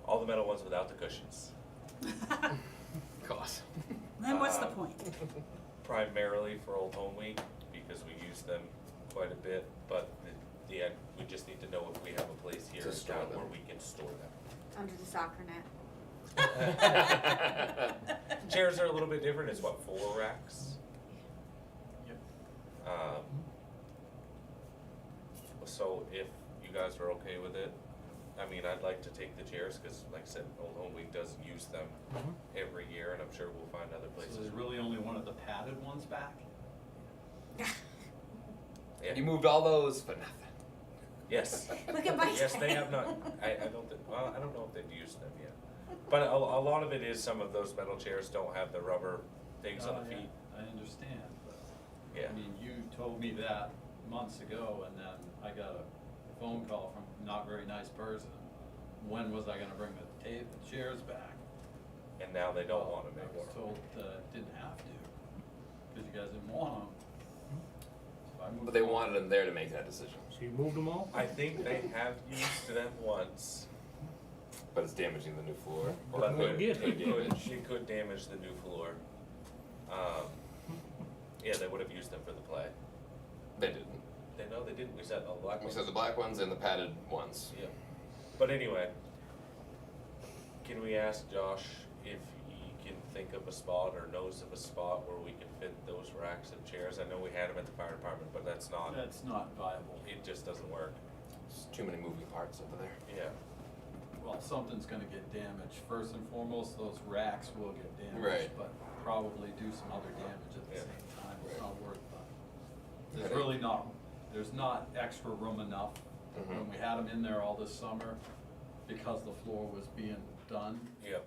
All the metal ones without the cushions. Cost. Then what's the point? Primarily for Old Home Week, because we use them quite a bit, but we just need to know if we have a place here To in store town them. where we can store them. Under the soccer net. Chairs are a little bit different, it's what, 4 racks? Yep. So if you guys are okay with it, I mean, I'd like to take the chairs, cause like I said, Old Home Week does use them every year, and I'm sure we'll find other So places. there's really only one of the padded ones back? Yeah. You moved all those for nothing. Yes. Look at my. Yes, they have not, I don't think, well, I don't know if they've used them yet. But a lot of it is some of those metal chairs don't have the rubber things on the Yeah, feet. I understand, but, Yeah. I mean, you told me that months ago, and then I got a phone call from a not very nice person. When was I gonna bring the chairs back? And now they don't want them I anymore. was told that I didn't have to, cause you guys didn't want them. So I moved. But they them. wanted them there to make that decision. So you moved them all? I think they have used them once, But it's damaging the new floor. Or but could good. damage. it could damage the new floor. Yeah, they would have used them for the play. They didn't. They didn't, we said the black We ones. said the black ones and the padded ones. Yeah, but anyway, can we ask Josh if he can think of a spot or knows of a spot where we can fit those racks of chairs? I know we had them at the fire department, but that's not, That's not viable. it just doesn't work. There's too many moving parts over there. Yeah, Well, something's gonna get damaged. First and foremost, those racks will get damaged. Right. But probably do some other damage at the Yeah. same time. It's Right. not worth it. There's Right. really not, there's not extra room enough. Mhm. When we had them in there all this summer, because the floor was being done, yeah,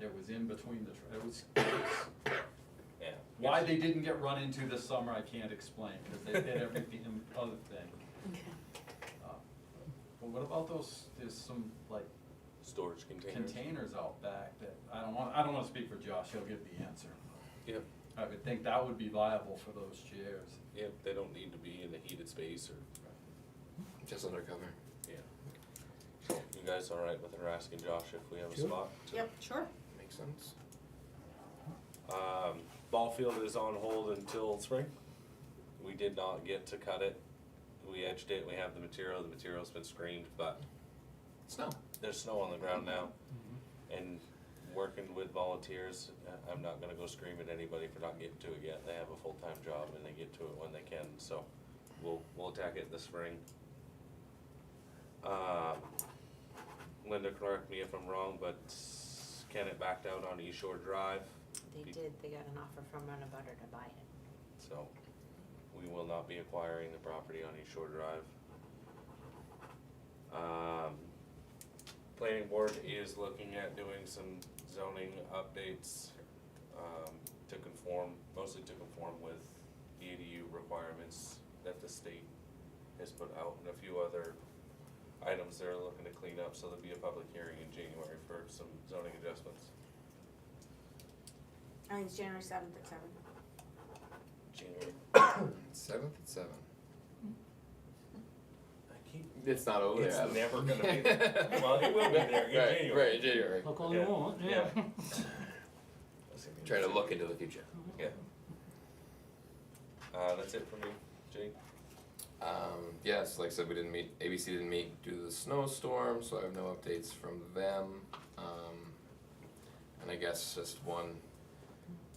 it was in between it was, yeah. why they didn't get run into this summer, I can't explain, because they hit everything, other thing. But what about those, there's some like storage containers. containers out back that, I don't wanna speak for Josh, he'll give the answer. Yep. I would think that would be viable for those chairs. Yep, they don't need to be in a heated space or, Just undercover. yeah. So, you guys all right with her asking Josh if we have a Sure. spot? Yep. Sure. Makes sense. Ball field is on hold until spring. We did not get to cut it. We edged it, we have the material's been screened, but Snow. there's snow on the ground now. And working with volunteers, I'm not gonna go scream at anybody for not getting to it yet. They have a full-time job and they get to it when they can, so we'll attack it this spring. Linda, correct me if I'm wrong, but Kennett backed out on East Shore Drive, They did, they got an offer from Runabutter to buy it. so we will not be acquiring the property on East Shore Drive. Planning board is looking at doing some zoning updates, to conform, mostly to conform with the ADU requirements that the state has put out, and a few other items they're looking to clean up, so there'll be a public hearing in January for some zoning adjustments. I think it's January 7th at 7. January. 7th at 7. I keep, It's not over it's there. Adam. never gonna be there. Well, it will be there in January. Right, in January. Look all Yeah. you want, yeah. Yeah. Trying to look into the future. Yeah. That's it for me, Jake. Yes, like I said, we didn't meet, ABC didn't meet due to the snowstorm, so I have no updates from them. And I guess just one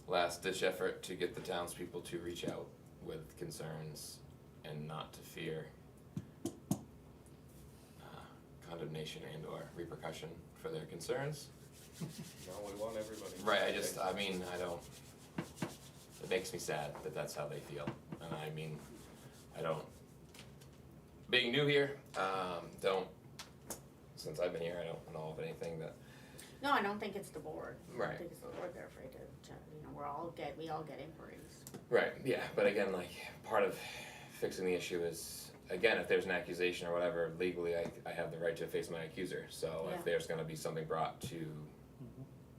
last ditch effort to get the townspeople to reach out with concerns and not to fear condemnation and or repercussion for their concerns. No, we want everybody. Right, I mean, I don't, it makes me sad that that's how they feel, and I mean, I don't, being new here, since I've been here, I don't know of anything that, No, I don't think it's the board. I Right. don't think it's the board they're afraid to, we all get inquiries. right, yeah, but again, like, part of fixing the issue is, again, if there's an accusation or whatever, legally, I have the right to face my accuser, so Yeah. if there's gonna be something brought to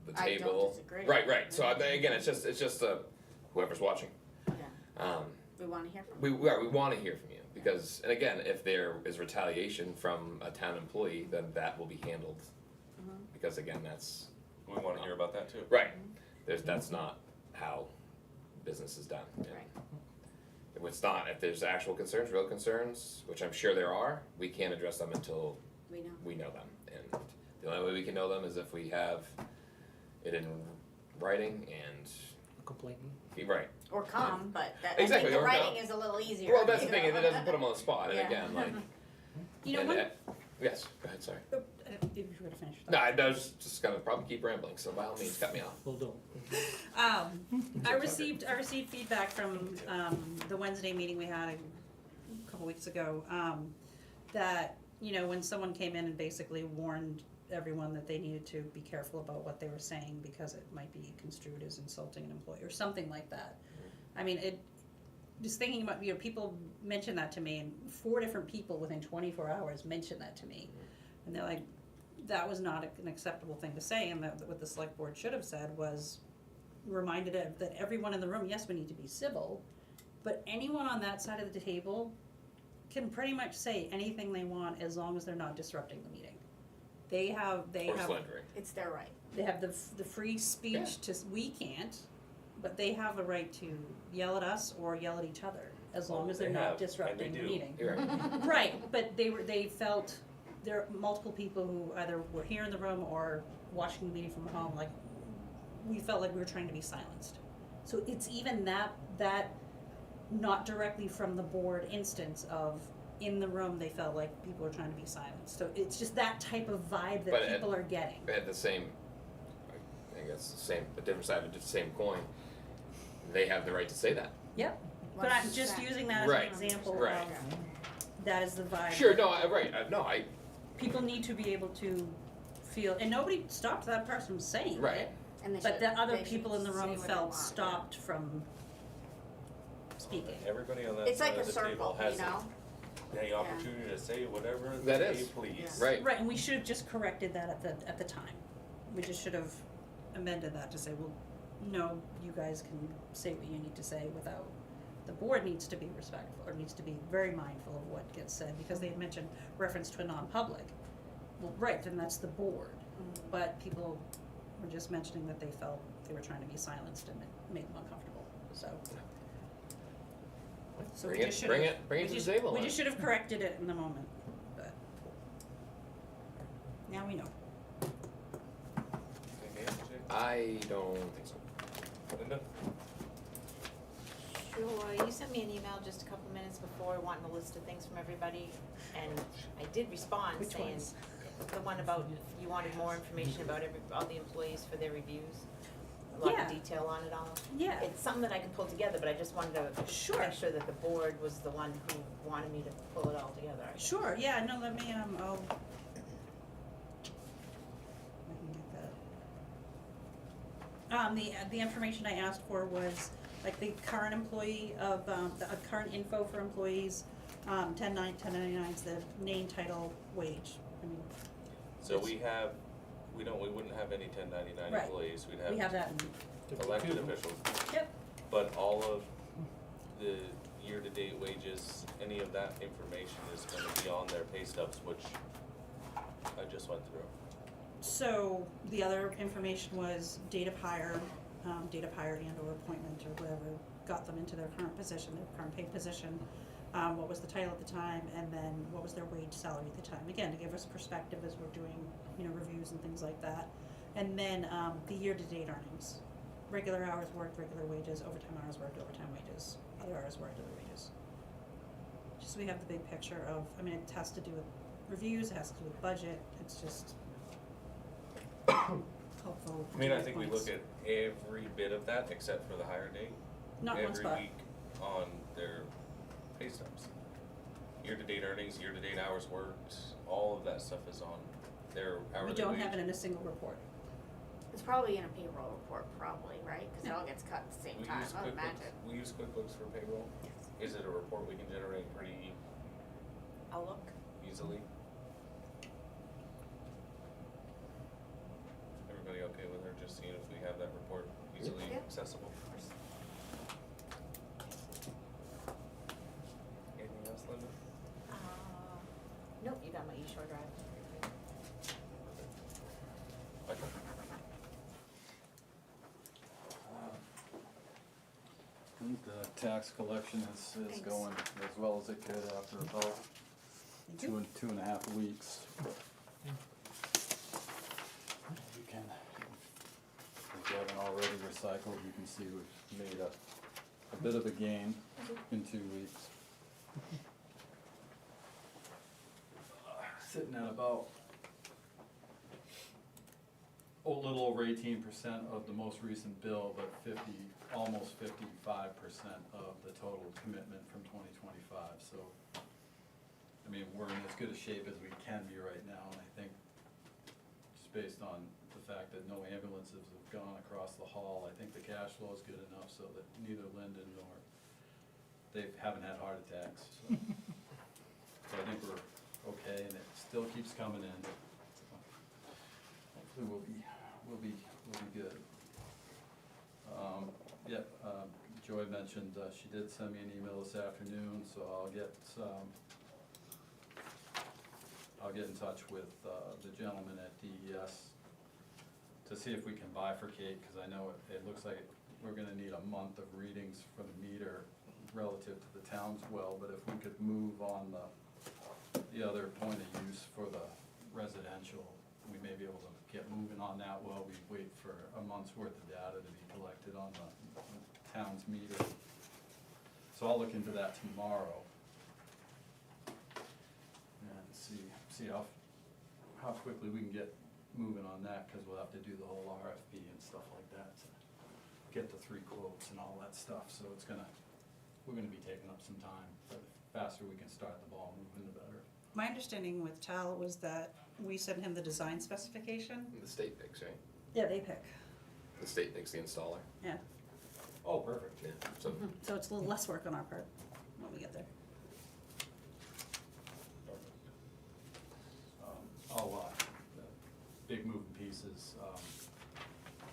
the I don't table. disagree. Right, so again, it's just whoever's watching, Yeah, we wanna hear from we them. wanna hear from you, because, and again, if there is retaliation from a town employee, then that will be handled. Mhm. Because again, that's, We wanna hear about that too. right, that's not how business is done. And Right. if it's not, if there's actual concerns, real concerns, which I'm sure there are, we can't address them until We know. we know them. And the only way we can know them is if we have it in writing and, Complaint. right. Or come, but that, Exactly, I think or the writing come. is a little easier. Well, that's the you thing, it know? doesn't put them on the spot, and Yeah. again, like, You know, and, one, yes, go ahead, sorry. if you were to finish. No, I was just gonna probably keep rambling, so by all means, cut me off. Well done. I received feedback from, the Wednesday meeting we had a couple weeks ago, that, you know, when someone came in and basically warned everyone that they needed to be careful about what they were saying because it might be construed as insulting an employee or something like that. I mean, just thinking about, you know, people mentioned that to me, and 4 different people within 24 hours mentioned that to me. And they're like, that was not an acceptable thing to say, and that what the select board should have said was reminded of that everyone in the room, yes, we need to be civil, but anyone on that side of the table can pretty much say anything they want as long as they're not disrupting the meeting. They have Or slandering. It's their right. they have the free speech to, we can't, but they have a right to yell at us or yell at each other, as long as they're They not have, and they disrupting the do. meeting. You're right. Right, but they felt, there are multiple people who either were here in the room or watching the meeting from home, like, we felt like we were trying to be silenced. So it's even that not directly from the board instance of, in the room, they felt like people were trying to be silenced. So it's just that type of vibe that But people are getting. At the same, I guess the same, a different side of the same coin, they have the right to say that. Yep, but I'm just 100%. using that as Right, an example right. of, that is the vibe. Sure, no, I, People need to be able to feel, and nobody stopped that person from saying right. it. And they But should- the other they should people in the say room what they felt want, stopped from speaking. Everybody on that It's side like a of the table circle, has you know? the opportunity to say whatever That they is. please. Right. Right, and we should have just corrected that at the time. We just should have amended that to say, well, no, you guys can say what you need to say without, the board needs to be respectful, or needs to be very mindful of what gets said, because they had mentioned reference to a non-public. Well, right, then that's the board, but people were just mentioning that they felt they were trying to be silenced and it made them uncomfortable, so. So we Bring just it, should bring have. it, bring it to the table. We then. just should have corrected it in the moment, but now we know. Anything else, Jake? I don't think so. Linda? Sure, you sent me an email just a couple minutes before wanting a list of things from everybody, and I did respond Which saying, ones? the one about, you wanted more information about all the employees for their reviews. A lot Yeah. of detail on it all. Yeah. It's something that I can pull together, but I just wanted to Sure. make sure that the board was the one who wanted me to pull it all together. I guess. Sure, yeah, no, let me, I'll. I can get that. The information I asked for was, like, the current employee of, the current info for employees, 1099's the name, title, wage. I mean, So we wouldn't have any 1099 Right. employees, we'd we have have that in, elected officials. yep, But all of the year-to-date wages, any of that information is gonna be on their pay stubs, which I just went through. so the other information was date of hire and or appointment or whatever got them into their current position, their current paid position. What was the title at the time, and then what was their wage salary at the time, again, to give us perspective as we're doing, reviews and things like that. And then, the year-to-date earnings, regular hours worked, regular wages, overtime hours worked, overtime wages, other hours worked, other wages. Just so we have the big picture of, it has to do with reviews, it has to do with budget, it's just helpful. I mean, I to think get we points. look at every bit of that except for the hire date. Not one spot. Every week on their pay stubs. Year-to-date earnings, year-to-date hours worked, all of that stuff is on their hourly We don't wage. have it in a single report. It's probably in a payroll report, probably, right? Cause it Yeah. all gets cut at the same We time, use I would QuickBooks, imagine. we use QuickBooks for payroll. Is it a report we can generate pretty I'll look. easily? Everybody okay with her just seeing if we have that report easily Yeah. accessible? Anything else, Linda? Nope, you got my eShore drive. Michael? I think the tax collection is Thanks. going as well as it could after about Thank you. two and a half weeks. You can, if you haven't already recycled, you can see we've made a bit of a gain in 2 weeks. Sitting at about a little over 18% of the most recent bill, but almost 55% of the total commitment from 2025, so. I mean, we're in as good a shape as we can be right now, and I think just based on the fact that no ambulances have gone across the hall, I think the cash flow is good enough so that neither Lyndon nor, they haven't had heart attacks, so. So I think we're okay, and it still keeps coming in. So hopefully we'll be good. Joy mentioned, she did send me an email this afternoon, so I'll get in touch with, the gentleman at DES to see if we can bifurcate, cause I know it looks like we're gonna need a month of readings for the meter relative to the town's well, but if we could move on the other point of use for the residential, we may be able to get moving on that while we wait for a month's worth of data to be collected on the town's meter. So I'll look into that tomorrow. And see how quickly we can get moving on that, cause we'll have to do the whole RFP and stuff like that to get the 3 quotes and all that stuff, so we're gonna be taking up some time, but the faster we can start the ball moving, the better. My understanding with Tal was that we sent him the design specification. The state picks, right? Yeah, they pick, The state picks the installer. yeah, Oh, perfect. Yeah. So so it's a little less work on our part when we get there. big moving pieces.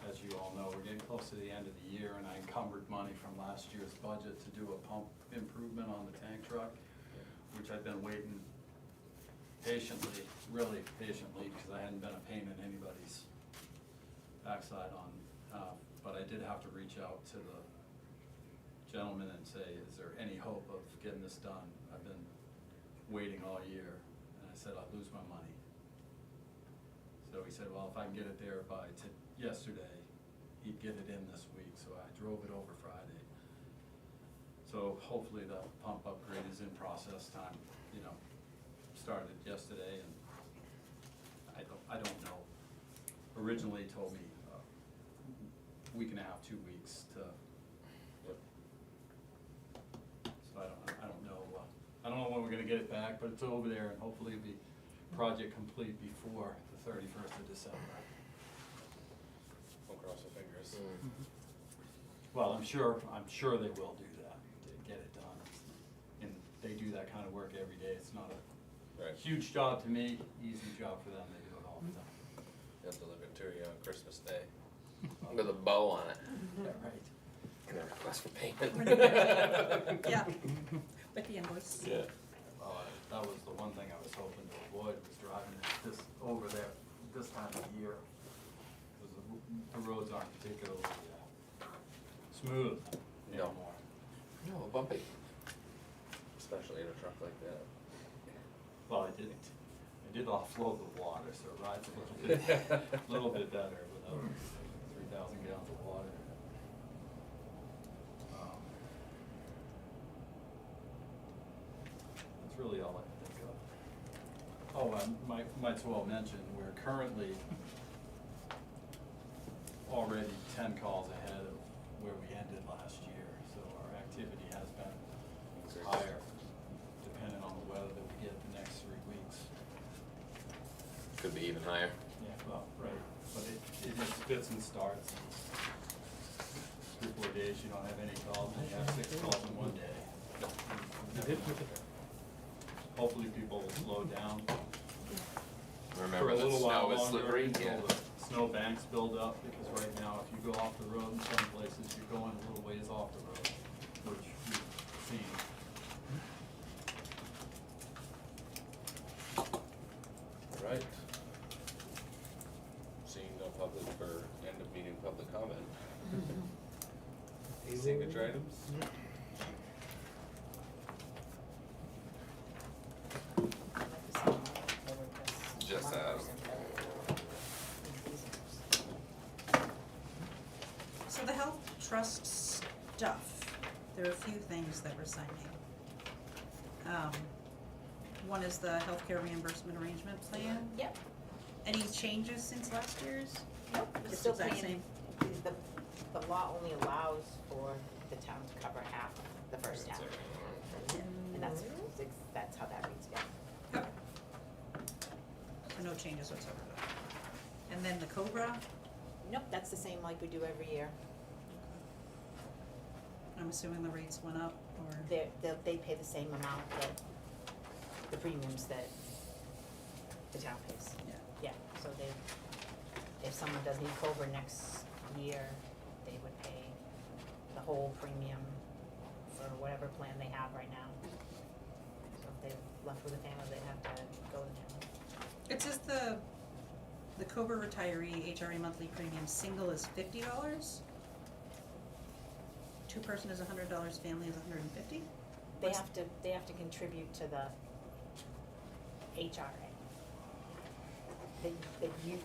As you all know, we're getting close to the end of the year, and I encumbered money from last year's budget to do a pump improvement on the tank truck, which I've been waiting patiently, really patiently, because I hadn't been a pain in anybody's backside on, but I did have to reach out to the gentleman and say, is there any hope of getting this done? I've been waiting all year, and I said, I'd lose my money. So he said, well, if I can get it there by yesterday, he'd get it in this week, so I drove it over Friday. So hopefully the pump upgrade is in process time, started yesterday, and I don't know. Originally told me week and a half, 2 weeks to. So I don't know. I don't know when we're gonna get it back, but it's over there, and hopefully it'll be project complete before the 31st of December. We'll cross our fingers. Well, I'm sure they will do that, to get it done. And they do that kind of work every day. It's not a Right. huge job to me, easy job for them. They do it all the time. They'll deliver it to you on Christmas Day. With a bow on it. Yeah, right. And a request for payment. Yeah, with the invoice. Yeah. That was the one thing I was hoping to avoid, was driving this over there this time of year. Because the roads aren't particularly smooth No. anymore. No, bumpy. Especially in a truck like that. Well, I did offload the water, so it rides a little bit better without 3,000 gallons of water. That's really all I can think of. Oh, I might as well mention, we're currently already 10 calls ahead of where we ended last year, so our activity has been higher, depending on the weather that we get the next 3 weeks. Could be even higher. Yeah, well, right, but it just fits and starts. 3 or 4 days, you don't have any calls, and you have 6 calls in one day. Hopefully people will slow down for Remember a that little while snow is longer slippery? until Yeah. the snow banks build up, because right now, if you go off the road in some places, you're going a little ways off the road, which we've seen. Right. Seeing no public for end of meeting public comment. Signature items? Just as. So the health trust stuff, there are a few things that we're signing. One is the healthcare reimbursement arrangement plan. Yep, Any changes since last year's? nope, we're Just still exact paying, the law only allows for the town to cover half, the first half. And that's how that reads, yeah. Okay. So no changes whatsoever. And then the COBRA, Nope, that's the same like we do every year. I'm assuming the rates went up, or? They pay the same amount that, the premiums that the town pays. Yeah. Yeah, so if someone does need Cobra next year, they would pay the whole premium for whatever plan they have right now. So if they're left with a family, they'd have to go with the family. It says the COBRA retiree HRA monthly premium single is $50. Two person is $100, family is $150. They have to contribute to the HRA.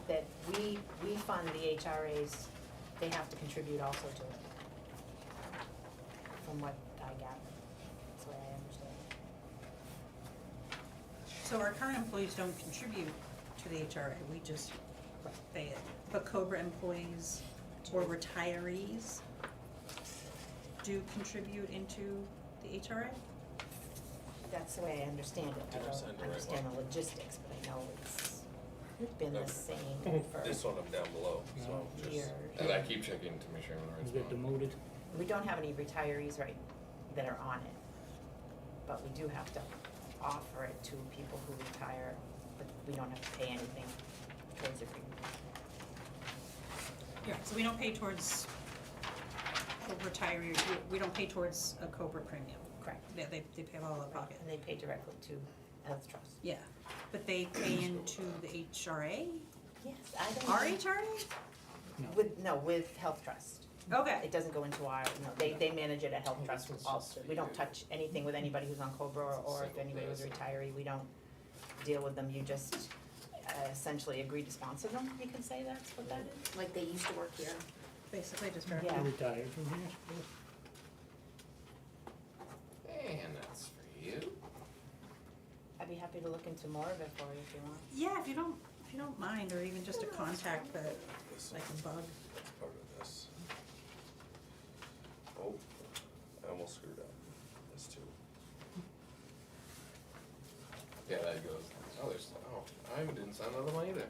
That we fund the HRAs, they have to contribute also to it. From what I gather, that's the way I understand it. So our current employees don't contribute to the HRA, we just pay it. But COBRA employees or retirees do contribute into the HRA? That's the way I understand it. I Did I sign don't the right understand the one? logistics, but I know it's been the Okay. same This for one I'm down below, so just. years. And I keep checking to make sure I'm in the right Is it spot. demoted? We don't have any retirees that are on it, but we do have to offer it to people who retire but we don't have to pay anything towards the premium. Yeah, so we don't pay towards a retiree, we don't pay towards a Cobra premium. Correct. They pay all out of pocket. And they pay directly to Health Trust. Yeah, but they pay into the HRA? Yes, I don't. Our HRA? With Health Trust. Okay, It doesn't go into our, no, they manage it at Health Trust also. We don't touch anything with anybody who's on Cobra or if anybody was a retiree, we don't deal with them. You just essentially agree to sponsor them, you can say that's what that is. Like they used to work here. basically just Yeah. verify. Retired from here. And that's for you. I'd be happy to look into more of it for you if you want. Yeah, if you don't mind, or even just a contact that, like a bug. That's part of this. Oh, I almost screwed up. This too. Yeah, that goes, I didn't sign another one either.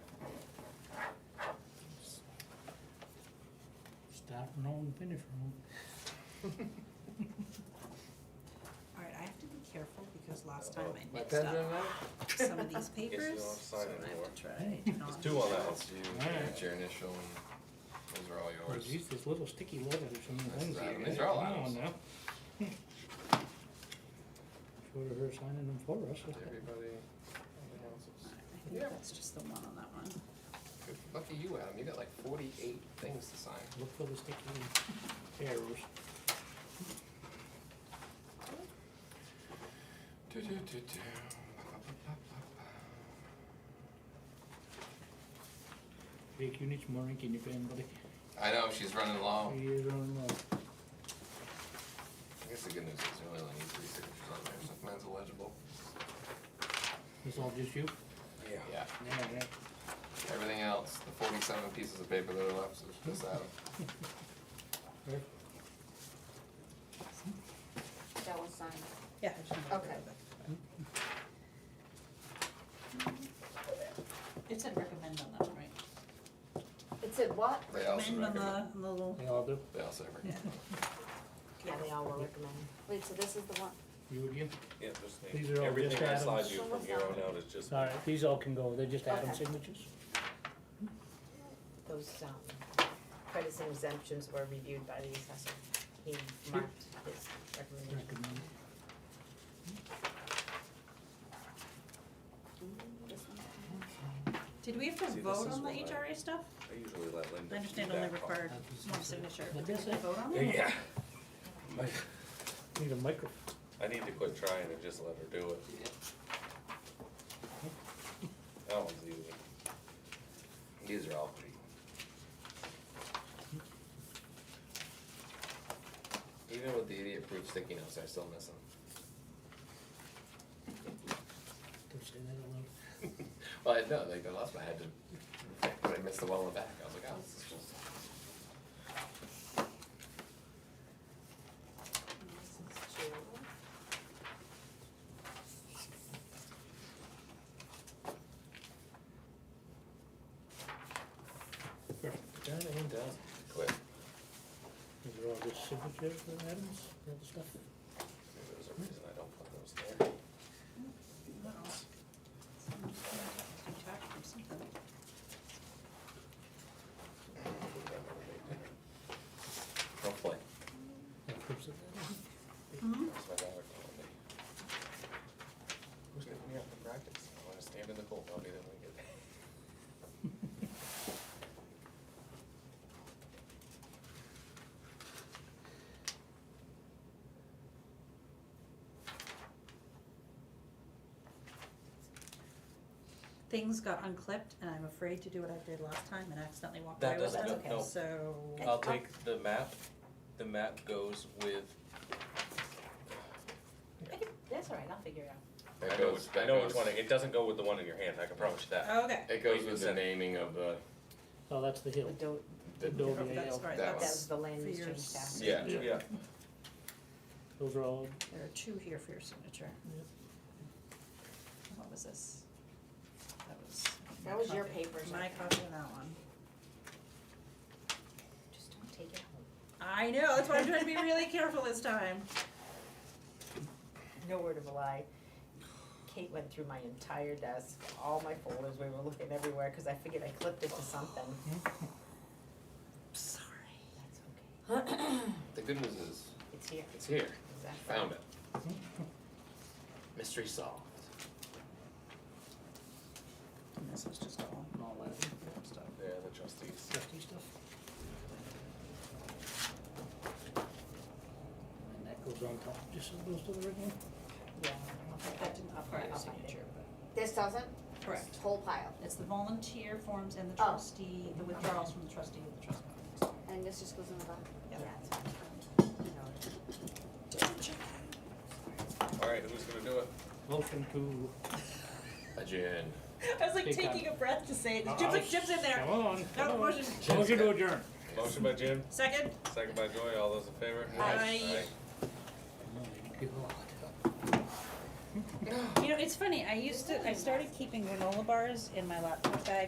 Start from home and finish from home. Alright, I have to be careful because last time I My mixed pen's up running out? some of these Guess you papers, don't so sign I anymore. have to try to not. There's two on that one. That's you, Alright. that's your initial, and those are all yours. There's this little sticky letter, there's some This things is here. Adam. These are all Come on Adam's. now. Short of her signing them for us. Everybody, everything else is. Alright, I think Yeah. that's just the one on that one. Good, lucky you, Adam, you got like 48 things to sign. Look for the sticky arrows. Jake, you need some more ink in your pen, buddy. I know, she's running low. He is on low. I guess the good news is you only need 3 signatures on there, so mine's illegible. This all just you? Yeah. Yeah. Everything else, the 47 pieces of paper that are left, is just Adam. Right. That was signed. Yeah, I just wanted to Okay. grab it. It said recommend on that one, right? It said what? They also Recommend recommend, on the little, They all do. they also yeah. recommend. Yeah, they all were recommended. Wait, so this is the one? You again? Yeah, just name. These are all Everything just I slide Adam's. you from here on out is just. Alright, these all can go, they're just Adam Okay. signatures? Those credits and exemptions were reviewed by the assessor. He marked his recommendation. Recommend. This one? Did we have to See, this vote is on the what I- HRA stuff? I usually let Linda. I understand do only that part. required one signature. What Did we does have to it? vote on it? Yeah. Need a microphone. I need to quit trying and just let her do it. That one's easy. These are all pretty. Even with the idiot proof sticky notes, I still miss them. Don't say that out loud. Well, I know, like the last one I had to, when I missed the one on the back, I was like, oh, this is just. This is two. Done and done. Quit. These are all just signatures for Adams, all the stuff. Maybe there's a reason I don't put those there. No. Someone's detached from something. Hopefully. That proves it. Mhm. That's my daughter calling me. Who's gonna me up for practice? I wanna stand in the cold, I'll be there when we get there. Things got unclipped and I'm afraid to do what I did last time and accidentally walked That away with doesn't it. go- no. So, I'll take the map goes with, That's all right, I'll figure it out. That I know goes- which, that I know which goes- one, it doesn't go with the one in your hand, I can promise you that. okay. It goes Wait, with the send it. naming of the, Oh, that's the hill. The do, The Dobie That's Ale. right, That that that's was the land for use your change tax. Yeah, Yeah. yeah. Those are all, There are two here for your signature. What was this? That my was your copy. papers, I My think. copy of that one. Just don't take it home. I know, that's why I'm trying to be really careful this time. No word of a lie. Kate went through my entire desk, all my folders, we were looking everywhere, cause I figured I clipped it to something. Sorry. That's okay. The good news is, It's here, it's here, exactly. found it. Mystery solved. And this is just all that stuff. Yeah, the trustees. Trustee stuff. And that goes on top, just so it goes to the original. Yeah. That didn't upgrade your I'll find it. signature, but. This doesn't? Correct. This whole pile, It's the volunteer forms and the Oh. trustee, the withdrawals from the trustee of the trust. and this just goes in the bottom? Yep. Yeah, it's fine. Alright, who's gonna do it? Motion to. Adjourn. I was like Big taking time. a breath to say it. Uh-oh. Jim's in there. Come on, No, come on. motion. Motion to adjourn. Motion by Jim, Second? second by Joy, all those in favor? Aye. My God. You know, it's funny, I started keeping granola bars in my laptop bag